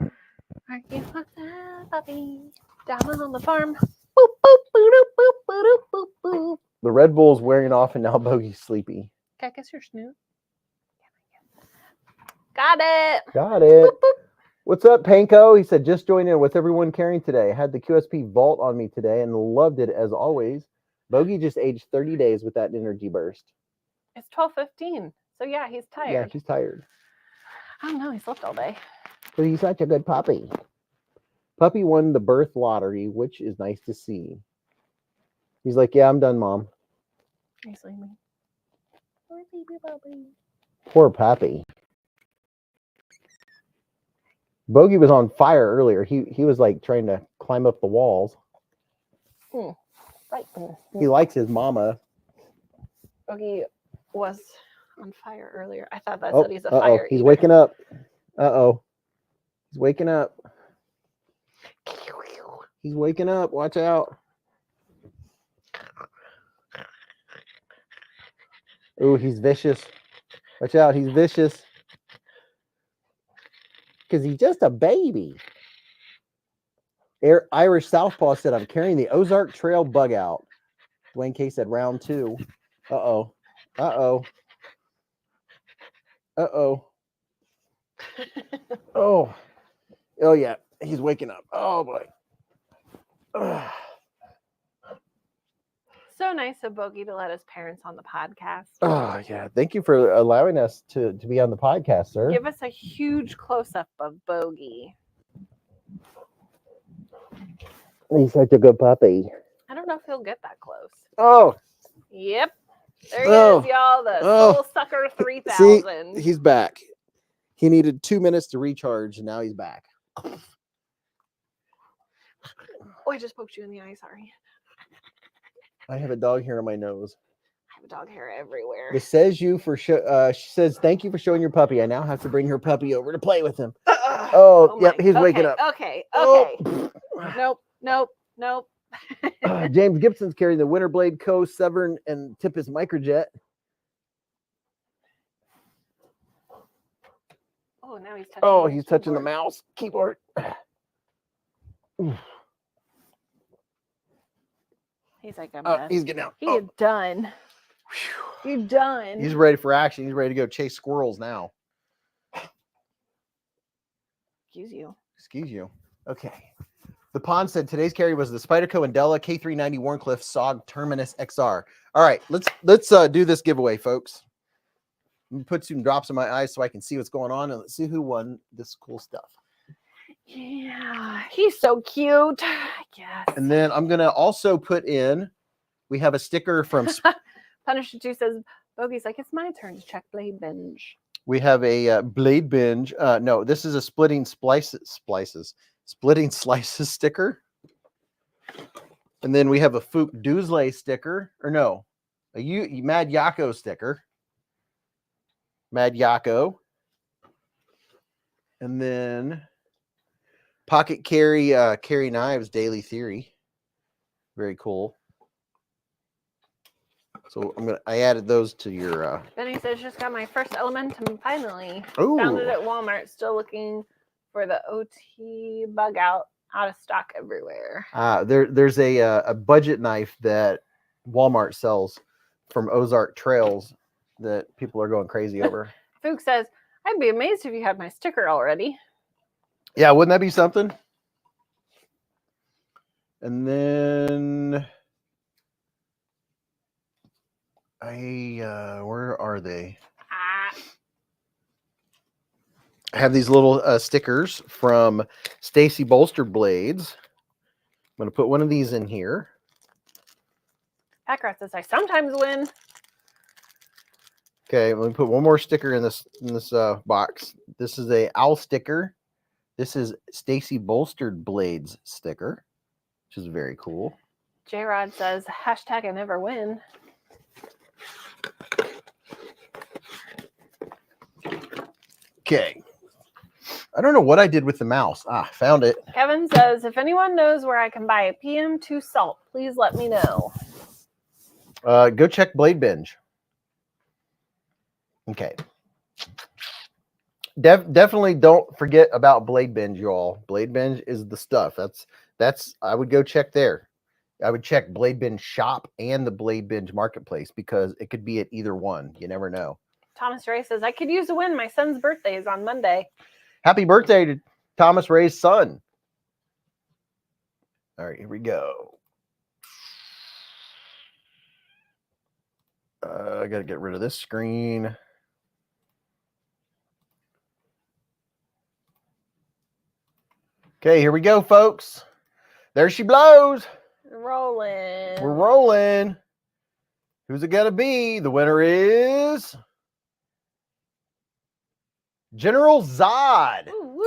Are you a sad puppy down on the farm? Boop boop boop boop boop boop boop boop. The Red Bull's wearing off and now Bogey's sleepy. Can I kiss your snoot? Got it. Got it. Boop, boop. What's up, Panko? He said, just joined in. What's everyone carrying today? I had the QSP Vault on me today and loved it as always. Bogey just aged 30 days with that energy burst. It's 12:15. So yeah, he's tired. Yeah, he's tired. I don't know. He slept all day. But he's such a good puppy. Puppy won the birth lottery, which is nice to see. He's like, yeah, I'm done, Mom. He's sleeping. Poor baby puppy. Poor puppy. Bogey was on fire earlier. He was like trying to climb up the walls. Right. He likes his mama. Bogey was on fire earlier. I thought that Oh, said he's a fire he's eater. waking up. He's waking up. He's waking up. Watch out. Ooh, he's vicious. Watch out. He's vicious. Because he's just a baby. Irish Southpaw said, I'm carrying the Ozark Trail bug out. Dwayne K said, round 2. Uh-oh. Uh-oh. Uh-oh. Oh. Oh, yeah. He's waking up. Oh, boy. Ugh. So nice of Bogey to let his parents on the podcast. Oh, yeah. Thank you for allowing us to be on the podcast, sir. Give us a huge close-up of Bogey. He's such a good puppy. I don't know if he'll get that close. Oh. Yep. There he Oh. is, y'all. The Oh. Soul Sucker 3000. See, he's back. He needed 2 minutes to recharge, and now he's back. Oh, I just poked you in the eye. Sorry. I have a dog hair on my nose. I have a dog hair everywhere. It says you for she says thank you for showing your puppy. I now have to bring her puppy over to play with him. Oh, yep, my- he's waking up. Okay. Oh. Nope. James Gibson's carrying the Winterblade Co. Severn and Tempest Microjet. Oh, now he's touching. Oh, the he's touching the keyboard. mouse keyboard. He's like, I'm Oh, done. he's getting out. He Oh. is done. Whew. You're done. He's ready for action. He's ready to go chase squirrels now. Excuse you. Excuse you. Okay. The Pond said today's carry was the Spyderco Andela K390 Warncliffe SOG Terminus XR. All right, let's do this giveaway, folks. Let me put some drops in my eyes so I can see what's going on, and let's see who won this cool stuff. Yeah, he's so cute. Yes. And then I'm gonna also put in. We have a sticker from. Punisher 2 says, Bogey's like, it's my turn to check Blade Binge. We have a Blade Binge. No, this is a splitting slices sticker. And then we have a Fook Doosley sticker, or no, a Mad Yako sticker. Mad Yako. And then Pocket Carry Carry Knives Daily Theory. Very cool. So I added those to your Benny says, just got my first Elementum finally. Ooh. Found it at Walmart. Still looking for the OT bug out of stock everywhere. There's a budget knife that Walmart sells from Ozark Trails that people are going crazy over. Fook says, I'd be amazed if you had my sticker already. Yeah, wouldn't that be something? And then where are they? I have these little stickers from Stacy Bolster Blades. I'm going to put one of these in here. Packrat says, I sometimes win. Okay, let me put one more sticker in this box. This is a owl sticker. This is Stacy Bolstered Blades sticker, which is very cool. J-Rod says, hashtag I never win. Okay. I don't know what I did with the mouse. Found it. Kevin says, if anyone knows where I can buy a PM2 salt, please let me know. Go check Blade Binge. Okay. Definitely don't forget about Blade Binge, y'all. Blade Binge is the stuff. That's I would go check there. I would check Blade Binge shop and the Blade Binge marketplace because it could be at either one. You never know. Thomas Ray says, I could use a win. My son's birthday is on Monday. Happy birthday to Thomas Ray's son. All right, here we go. I got to get rid of this screen. Okay, here we go, folks. There she blows. Rolling. We're rolling. Who's it going to be? The winner is General Zod. Woo-woo.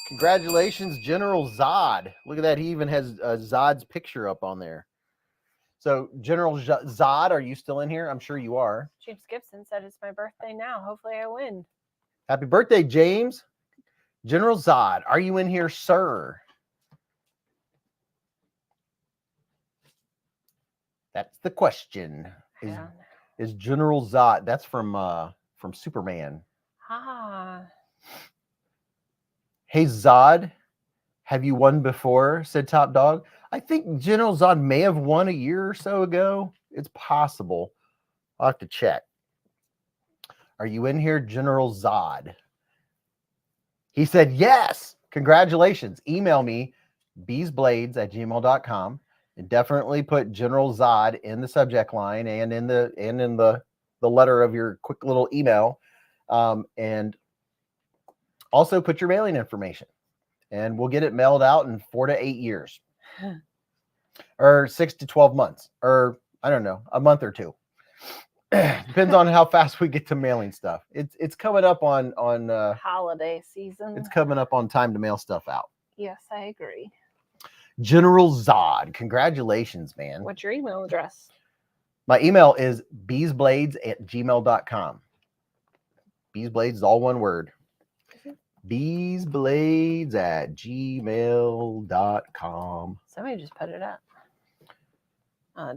Congratulations, General Zod. Look at that. He even has Zod's picture up on there. So, General Zod, are you still in here? I'm sure you are. James Gibson said, it's my birthday now. Hopefully I win. Happy birthday, James. General Zod, are you in here, sir? That's the question. Is General Zod? That's from Superman. Hey Zod, have you won before? Said Top Dog. I think General Zod may have won a year or so ago. It's possible. I'll have to check. Are you in here, General Zod? He said yes. Congratulations. Email me beezblades@gmail.com and definitely put General Zod in the subject line and in the letter of your quick little email. And also put your mailing information and we'll get it mailed out in 4 to 8 years or 6 to 12 months, or I don't know, a month or two. Depends on how fast we get to mailing stuff. It's coming up on holiday season. It's coming up on time to mail stuff out. Yes, I agree. General Zod, congratulations, man. What's your email address? My email is beezblades@gmail.com. Beezblades is all one word. Beezblades@gmail.com. Somebody just put it up.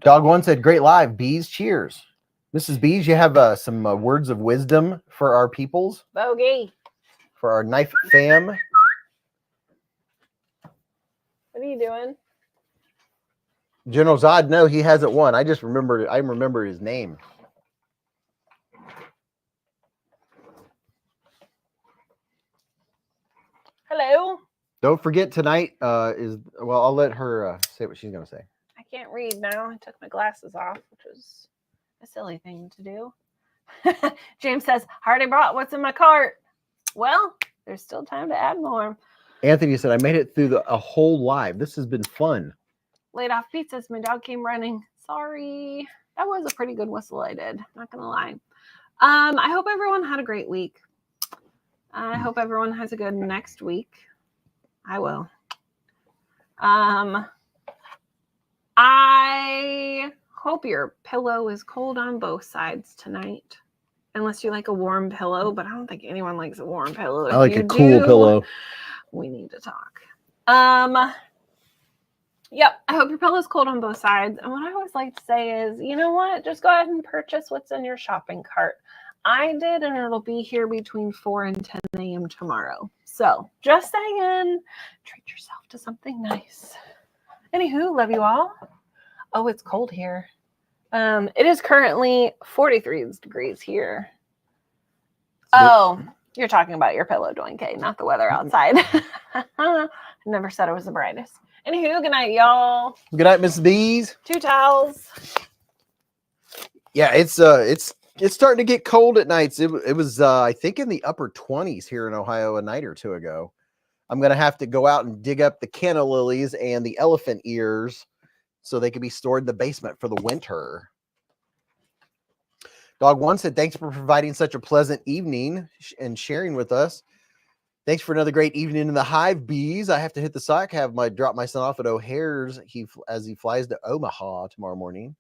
Dog One said, great live. Beez, cheers. Mrs. Beez, you have some words of wisdom for our peoples? Bogey. For our knife fam? What are you doing? General Zod, no, he hasn't won. I remember his name. Hello. Don't forget tonight I'll let her say what she's going to say. I can't read now. I took my glasses off, which was a silly thing to do. James says, already brought what's in my cart. Well, there's still time to add more. Anthony said, I made it through a whole live. This has been fun. Laid off pizzas. My dog came running. Sorry. That was a pretty good whistle I did. Not going to lie. I hope everyone had a great week. I hope everyone has a good next week. I will. I hope your pillow is cold on both sides tonight. Unless you like a warm pillow, but I don't think anyone likes a warm pillow. I like a cool pillow. We need to talk. Yep, I hope your pillow's cold on both sides. And what I always like to say is, you know what? Just go ahead and purchase what's in your shopping cart. I did, and it'll be here between 4 and 10 a.m. tomorrow. So just saying, treat yourself to something nice. Anywho, love you all. Oh, it's cold here. It is currently 43 degrees here. Oh, you're talking about your pillow, Doink, not the weather outside. I never said it was the brightest. Anywho, good night, y'all. Good night, Miss Beez. 2 towels. Yeah, it's starting to get cold at nights. It was I think in the upper 20s here in Ohio a night or two ago. I'm gonna have to go out and dig up the canna lilies and the elephant ears so they can be stored in the basement for the winter. Dog One said, thanks for providing such a pleasant evening and sharing with us. Thanks for another great evening in the hive, Beez. I have to hit the sock, drop my son off at O'Hare's as he flies to Omaha tomorrow morning.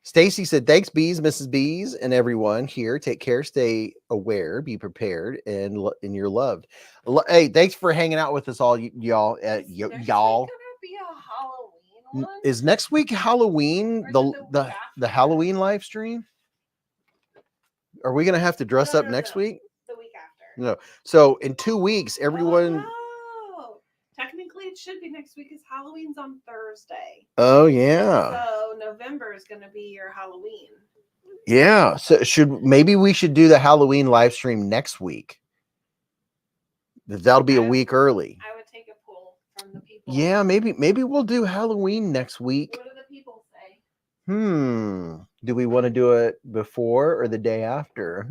Stacy said, thanks, Beez, Mrs. Beez, and everyone here. Take care, stay aware, be prepared, and you're loved. Hey, thanks for hanging out with us all, y'all. Y'all. Be a Halloween one? Is next week Halloween? Or is it the week The after? Halloween live stream? Are we gonna have to dress up next week? The week after. No. So in 2 weeks, everyone. Oh, technically, it should be next week because Halloween's on Thursday. Oh yeah. So November is going to be your Halloween. Yeah. So maybe we should do the Halloween live stream next week. That'll be a week early. I would take a poll from the people. Yeah, maybe we'll do Halloween next week. What do the people say? Do we want to do it before or the day after?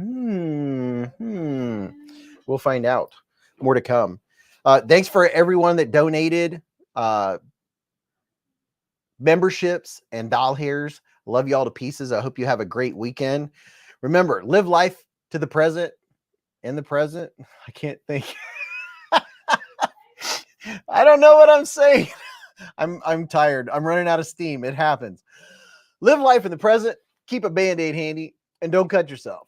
We'll find out. More to come. Thanks for everyone that donated memberships and doll hairs. Love y'all to pieces. I hope you have a great weekend. Remember, live life to the present. In the present, I can't think. I don't know what I'm saying. I'm tired. I'm running out of steam. It happens. Live life in the present. Keep a Band-Aid handy, and don't cut yourself.